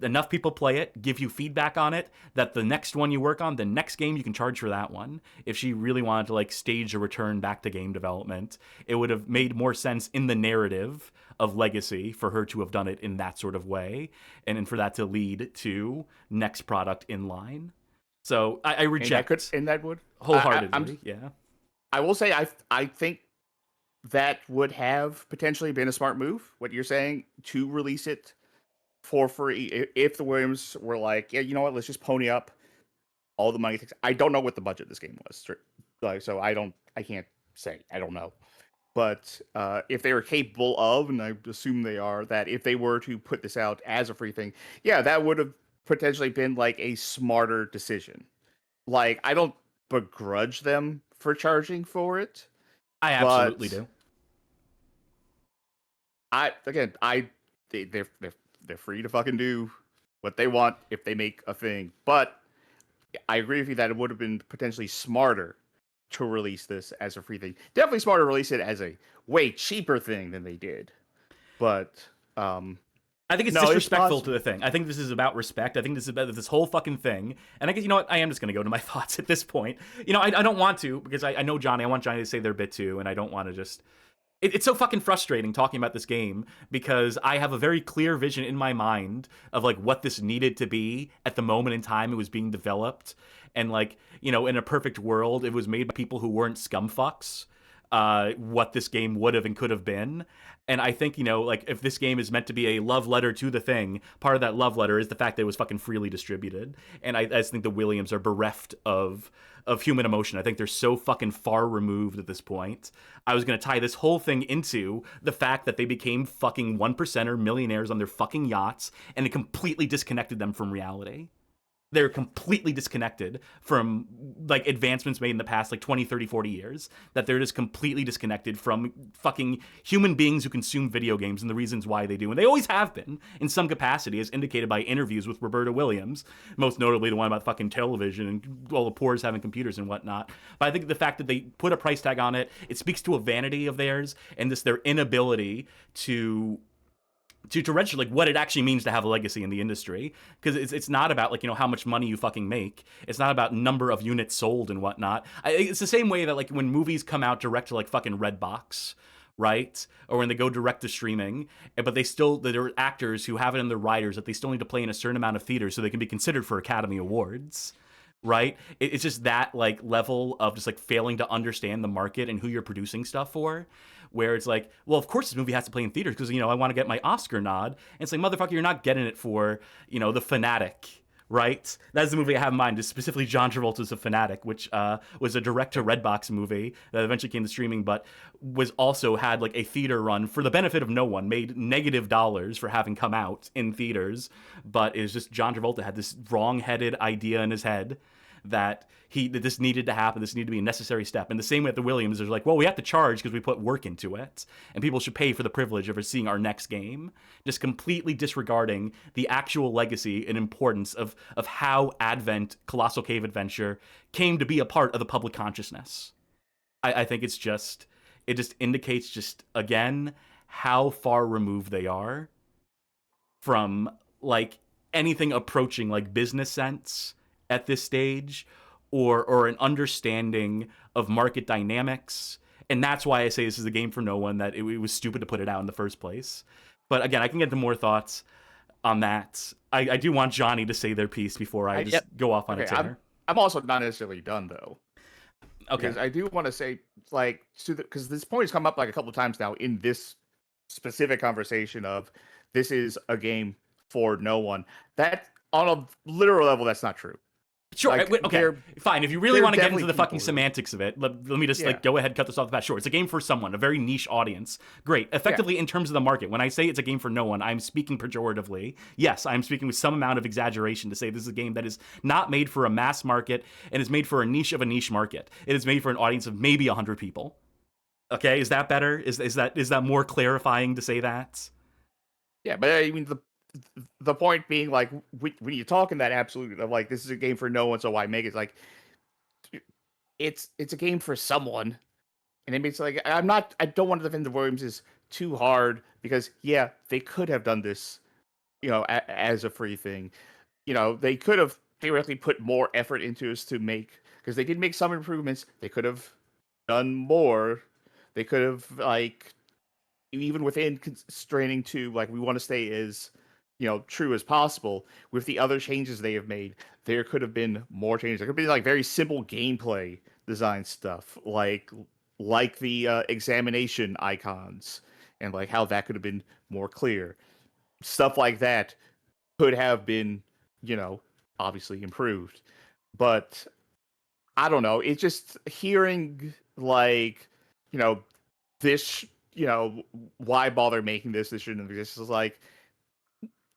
enough people play it, give you feedback on it, that the next one you work on, the next game, you can charge for that one. If she really wanted to, like, stage a return back to game development, it would have made more sense in the narrative of legacy for her to have done it in that sort of way, and for that to lead to next product in line. So I reject. And that would wholeheartedly. Yeah. I will say I think that would have potentially been a smart move. What you're saying, to release it for free. If the Williams were like, yeah, you know what, let's just pony up all the money. I don't know what the budget of this game was, like, so I can't say. I don't know. But if they were capable of, and I assume they are, that if they were to put this out as a free thing, yeah, that would have potentially been like a smarter decision. Like, I don't begrudge them for charging for it. I absolutely do. They're free to fucking do what they want if they make a thing. But I agree with you that it would have been potentially smarter to release this as a free thing. Definitely smarter to release it as a way cheaper thing than they did. But I think it's disrespectful to the thing. I think this is about respect. I think this is about this whole fucking thing. And I guess, you know what? I am just going to go to my thoughts at this point. You know, I don't want to, because I know Johnny. I want Johnny to say their bit too, and I don't want to just... It's so fucking frustrating talking about this game, because I have a very clear vision in my mind of, like, what this needed to be at the moment in time it was being developed. And, like, you know, in a perfect world, it was made by people who weren't scumfucks. What this game would have and could have been. And I think, you know, like, if this game is meant to be a love letter to the thing, part of that love letter is the fact that it was fucking freely distributed. And I just think the Williams are bereft of human emotion. I think they're so fucking far removed at this point. I was going to tie this whole thing into the fact that they became fucking 1%er millionaires on their fucking yachts, and it completely disconnected them from reality. They're completely disconnected from, like, advancements made in the past, like, 20, 30, 40 years. That they're just completely disconnected from fucking human beings who consume video games and the reasons why they do. And they always have been, in some capacity, as indicated by interviews with Roberta Williams. Most notably the one about fucking television and all the poors having computers and whatnot. But I think the fact that they put a price tag on it, it speaks to a vanity of theirs and this their inability to register, like, what it actually means to have a legacy in the industry. Because it's not about, like, you know, how much money you fucking make. It's not about number of units sold and whatnot. It's the same way that, like, when movies come out direct to, like, fucking Redbox, right? Or when they go direct to streaming, but there are actors who have it in their writers that they still need to play in a certain amount of theaters so they can be considered for Academy Awards. Right? It's just that, like, level of just, like, failing to understand the market and who you're producing stuff for, where it's like, well, of course this movie has to play in theaters because, you know, I want to get my Oscar nod. And it's like, motherfucker, you're not getting it for, you know, The Fanatic, right? That's the movie I have in mind, is specifically John Travolta's The Fanatic, which was a direct-to-Redbox movie that eventually came to streaming, but was also had, like, a theater run for the benefit of no one, made negative dollars for having come out in theaters, but it's just John Travolta had this wrong-headed idea in his head that this needed to happen, this needed to be a necessary step. And the same way at the Williams, they're like, well, we have to charge because we put work into it, and people should pay for the privilege of seeing our next game. Just completely disregarding the actual legacy and importance of how Advent Colossal Cave Adventure came to be a part of the public consciousness. I think it just indicates just, again, how far removed they are from, like, anything approaching, like, business sense at this stage, or an understanding of market dynamics. And that's why I say this is a game for no one, that it was stupid to put it out in the first place. But again, I can get to more thoughts on that. I do want Johnny to say their piece before I go off on a tear. I'm also not necessarily done, though. Okay. Because I do want to say, like, because this point has come up, like, a couple of times now in this specific conversation of this is a game for no one. That, on a literal level, that's not true. Sure, like, okay, fine. If you really want to get into the fucking people semantics of it, let me just like go ahead, cut this off the bat. Sure, it's a game for someone, a very niche audience. Great. Effectively, in terms of the market, when I say it's a game for no one, I'm speaking pejoratively. Yes, I'm speaking with some amount of exaggeration to say this is a game that is not made for a mass market and is made for a niche of a niche market. It is made for an audience of maybe 100 people. Okay, is that better? Is that more clarifying to say that? Yeah, but I mean the point being, like, when you talk in that absolute of, like, this is a game for no one, so why make it? Like, it's a game for someone, and it makes, like, I don't want to defend the Williamses too hard, because they could have done this, you know, as a free thing. You know, they could have theoretically put more effort into this to make, because they did make some improvements. They could have done more. They could have, like, even within constraining to, like, we want to stay as, you know, true as possible. With the other changes they have made, there could have been more changes. There could be, like, very simple gameplay design stuff, like the examination icons, and, like, how that could have been more clear. Stuff like that could have been, obviously improved. But I don't know. It's just hearing like, this, why bother making this? This shouldn't exist. It's like,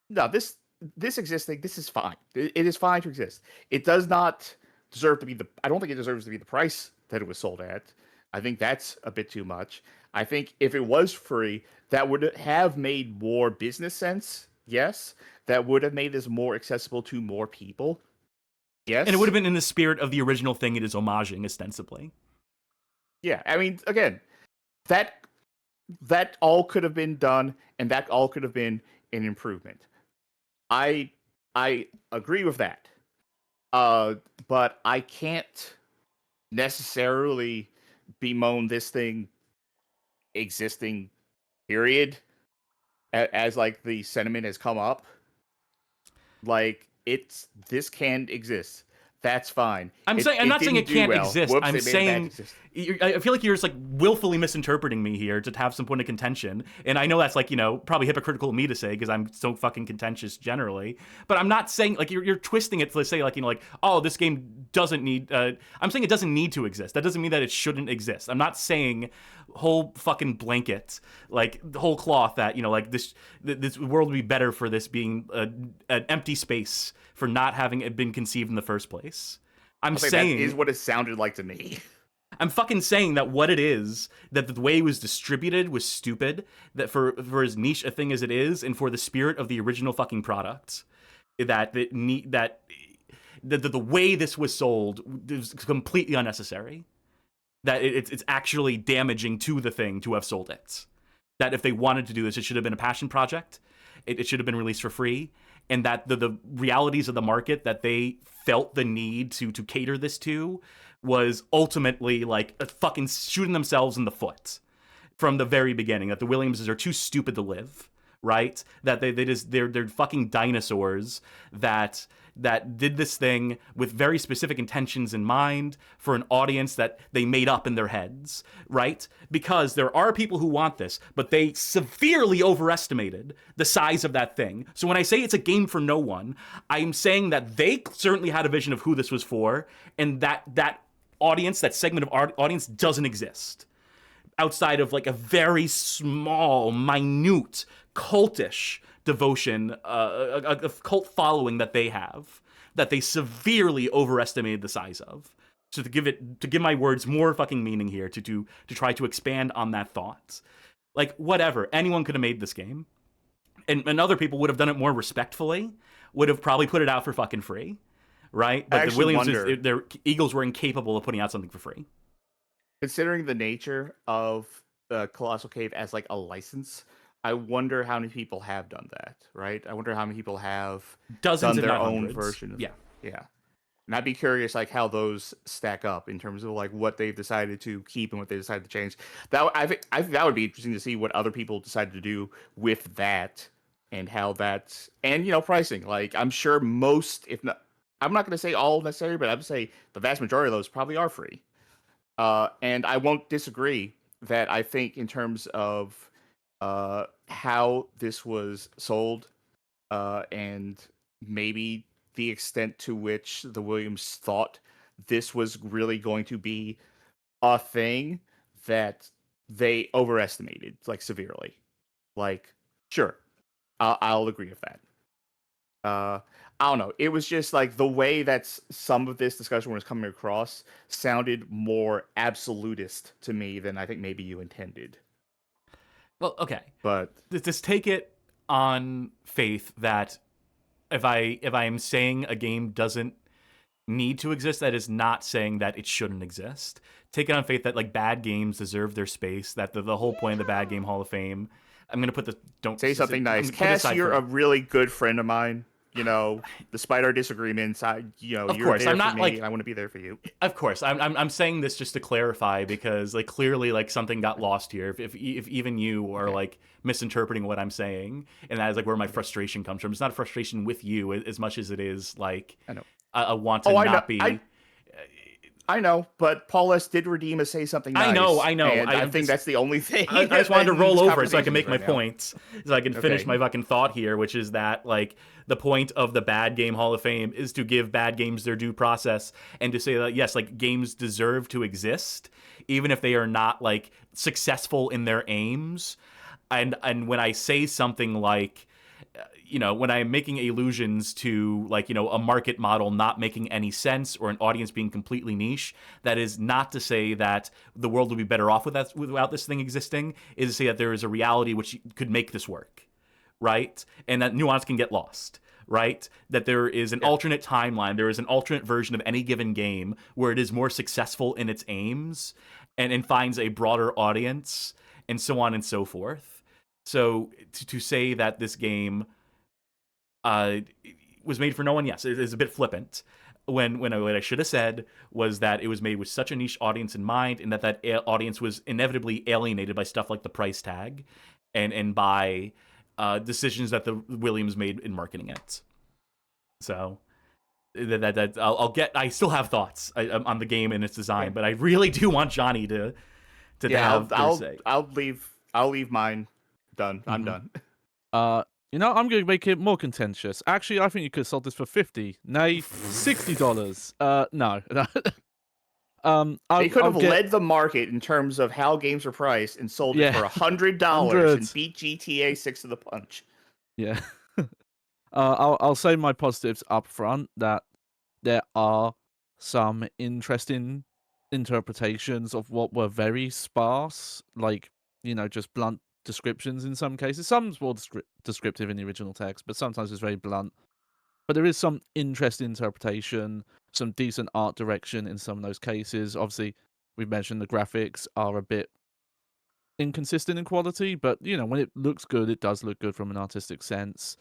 no, this existing, this is fine. It is fine to exist. It does not deserve to be I don't think it deserves to be the price that it was sold at. I think that's a bit too much. I think if it was free, that would have made more business sense. Yes. That would have made this more accessible to more people. Yes. And it would have been in the spirit of the original thing it is homaging, ostensibly. Yeah. I mean, again, that all could have been done, and that all could have been an improvement. I agree with that. But I can't necessarily bemoan this thing existing, period, as like the sentiment has come up. Like, this can exist. That's fine. I'm not saying it can't exist. Whoops, I'm saying I feel like you're just like willfully misinterpreting me here to have some point of contention. And I know that's like, probably hypocritical of me to say because I'm so fucking contentious generally. But I'm not saying like you're twisting it to say like, oh, this game doesn't need. I'm saying it doesn't need to exist. That doesn't mean that it shouldn't exist. I'm not saying whole fucking blanket, like the whole cloth that, like this world would be better for this being an empty space for not having it been conceived in the first place. I'm saying that is what it sounded like to me. I'm fucking saying that what it is, that the way it was distributed was stupid, that for as niche a thing as it is, and for the spirit of the original fucking product, that the way this was sold is completely unnecessary. That it's actually damaging to the thing to have sold it. That if they wanted to do this, it should have been a passion project. It should have been released for free. And that the realities of the market that they felt the need to cater this to was ultimately like fucking shooting themselves in the foot from the very beginning. That the Williamses are too stupid to live, right? That they're fucking dinosaurs that did this thing with very specific intentions in mind for an audience that they made up in their heads, right? Because there are people who want this, but they severely overestimated the size of that thing. So when I say it's a game for no one, I'm saying that they certainly had a vision of who this was for, and that audience, that segment of audience doesn't exist outside of like a very small, minute, cultish devotion, a cult following that they have, that they severely overestimated the size of. So to give my words more fucking meaning here, to try to expand on that thought, like whatever, anyone could have made this game, and other people would have done it more respectfully, would have probably put it out for fucking free, right? But the Williams, their Eagles were incapable of putting out something for free. Considering the nature of Colossal Cave as like a license, I wonder how many people have done that, right? I wonder how many people have done their own hundreds. version of yeah. And I'd be curious like how those stack up in terms of like what they've decided to keep and what they decided to change. I think that would be interesting to see what other people decided to do with that and how that's, and pricing. Like I'm sure most, if not, I'm not going to say all necessary, but I would say the vast majority of those probably are free. And I won't disagree that I think in terms of how this was sold, and maybe the extent to which the Williams thought this was really going to be a thing, that they overestimated like severely. Like, sure, I'll agree with that. I don't know. It was just like the way that some of this discussion was coming across sounded more absolutist to me than I think maybe you intended. Well, okay, but just take it on faith that if I am saying a game doesn't need to exist, that is not saying that it shouldn't exist. Take it on faith that like bad games deserve their space. That the whole point of the Bad Game Hall of Fame. I'm gonna put the don't say something nice. Cass, you're a really good friend of mine. Despite our disagreements, you're there for me, and I want to be there for you. Of course, I'm saying this just to clarify because like clearly like something got lost here. If even you are like misinterpreting what I'm saying, and that is like where my frustration comes from. It's not a frustration with you as much as it is like I want to not be. I know, but Paul S. did redeem a say something nice. I know. And I I'm think just- that's the only thing. I just wanted to roll over so I can conversations make my right now. point, so I can finish my fucking thought here, which is that, like, the point of the Bad Game Hall of Fame is to give bad games their due process and to say that, yes, like, games deserve to exist, even if they are not, like, successful in their aims. And when I say something like, you know, when I'm making allusions to, like, you know, a market model not making any sense or an audience being completely niche, that is not to say that the world would be better off without this thing existing. Is to say that there is a reality which could make this work, right? And that nuance can get lost, right? That there is an alternate timeline, there is an alternate version of any given game where it is more successful in its aims and finds a broader audience, and so on and so forth. So to say that this game was made for no one, yes, it is a bit flippant. When what I should have said was that it was made with such a niche audience in mind, and that audience was inevitably alienated by stuff like the price tag, and by decisions that the Williams made in marketing it. So I still have thoughts on the game and its design, but I really do want Johnny to have their say. I'll leave mine done. I'm done. You know, I'm going to make it more contentious. Actually, I think you could have sold this for $50, nay, $60. No. They could have led the market in terms of how games are priced and sold it for $100 and beat GTA 6 to the punch. Yeah. I'll say my positives up front, that there are some interesting interpretations of what were very sparse, like, you know, just blunt descriptions in some cases. Some's more descriptive in the original text, but sometimes it's very blunt. But there is some interesting interpretation, some decent art direction in some of those cases. Obviously, we've mentioned the graphics are a bit inconsistent in quality, but, you know, when it looks good, it does look good from an artistic sense.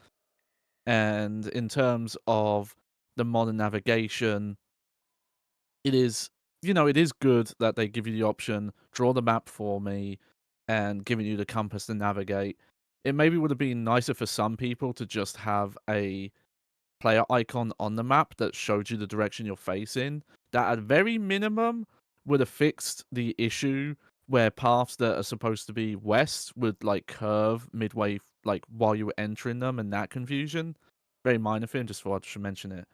And in terms of the modern navigation, it is, you know, it is good that they give you the option, draw the map for me, and giving you the compass to navigate. It maybe would have been nicer for some people to just have a player icon on the map that showed you the direction you're facing. That at very minimum would have fixed the issue where paths that are supposed to be west would, like, curve midway, like, while you were entering them, and that confusion. Very minor thing, just thought I should mention it.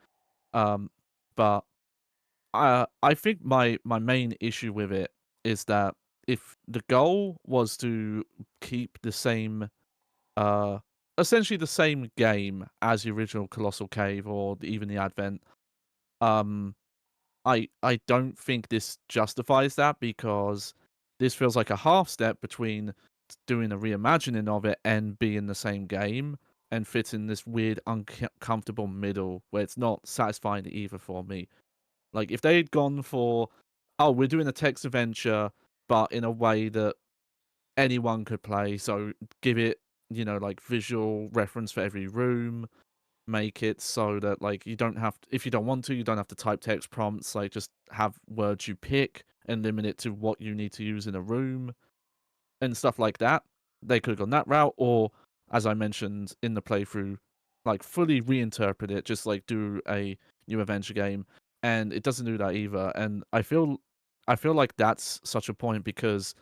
But I think my main issue with it is that if the goal was to keep the same, essentially the same game as the original Colossal Cave or even the Advent, I don't think this justifies that, because this feels like a half step between doing a reimagining of it and being the same game, and fits in this weird uncomfortable middle where it's not satisfying either for me. Like, if they had gone for, oh, we're doing a text adventure, but in a way that anyone could play, so give it, you know, like, visual reference for every room, make it so that, like, you don't have to, if you don't want to, you don't have to type text prompts, like, just have words you pick and limit it to what you need to use in a room and stuff like that. They could have gone that route, or, as I mentioned in the playthrough, like, fully reinterpret it, just, like, do a new adventure game, and it doesn't do that either. And I feel like that's such a point, because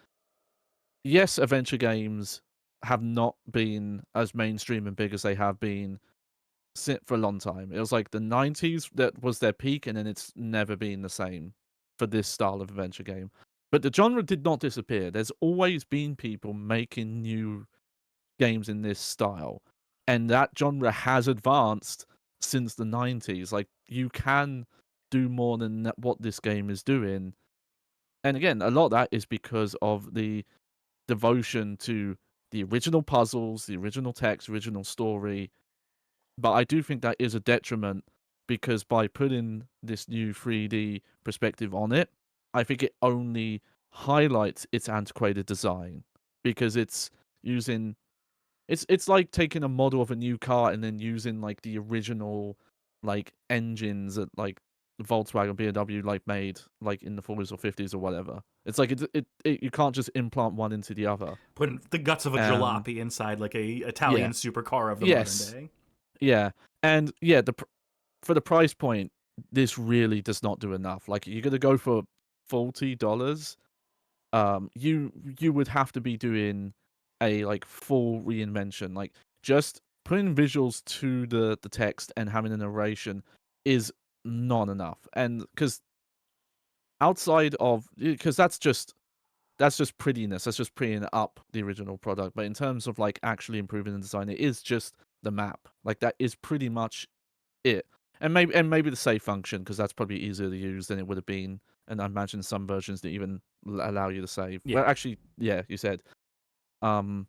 yes, adventure games have not been as mainstream and big as they have been for a long time. It was like the 90s that was their peak, and then it's never been the same for this style of adventure game. But the genre did not disappear. There's always been people making new games in this style, and that genre has advanced since the 90s. Like, you can do more than what this game is doing. And again, a lot of that is because of the devotion to the original puzzles, the original text, original story. But I do think that is a detriment, because by putting this new 3D perspective on it, I think it only highlights its antiquated design, because it's using, it's like taking a model of a new car and then using, like, the original, like, engines that, like, Volkswagen, BMW, like, made, like, in the 40s or 50s or whatever. It's like it you can't just implant one into the other. Putting the guts of a jalopy inside, like, a Italian supercar of the modern day. Yeah, and yeah, for the price point, this really does not do enough. Like, you're gonna go for $40. You would have to be doing a like full reinvention. Like, just putting visuals to the text and having a narration is not enough. And because outside of, because that's just prettiness. That's just prettying up the original product. But in terms of like actually improving the design, it is just the map. Like, that is pretty much it. And maybe the save function, because that's probably easier to use than it would have been. And I imagine some versions that even allow you to save. Yeah. Well, actually, yeah, you said. And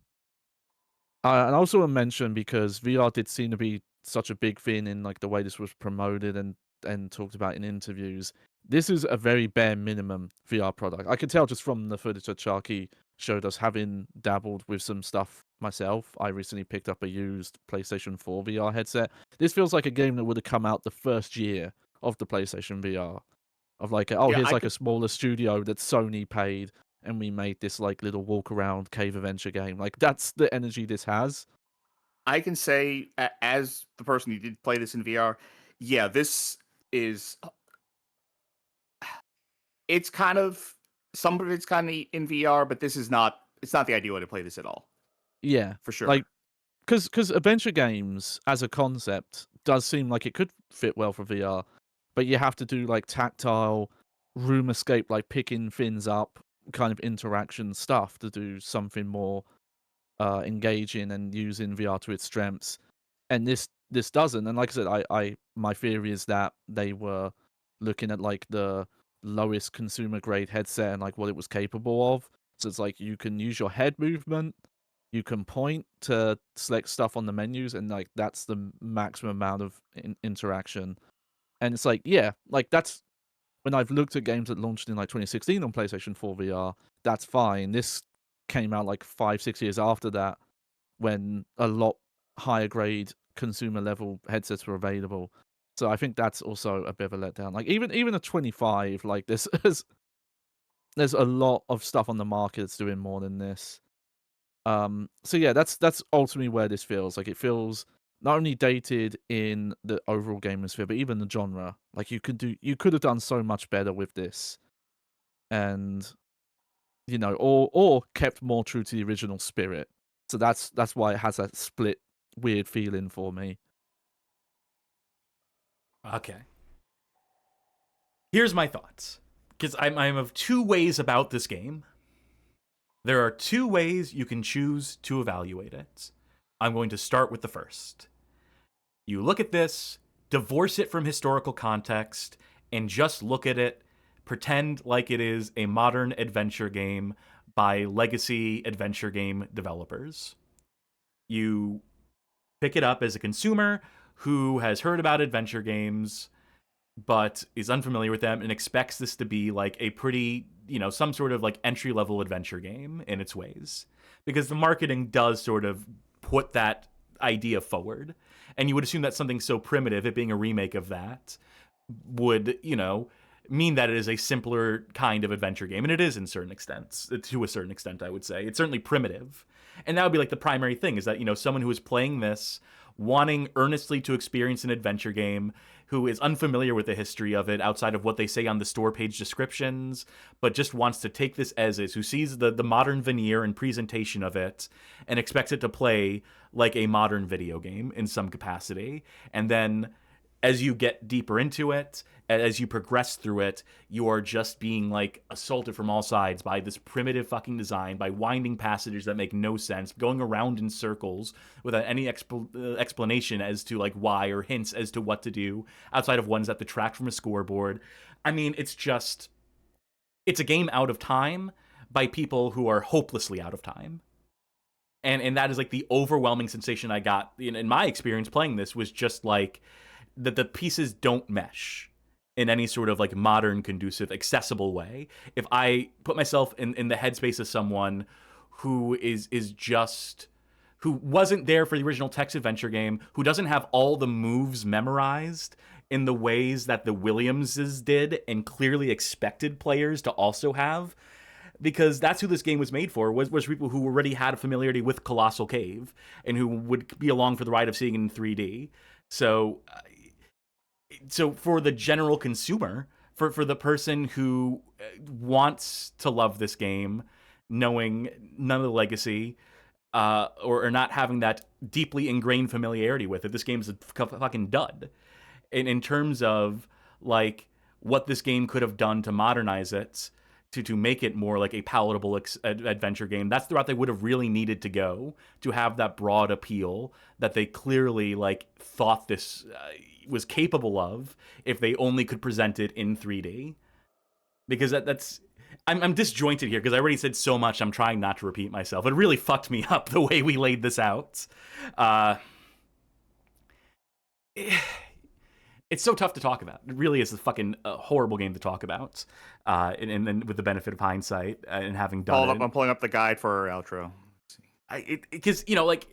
I also want to mention, because VR did seem to be such a big thing in like the way this was promoted and talked about in interviews. This is a very bare minimum VR product. I could tell just from the footage that Charkie showed us, having dabbled with some stuff myself. I recently picked up a used PlayStation 4 VR headset. This feels like a game that would have come out the first year of the PlayStation VR. Of like, oh, Yeah, here's I like could- a smaller studio that Sony paid, and we made this like little walk around cave adventure game. Like, that's the energy this has. I can say, as the person who did play this in VR, yeah, this is. It's kind of some of it's kind of in VR, but this is not. It's not the ideal way to play this at all, Yeah, for sure. like, because adventure games as a concept does seem like it could fit well for VR, but you have to do like tactile room escape, like picking things up, kind of interaction stuff to do something more engaging and using VR to its strengths. And this doesn't. And like I said, I my theory is that they were looking at like the lowest consumer grade headset and like what it was capable of. So it's like, you can use your head movement, you can point to select stuff on the menus, and like that's the maximum amount of interaction. And it's like, yeah, like that's when I've looked at games that launched in like 2016 on PlayStation 4 VR, that's fine. This came out like 5-6 years after that, when a lot higher grade consumer level headsets were available. So I think that's also a bit of a letdown. Like, even a 25, like there's a lot of stuff on the market that's doing more than this. So yeah, that's ultimately where this feels. Like, it feels not only dated in the overall game sphere, but even the genre. Like, you could have done so much better with this. And or kept more true to the original spirit. So that's why it has that split weird feeling for me. Okay. Here's my thoughts, because I'm of two ways about this game. There are two ways you can choose to evaluate it. I'm going to start with the first. You look at this, divorce it from historical context, and just look at it, pretend like it is a modern adventure game by legacy adventure game developers. You pick it up as a consumer who has heard about adventure games but is unfamiliar with them and expects this to be like a pretty, some sort of like entry-level adventure game in its ways. Because the marketing does sort of put that idea forward. And you would assume that something so primitive, it being a remake of that, would, mean that it is a simpler kind of adventure game. And it is in certain extents, to a certain extent, I would say. It's certainly primitive. And that would be like the primary thing, is that, someone who is playing this, wanting earnestly to experience an adventure game, who is unfamiliar with the history of it outside of what they say on the store page descriptions, but just wants to take this as is, who sees the modern veneer and presentation of it and expects it to play like a modern video game in some capacity. And then as you get deeper into it, as you progress through it, you are just being like assaulted from all sides by this primitive fucking design, by winding passages that make no sense, going around in circles without any explanation as to like why, or hints as to what to do outside of ones that detract from a scoreboard. I mean, it's a game out of time by people who are hopelessly out of time. And that is like the overwhelming sensation I got in my experience playing this, was just like that the pieces don't mesh in any sort of like modern, conducive, accessible way. If I put myself in the headspace of someone who who wasn't there for the original text adventure game, who doesn't have all the moves memorized in the ways that the Williamses did and clearly expected players to also have, because that's who this game was made for, was people who already had a familiarity with Colossal Cave and who would be along for the ride of seeing it in 3D. So so for the general consumer, for the person who wants to love this game, knowing none of the legacy, or not having that deeply ingrained familiarity with it, this game is a fucking dud. In terms of like what this game could have done to modernize it, to make it more like a palatable adventure game, that's the route they would have really needed to go to have that broad appeal that they clearly like thought this was capable of if they only could present it in 3D. Because that's I'm disjointed here because I already said so much. I'm trying not to repeat myself. It really fucked me up the way we laid this out. It's so tough to talk about. It really is a fucking horrible game to talk about. And then with the benefit of hindsight and having done it. I'm pulling up the guide for our outro. Because, you know, like...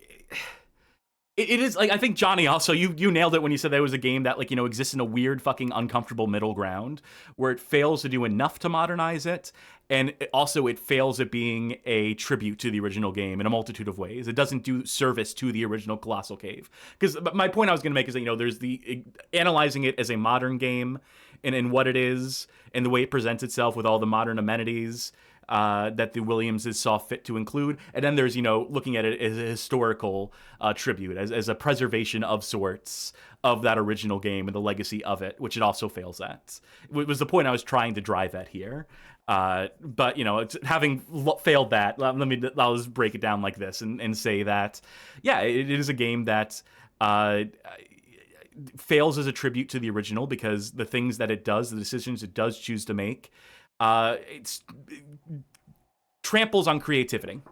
It is, like, I think, Johnny, also, you nailed it when you said that it was a game that, like, you know, exists in a weird fucking uncomfortable middle ground where it fails to do enough to modernize it, and also it fails at being a tribute to the original game in a multitude of ways. It doesn't do service to the original Colossal Cave. Because my point I was going to make is that, you know, there's the analyzing it as a modern game and what it is and the way it presents itself with all the modern amenities that the Williamses saw fit to include. And then there's, you know, looking at it as a historical tribute, as a preservation of sorts of that original game and the legacy of it, which it also fails at. It was the point I was trying to drive at here. But, you know, having failed that, I'll just break it down like this and say that, yeah, it is a game that fails as a tribute to the original because the things that it does, the decisions it does choose to make, it tramples on creativity.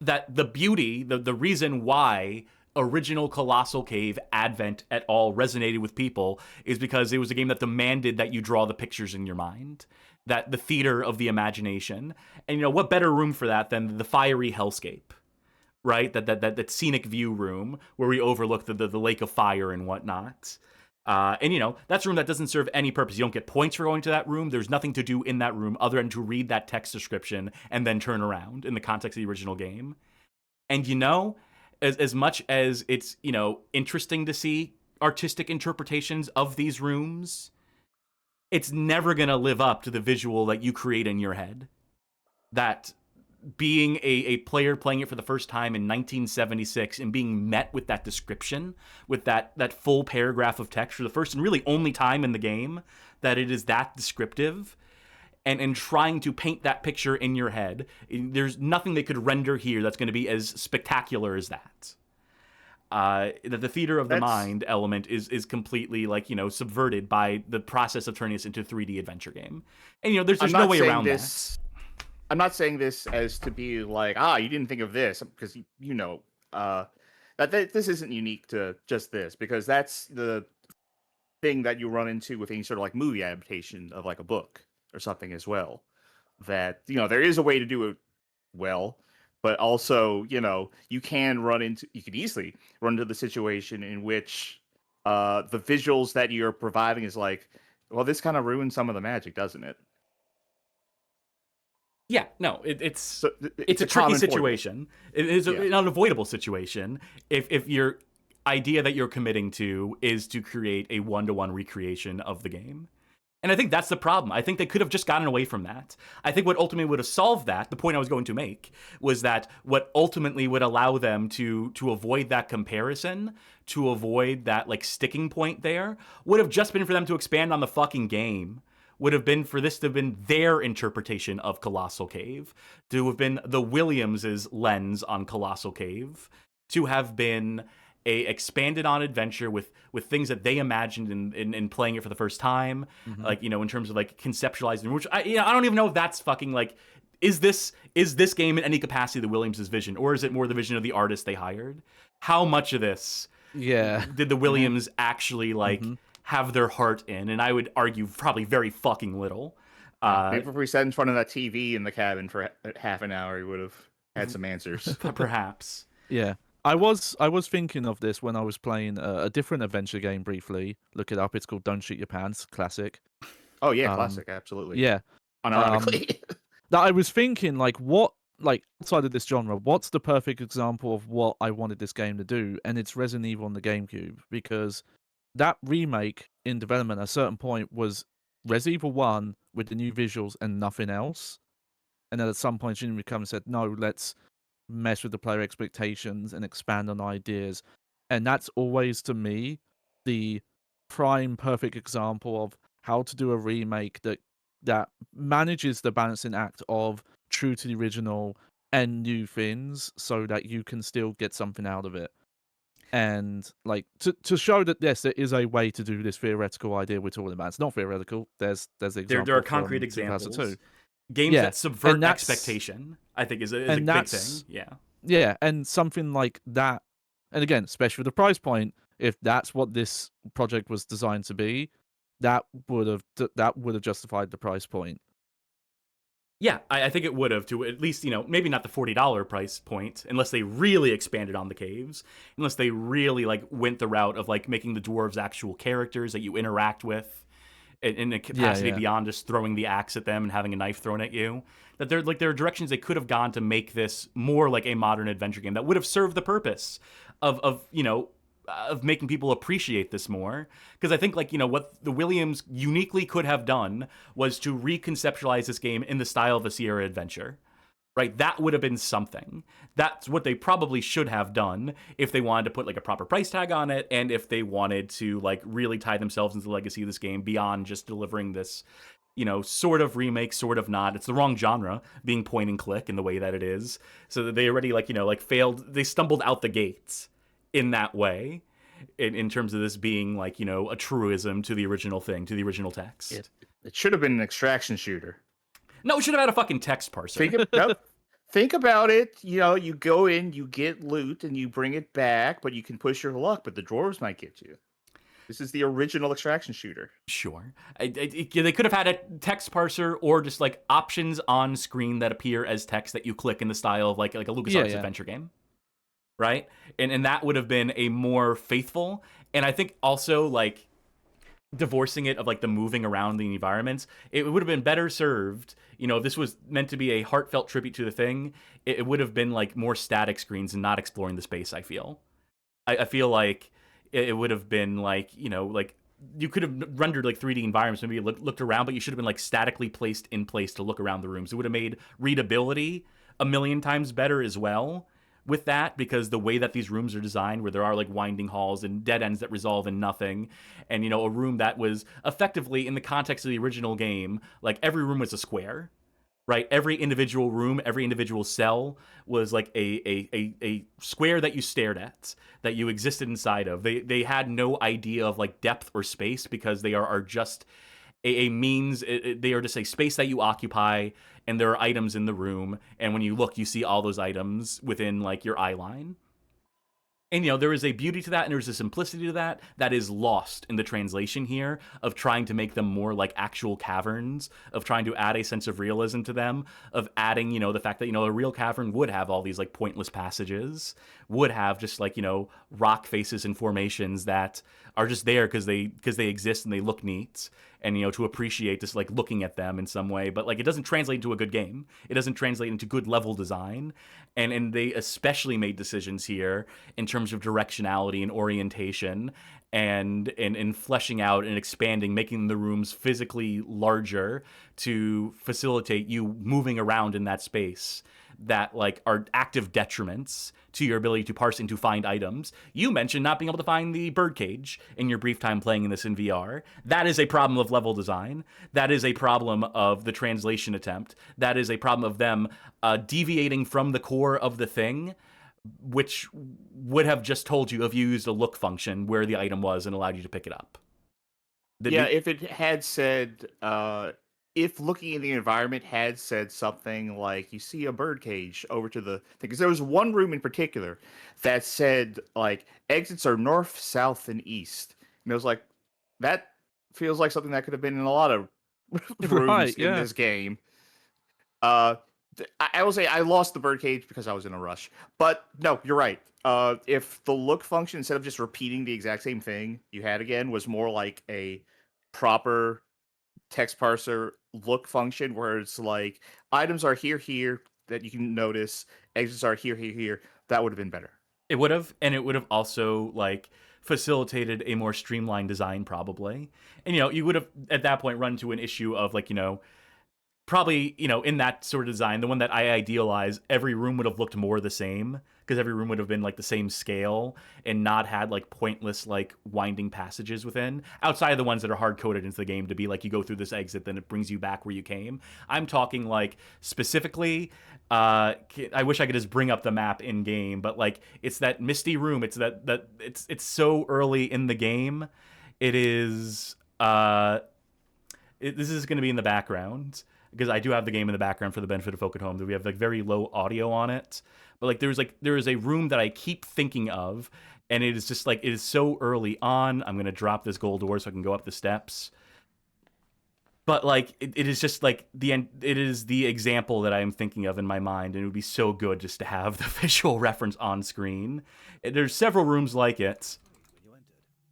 That the beauty, the reason why original Colossal Cave Advent at all resonated with people is because it was a game that demanded that you draw the pictures in your mind, that the theater of the imagination. And, you know, what better room for that than the fiery hellscape, right? That scenic view room where we overlook the lake of fire and whatnot. And, you know, that's a room that doesn't serve any purpose. You don't get points for going to that room. There's nothing to do in that room other than to read that text description and then turn around in the context of the original game. And, you know, as much as it's, you know, interesting to see artistic interpretations of these rooms, it's never going to live up to the visual that you create in your head. That being a player playing it for the first time in 1976 and being met with that description, with that full paragraph of text for the first and really only time in the game that it is that descriptive, and trying to paint that picture in your head, there's nothing they could render here that's going to be as spectacular as that. That the theater of the mind element is completely, like, you know, subverted by the process of turning this into a 3D adventure game. And, you know, there's no way around that. I'm not saying this as to be like, you didn't think of this, because, you know, that this isn't unique to just this, because that's the thing that you run into with any sort of like movie adaptation of like a book or something as well. That, you know, there is a way to do it well, but also, you know, you could easily run into the situation in which the visuals that you're providing is like, well, this kind of ruins some of the magic, doesn't it? Yeah, no, it's a tricky situation. It is an unavoidable situation if your idea that you're committing to is to create a one-to-one recreation of the game. And I think that's the problem. I think they could have just gotten away from that. I think what ultimately would have solved that, the point I was going to make, was that what ultimately would allow them to avoid that comparison, to avoid that like sticking point there, would have just been for them to expand on the fucking game. Would have been for this to have been their interpretation of Colossal Cave, to have been the Williams' lens on Colossal Cave, to have been a expanded on adventure with things that they imagined in playing it for the first time, like, you know, in terms of like conceptualizing, which I don't even know if that's fucking like, is this game in any capacity the Williams' vision, or is it more the vision of the artist they hired? How much of this did the Williams actually like have their heart in? And I would argue probably very fucking little. Maybe if we sat in front of that TV in the cabin for half an hour, you would have had some answers. Perhaps. Yeah. I was thinking of this when I was playing a different adventure game briefly. Look it up. It's called Don't Shoot Your Pants. Classic. Oh, yeah. Classic. Absolutely. Yeah. Unironically. I was thinking, like, what, like, outside of this genre, what's the perfect example of what I wanted this game to do? And it's Resident Evil on the GameCube, because that remake in development at a certain point was Resident Evil 1 with the new visuals and nothing else. And then at some point, Shinji Mikami said, no, let's mess with the player expectations and expand on ideas. And that's always, to me, the prime perfect example of how to do a remake that manages the balancing act of true to the original and new things so that you can still get something out of it. And to show that yes, there is a way to do this theoretical idea we're talking about. It's not theoretical. There's the example. There are concrete from examples. 2002. Games that subvert expectation, I think, is a big thing. Yeah. Yeah, and something like that, and again, especially with the price point, if that's what this project was designed to be, that would have justified the price point. Yeah, I think it would have, to at least, maybe not the $40 price point, unless they really expanded on the caves, unless they really went the route of making the dwarves actual characters that you interact with in a capacity beyond just throwing the axe at them and having a knife thrown at you. That there are directions they could have gone to make this more like a modern adventure game that would have served the purpose of making people appreciate this more. Because I think what the Williams uniquely could have done was to reconceptualize this game in the style of a Sierra adventure. Right, that would have been something. That's what they probably should have done if they wanted to put a proper price tag on it, and if they wanted to really tie themselves into the legacy of this game beyond just delivering this, sort of remake, sort of not. It's the wrong genre, being point and click in the way that it is. So that they already failed. They stumbled out the gates in that way, in terms of this being a truism to the original thing, to the original text. It should have been an extraction shooter. No, it should have had a fucking text parser. Think about it. You go in, you get loot, and you bring it back, but you can push your luck, but the dwarves might get you. This is the original extraction shooter. Sure. They could have had a text parser or just options on screen that appear as text that you click in the style of like a LucasArts adventure game. Right? And that would have been a more faithful, and I think also divorcing it of the moving around the environments, it would have been better served, if this was meant to be a heartfelt tribute to the thing, it would have been more static screens and not exploring the space. I feel like it would have been you could have rendered 3D environments, maybe looked around, but you should have been statically placed in place to look around the rooms. It would have made readability a million times better as well with that, because the way that these rooms are designed, where there are winding halls and dead ends that resolve in nothing, and a room that was effectively, in the context of the original game, every room was a square, right? Every individual room, every individual cell was a square that you stared at, that you existed inside of. They had no idea of depth or space, because they are just a means. They are just a space that you occupy, and there are items in the room, and when you look, you see all those items within your eye line. And there is a beauty to that, and there's a simplicity to that is lost in the translation here, of trying to make them more like actual caverns, of trying to add a sense of realism to them, of adding the fact that a real cavern would have all these pointless passages, would have just rock faces and formations that are just there because they exist and they look neat, and to appreciate just looking at them in some way. But it doesn't translate into a good game. It doesn't translate into good level design, and they especially made decisions here in terms of directionality and orientation, and fleshing out and expanding, making the rooms physically larger to facilitate you moving around in that space, that are active detriments to your ability to parse and to find items. You mentioned not being able to find the birdcage in your brief time playing in this in VR. That is a problem of level design. That is a problem of the translation attempt. That is a problem of them deviating from the core of the thing, which would have just told you if you used a look function where the item was and allowed you to pick it up. If it had said, if looking in the environment had said something like, you see a birdcage over to the thing, because there was one room in particular that said exits are north, south, and east, and it was that feels like something that could have been in a lot of rooms in this game. I will say I lost the birdcage because I was in a rush, but no, you're right. If the look function, instead of just repeating the exact same thing you had again, was more like a proper text parser look function, where it's items are here that you can notice, exits are here, that would have been better. It would have, and it would have also facilitated a more streamlined design probably. And, you would have at that point run into an issue of like, probably, in that sort of design, the one that I idealize, every room would have looked more the same because every room would have been like the same scale and not had like pointless like winding passages within, outside of the ones that are hard coded into the game to be like you go through this exit, then it brings you back where you came. I'm talking like specifically, I wish I could just bring up the map in game, but like it's that misty room. It's that it's so early in the game. It is this is going to be in the background, because I do have the game in the background for the benefit of folk at home. We have like very low audio on it, but like there is a room that I keep thinking of, and it is just like it is so early on. I'm gonna drop this gold door so I can go up the steps. But like it is just like it is the example that I am thinking of in my mind, and it would be so good just to have the visual reference on screen. There's several rooms like it,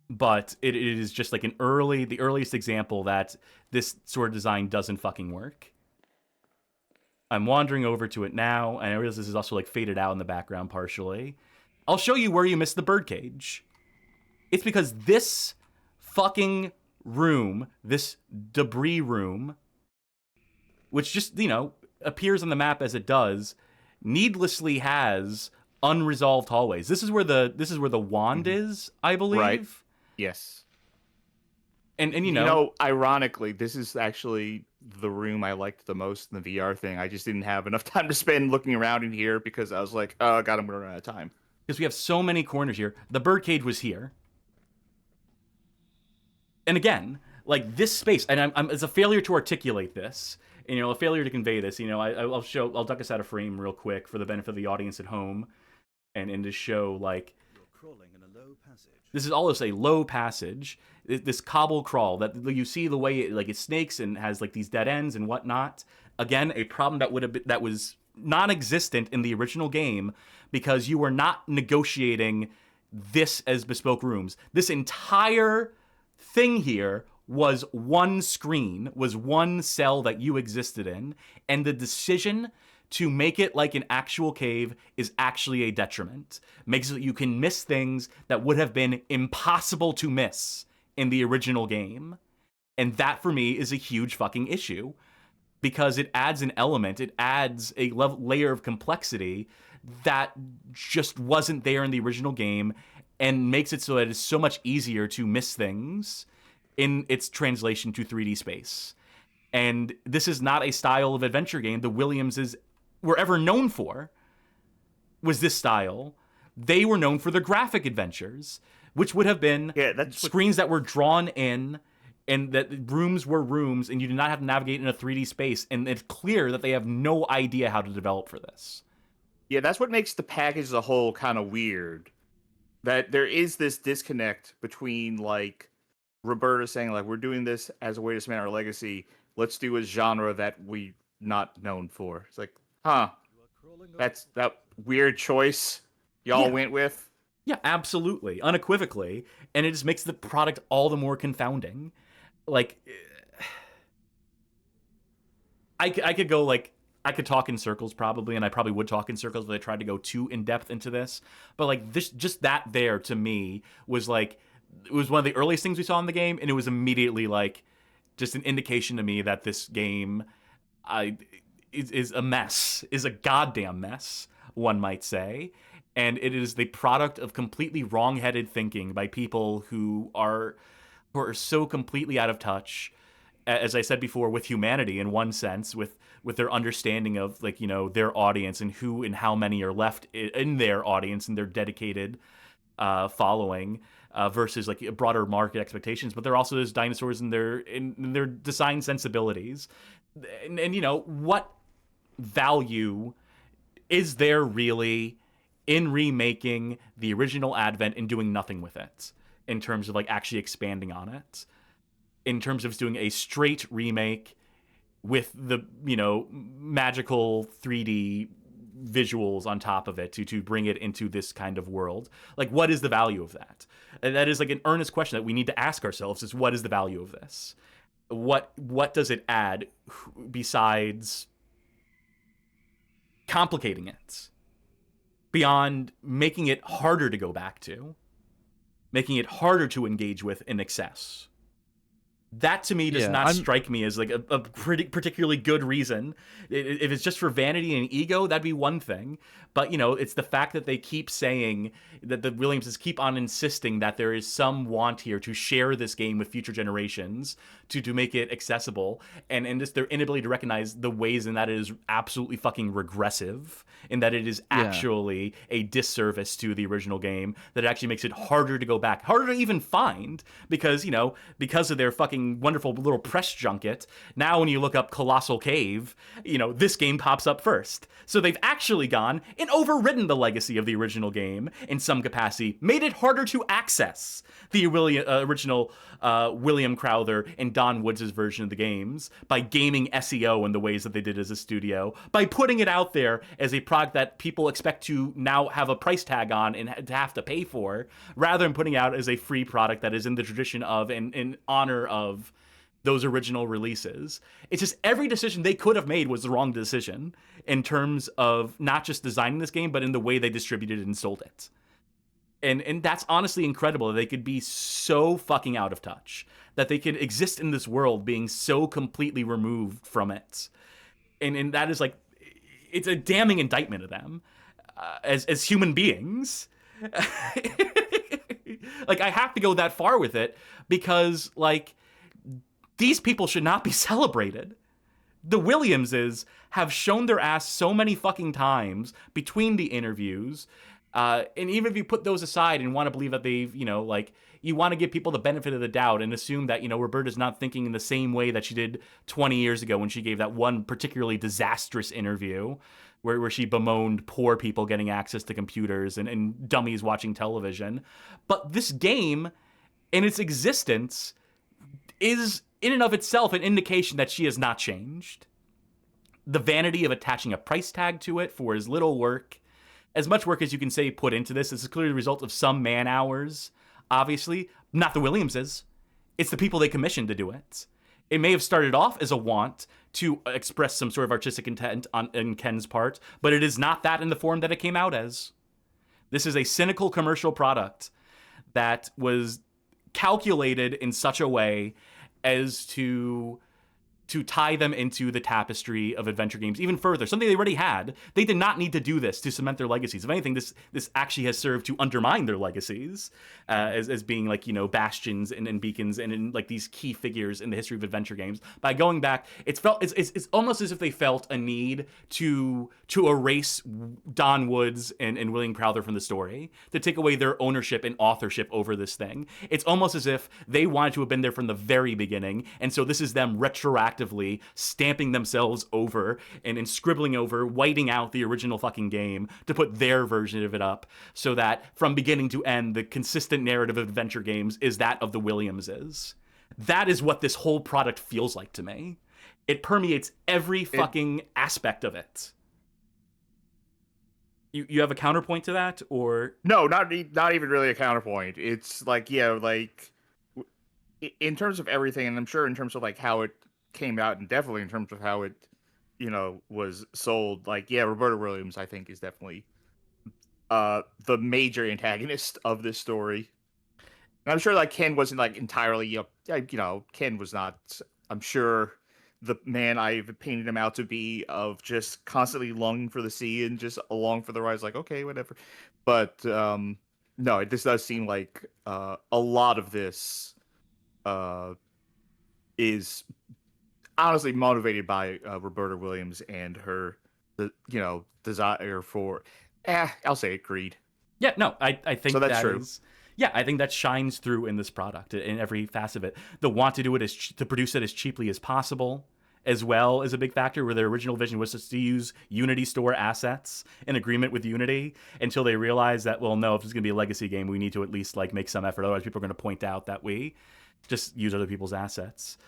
but it is just like the earliest example that this sort of design doesn't fucking work. I'm wandering over to it now, and I realize this is also like faded out in the background partially. I'll show you where you missed the birdcage. It's because this fucking room, this debris room, which just, appears on the map as it does, needlessly has unresolved hallways. This is where the wand is, I believe. Right. Yes. And ironically, this is actually the room I liked the most in the VR thing. I just didn't have enough time to spend looking around in here because I was like, oh god, I'm gonna run out of time. Because we have so many corners here. The birdcage was here. And again, like this space, and it's a failure to articulate this, and a failure to convey this. I'll duck us out of frame real quick for the benefit of the audience at home, and to show like this is almost a low passage. This cobble crawl that you see the way it snakes and has like these dead ends and whatnot. Again, a problem that was non-existent in the original game because you were not negotiating this as bespoke rooms. This entire thing here was one screen, was one cell that you existed in, and the decision to make it like an actual cave is actually a detriment. Makes it so that you can miss things that would have been impossible to miss in the original game. And that, for me, is a huge fucking issue. Because it adds an element, it adds a layer of complexity that just wasn't there in the original game, and makes it so that it's so much easier to miss things in its translation to 3D space. And this is not a style of adventure game the Williamses were ever known for, was this style. They were known for their graphic adventures, which would have been screens that were drawn in, and that rooms were rooms, and you did not have to navigate in a 3D space. And it's clear that they have no idea how to develop for this. Yeah, that's what makes the package as a whole kind of weird. That there is this disconnect between, like, Roberta saying, like, we're doing this as a way to cement our legacy. Let's do a genre that we're not known for. It's like, that's that weird choice y'all went with. Yeah, absolutely. Unequivocally. And it just makes the product all the more confounding. Like, I could go, like, I could talk in circles probably, and I probably would talk in circles if I tried to go too in-depth into this. But, like, this, just that there, to me, was, like, it was one of the earliest things we saw in the game, and it was immediately, like, just an indication to me that this game is a mess, is a goddamn mess, one might say. And it is the product of completely wrong-headed thinking by people who are so completely out of touch, as I said before, with humanity in one sense, with their understanding of, like, their audience and who and how many are left in their audience and their dedicated following versus like broader market expectations. But there are also those dinosaurs in their design sensibilities, and what value is there really in remaking the original Advent and doing nothing with it in terms of like actually expanding on it, in terms of doing a straight remake with the magical 3D visuals on top of it to bring it into this kind of world? Like, what is the value of that? And that is like an earnest question that we need to ask ourselves, is what is the value of this? What does it add besides complicating it, beyond making it harder to go back to? making it harder to engage with in excess. That to me does not strike me as like a pretty particularly good reason. If it's just for vanity and ego, that'd be one thing. But, you know, it's the fact that they keep saying that the Williamses keep on insisting that there is some want here to share this game with future generations, to make it accessible, and just their inability to recognize the ways in that it is absolutely fucking regressive, in that it is actually a disservice to the original game, that it actually makes it harder to go back, harder to even find, because, you know, because of their fucking wonderful little press junket, now when you look up Colossal Cave, you know, this game pops up first. So they've actually gone and overridden the legacy of the original game in some capacity, made it harder to access the original William Crowther and Don Woods' version of the games by gaming SEO in the ways that they did as a studio, by putting it out there as a product that people expect to now have a price tag on and to have to pay for, rather than putting out as a free product that is in the tradition of and in honor of those original releases. It's just every decision they could have made was the wrong decision in terms of not just designing this game, but in the way they distributed it and sold it. And that's honestly incredible that they could be so fucking out of touch, that they could exist in this world being so completely removed from it. And that is like, it's a damning indictment of them as human beings. Like, I have to go that far with it because, like, these people should not be celebrated. The Williamses have shown their ass so many fucking times between the interviews. And even if you put those aside and want to believe that they've, you know, like, you want to give people the benefit of the doubt and assume that, you know, Roberta's not thinking in the same way that she did 20 years ago when she gave that one particularly disastrous interview where she bemoaned poor people getting access to computers and dummies watching television. But this game, in its existence, is in and of itself an indication that she has not changed. The vanity of attaching a price tag to it for as little work, as much work as you can say put into this is clearly the result of some man hours. Obviously, not the Williamses. It's the people they commissioned to do it. It may have started off as a want to express some sort of artistic intent in Ken's part, but it is not that in the form that it came out as. This is a cynical commercial product that was calculated in such a way as to tie them into the tapestry of adventure games even further, something they already had. They did not need to do this to cement their legacies. If anything, this actually has served to undermine their legacies as being, like, you know, bastions and beacons and like these key figures in the history of adventure games. By going back, it's almost as if they felt a need to erase Don Woods and William Crowther from the story, to take away their ownership and authorship over this thing. It's almost as if they wanted to have been there from the very beginning, and so this is them retroactively stamping themselves over and scribbling over, whiting out the original fucking game to put their version of it up, so that from beginning to end, the consistent narrative of adventure games is that of the Williamses. That is what this whole product feels like to me. It permeates every fucking aspect of it. You have a counterpoint to that, or no? Not even really a counterpoint. It's like, yeah, like in terms of everything, and I'm sure in terms of like how it came out, and definitely in terms of how it, you know, was sold. Like, yeah, Roberta Williams, I think, is definitely the major antagonist of this story. And I'm sure like Ken wasn't like entirely, you know, Ken was not, I'm sure, the man I've painted him out to be, of just constantly longing for the sea and just along for the ride. Like, okay, whatever. But no, this does seem like a lot of this is honestly motivated by Roberta Williams and her, you know, desire for, I'll say it, greed. Yeah, no, I think so. That's true. Yeah, I think that shines through in this product in every facet of it. The want to do it to produce it as cheaply as possible, as well, is a big factor, where their original vision was just to use Unity store assets in agreement with Unity, until they realized that, well, no, if it's going to be a legacy game, we need to at least like make some effort. Otherwise, people are going to point out that we just use other people's assets.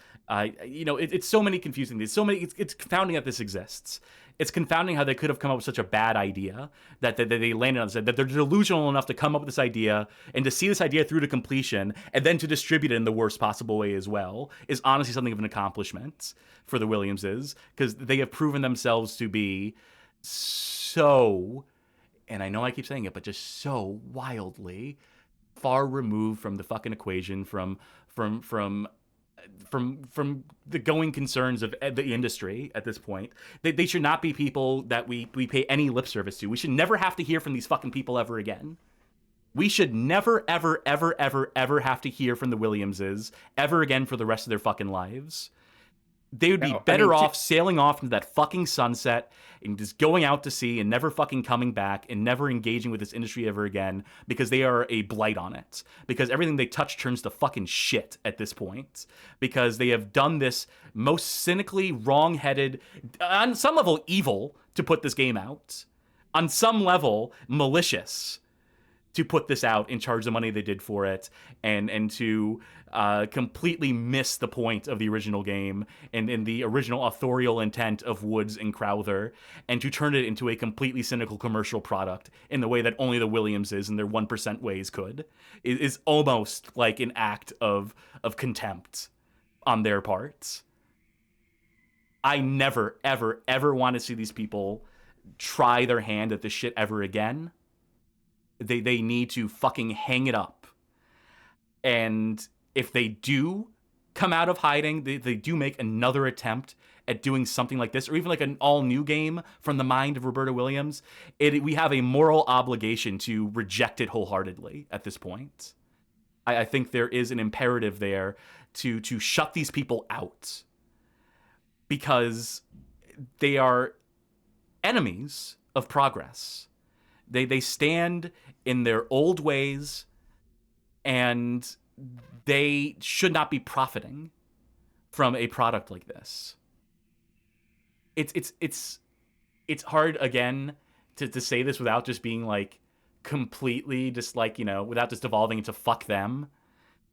You know, it's so many confusing things. So many. It's confounding that this exists. It's confounding how they could have come up with such a bad idea that they landed on, that they're delusional enough to come up with this idea and to see this idea through to completion and then to distribute it in the worst possible way as well is honestly something of an accomplishment for the Williamses, because they have proven themselves to be so, and I know I keep saying it, but just so wildly far removed from the fucking equation, from the going concerns of the industry at this point. They should not be people that we pay any lip service to. We should never have to hear from these fucking people ever again. We should never, ever, ever, ever, ever have to hear from the Williamses ever again for the rest of their fucking lives. They would be better off sailing off into that fucking sunset and just going out to sea and never fucking coming back and never engaging with this industry ever again, because they are a blight on it. Because everything they touch turns to fucking shit at this point. Because they have done this most cynically wrong-headed, on some level evil, to put this game out. On some level malicious to put this out and charge the money they did for it, and to completely miss the point of the original game and the original authorial intent of Woods and Crowther, and to turn it into a completely cynical commercial product in the way that only the Williamses in their 1% ways could, is almost like an act of contempt on their part. I never, ever, ever want to see these people try their hand at this shit ever again. They need to fucking hang it up. And if they do come out of hiding, they do make another attempt at doing something like this, or even like an all-new game from the mind of Roberta Williams, we have a moral obligation to reject it wholeheartedly at this point. I think there is an imperative there to shut these people out, because they are enemies of progress. They stand in their old ways, and they should not be profiting from a product like this. It's hard, again, to say this without just being like completely just like, you know, without just devolving into fuck them.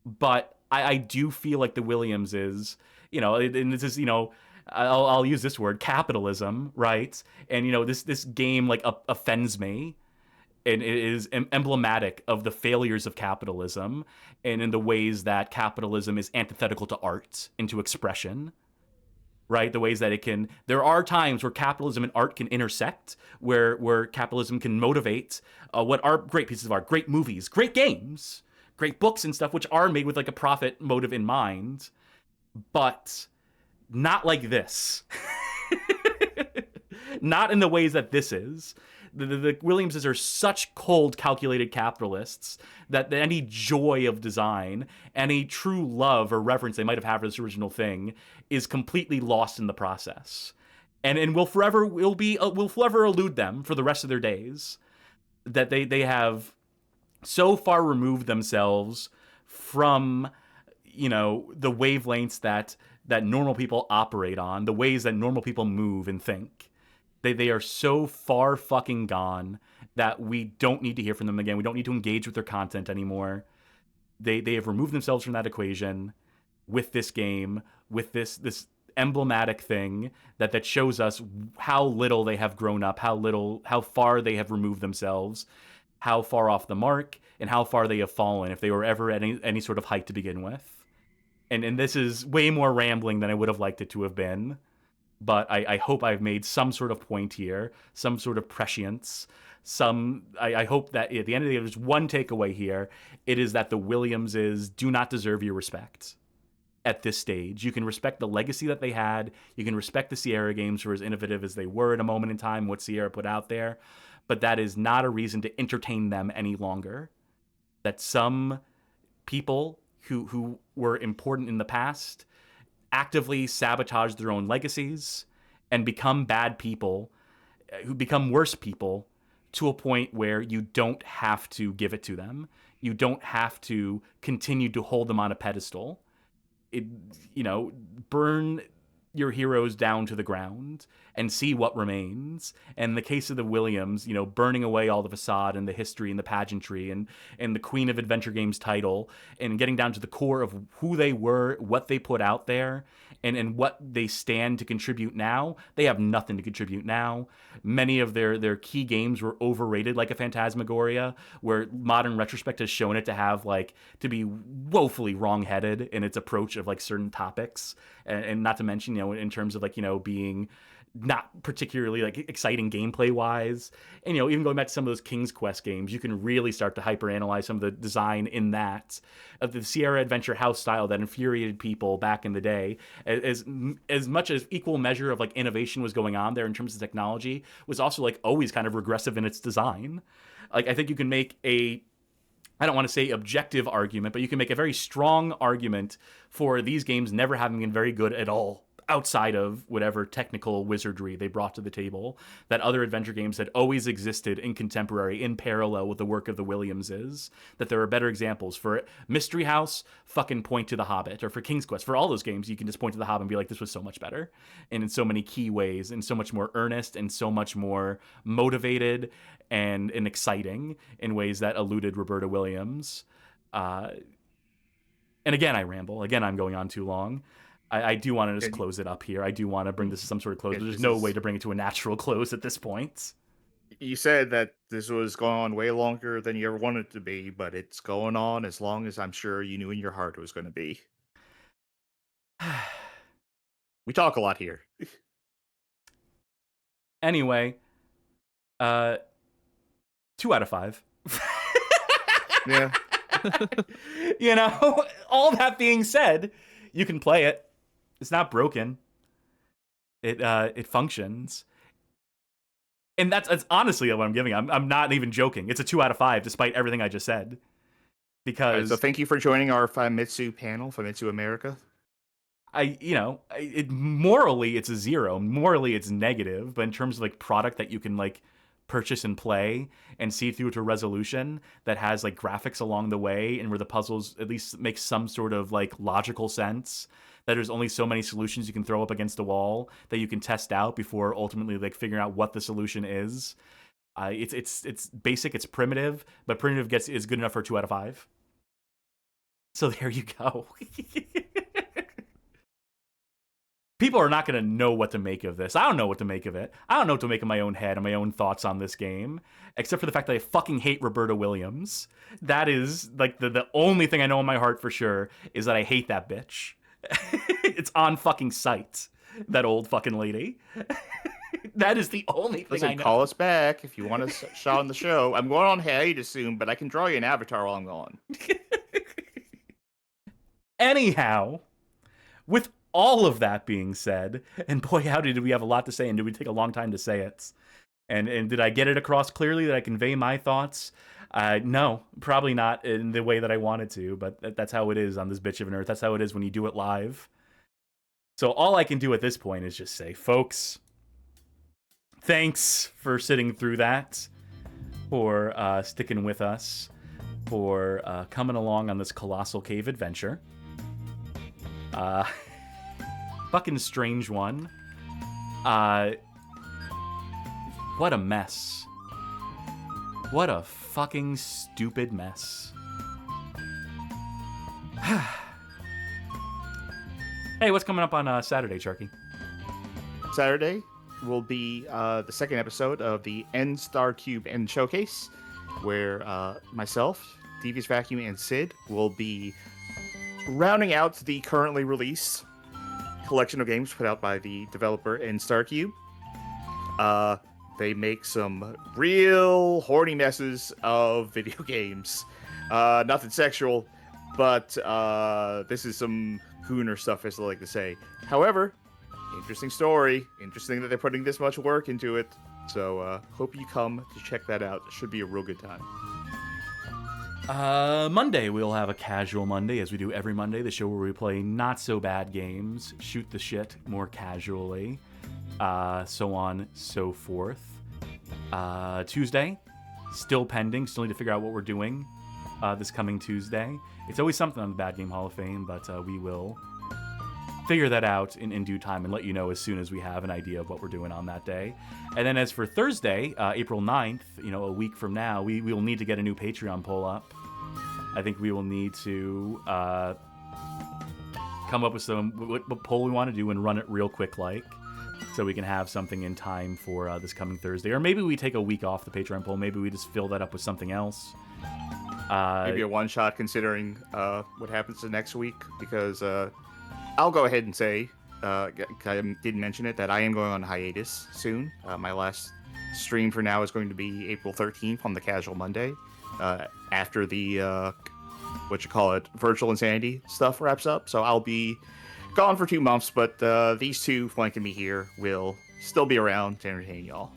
But I do feel like the Williamses, you know, and this is, you know, I'll use this word, capitalism, right? And, you know, this game like offends me. And it is emblematic of the failures of capitalism, and in the ways that capitalism is antithetical to art and to expression, right? The ways that it can, there are times where capitalism and art can intersect, where capitalism can motivate what are great pieces of art, great movies, great games, great books and stuff, which are made with like a profit motive in mind, but not like this. Not in the ways that this is. The Williamses are such cold, calculated capitalists that any joy of design, any true love or reverence they might have had for this original thing, is completely lost in the process, and will forever elude them for the rest of their days. That they have so far removed themselves from, you know, the wavelengths that normal people operate on, the ways that normal people move and think. They are so far fucking gone that we don't need to hear from them again. We don't need to engage with their content anymore. They have removed themselves from that equation with this game, with this emblematic thing that shows us how little they have grown up, how far they have removed themselves, how far off the mark, and how far they have fallen, if they were ever at any sort of height to begin with. And this is way more rambling than I would have liked it to have been. But I hope I've made some sort of point here, some sort of prescience. I hope that at the end of the day, there's one takeaway here. It is that the Williamses do not deserve your respect at this stage. You can respect the legacy that they had. You can respect the Sierra games for as innovative as they were at a moment in time, what Sierra put out there. But that is not a reason to entertain them any longer. That some people who were important in the past actively sabotage their own legacies and become bad people, who become worse people, to a point where you don't have to give it to them. You don't have to continue to hold them on a pedestal. Burn your heroes down to the ground and see what remains. And in the case of the Williams, you know, burning away all the facade and the history and the pageantry and the Queen of Adventure Games title, and getting down to the core of who they were, what they put out there, and what they stand to contribute now. They have nothing to contribute now. Many of their key games were overrated, like a Phantasmagoria, where modern retrospect has shown it to be woefully wrong-headed in its approach of like certain topics, and not to mention, you know, in terms of like, you know, being not particularly like exciting gameplay wise. And even going back to some of those King's Quest games, you can really start to hyperanalyze some of the design in that of the Sierra Adventure House style that infuriated people back in the day. As much as equal measure of like innovation was going on there in terms of technology, was also like always kind of regressive in its design. Like I think you can make I don't want to say objective argument, but you can make a very strong argument for these games never having been very good at all outside of whatever technical wizardry they brought to the table that other adventure games had always existed in contemporary, in parallel with the work of the Williamses, that there are better examples. For Mystery House, fucking point to The Hobbit. Or for King's Quest, for all those games, you can just point to The Hobbit and be like, this was so much better. And in so many key ways, and so much more earnest, and so much more motivated and exciting in ways that eluded Roberta Williams. And again, I ramble. Again, I'm going on too long. I do want to just close it up here. I do want to bring this to some sort of close. There's no way to bring it to a natural close at this point. You said that this was going on way longer than you ever wanted it to be, but it's going on as long as I'm sure you knew in your heart it was going to be. We talk a lot here. Anyway, 2 out of 5. Yeah. All that being said, you can play it. It's not broken. It functions. And that's honestly what I'm giving. I'm not even joking. It's a 2 out of 5, despite everything I just said. Because so thank you for joining our Famitsu panel, Famitsu America. Morally it's a 0. Morally it's negative, but in terms of like product that you can like purchase and play and see through to resolution that has like graphics along the way and where the puzzles at least make some sort of like logical sense, that there's only so many solutions you can throw up against the wall that you can test out before ultimately like figuring out what the solution is. It's basic, it's primitive, but primitive is good enough for a 2 out of 5. So there you go. People are not going to know what to make of this. I don't know what to make of it. I don't know what to make of my own head and my own thoughts on this game, except for the fact that I fucking hate Roberta Williams. That is, like, the only thing I know in my heart for sure is that I hate that bitch. It's on fucking sight, that old fucking lady. That is the only thing I know. Call us back if you want to shot on the show. I'm going on hiatus soon, but I can draw you an avatar while I'm gone. Anyhow, with all of that being said, and boy, howdy, did we have a lot to say, and did we take a long time to say it? And did I get it across clearly? Did I convey my thoughts? No, probably not in the way that I wanted to, but that's how it is on this bitch of an earth. That's how it is when you do it live. So all I can do at this point is just say, folks, thanks for sitting through that, for sticking with us, for coming along on this Colossal Cave adventure. Fucking strange one. What a mess. What a fucking stupid mess. Hey, what's coming up on Saturday, Charkie? Saturday will be the second episode of the N Star Cube N Showcase, where myself, Devious Vacuum, and Sid will be rounding out the currently released collection of games put out by the developer N Star Cube. They make some real horny messes of video games. Nothing sexual, but this is some hooner stuff, as I like to say. However, interesting story. Interesting that they're putting this much work into it. So hope you come to check that out. It should be a real good time. Monday, we'll have a casual Monday, as we do every Monday, the show where we play not-so-bad games, shoot the shit more casually, so on, so forth. Tuesday, still pending, still need to figure out what we're doing this coming Tuesday. It's always something on the Bad Game Hall of Fame, but we will figure that out in due time and let you know as soon as we have an idea of what we're doing on that day. And then as for Thursday, April 9th, a week from now, we will need to get a new Patreon poll up. I think we will need to come up with what poll we want to do and run it real quick so we can have something in time for this coming Thursday. Or maybe we take a week off the Patreon poll. Maybe we just fill that up with something else. Maybe a one-shot considering what happens the next week, because I'll go ahead and say I didn't mention it, that I am going on hiatus soon. My last stream for now is going to be April 13th on the Casual Monday, after the Virtual Insanity stuff wraps up. So I'll be gone for 2 months, but these two flanking me here will still be around to entertain y'all.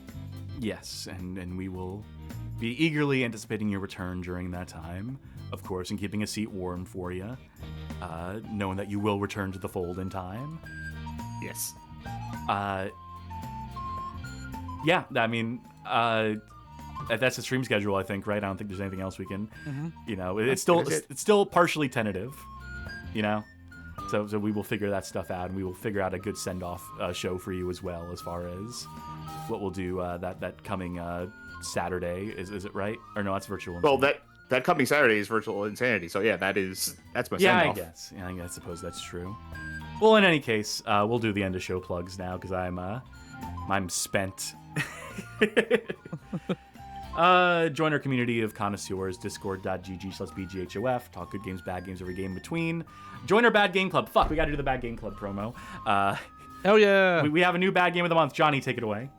Yes, and we will be eagerly anticipating your return during that time, of course, and keeping a seat warm for you, knowing that you will return to the fold in time. Yes. Yeah, I mean, that's the stream schedule, I think, right? I don't think there's anything else we can, it's still partially tentative, So we will figure that stuff out, and we will figure out a good send-off show for you as well, as far as what we'll do that coming Saturday. Is it right? Or no, that's Virtual Insanity. Well, that coming Saturday is Virtual Insanity, so yeah, that's my send-off. I suppose that's true. Well, in any case, we'll do the end of show plugs now, because I'm spent. Join our community of connoisseurs, discord.gg/bghof. Talk good games, bad games, every game in between. Join our Bad Game Club. Fuck, we gotta do the Bad Game Club promo. Hell yeah! We have a new Bad Game of the Month. Johnny, take it away.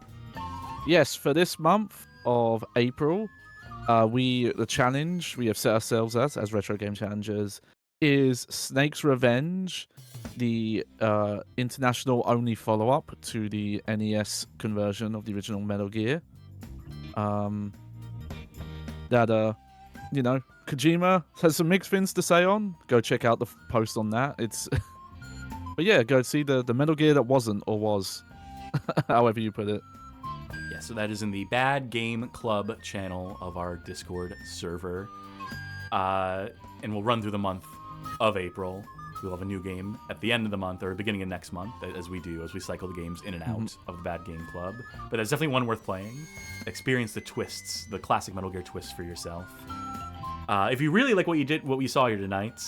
Yes, for this month of April, the challenge we have set ourselves as Retro Game Challengers is Snake's Revenge, the international only follow-up to the NES conversion of the original Metal Gear. Kojima has some mixed things to say on. Go check out the post on that. It's but yeah, go see the Metal Gear that wasn't or was, however you put it. Yeah, so that is in the Bad Game Club channel of our Discord server. And we'll run through the month of April. We'll have a new game at the end of the month or beginning of next month, as we cycle the games in and out of the Bad Game Club. But there's definitely one worth playing. Experience the twists, the classic Metal Gear twists for yourself. If you really like what you saw here tonight,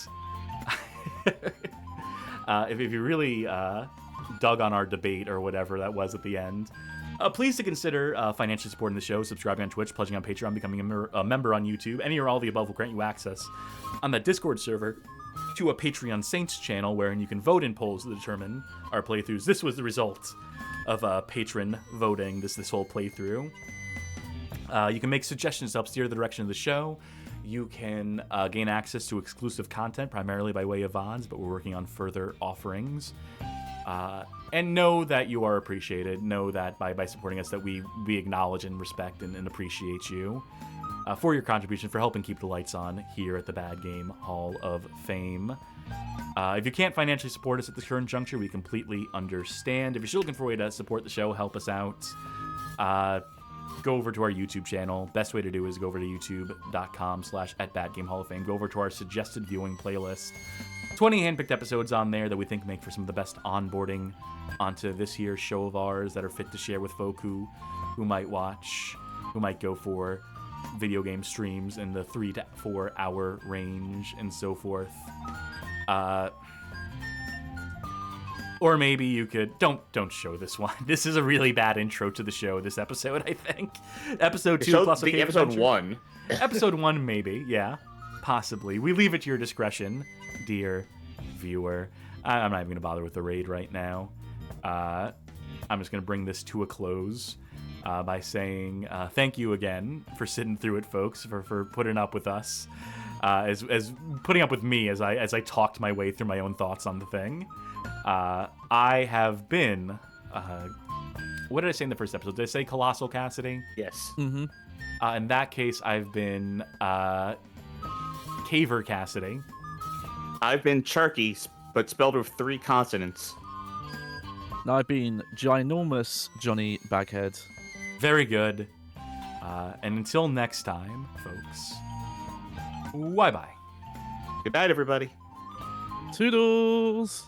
if you really dug on our debate or whatever that was at the end, please to consider financially supporting the show, subscribing on Twitch, pledging on Patreon, becoming a member on YouTube. Any or all of the above will grant you access on the Discord server to a Patreon Saints channel, wherein you can vote in polls to determine our playthroughs. This was the result of patron voting this whole playthrough. You can make suggestions to help steer the direction of the show. You can gain access to exclusive content, primarily by way of VODs, but we're working on further offerings. And know that you are appreciated. Know that by supporting us that we acknowledge and respect and appreciate you for your contribution, for helping keep the lights on here at the Bad Game Hall of Fame. If you can't financially support us at this current juncture, we completely understand. If you're still looking for a way to support the show, help us out, go over to our YouTube channel. Best way to do is go over to youtube.com/@BadGameHallOfFame. Go over to our suggested viewing playlist. 20 handpicked episodes on there that we think make for some of the best onboarding onto this here show of ours that are fit to share with folk who might watch, who might go for video game streams in the 3 to 4 hour range and so forth. Or maybe you could don't show this one. This is a really bad intro to the show. This episode, I think, episode 2 plus episode 1. Episode 1, maybe, yeah, possibly. We leave it to your discretion, dear viewer. I'm not even gonna bother with the raid right now. I'm just gonna bring this to a close by saying thank you again for sitting through it, folks, for putting up with us, as putting up with me as I talked my way through my own thoughts on the thing. I have been what did I say in the first episode? Did I say Colossal Cassidy? Yes. Mm-hmm. In that case, I've been Caver Cassidy. I've been Charkie, but spelled with 3 consonants. And I've been Ginormous Johnny Baghead. Very good. And until next time, folks, bye-bye. Good night, everybody. Toodles!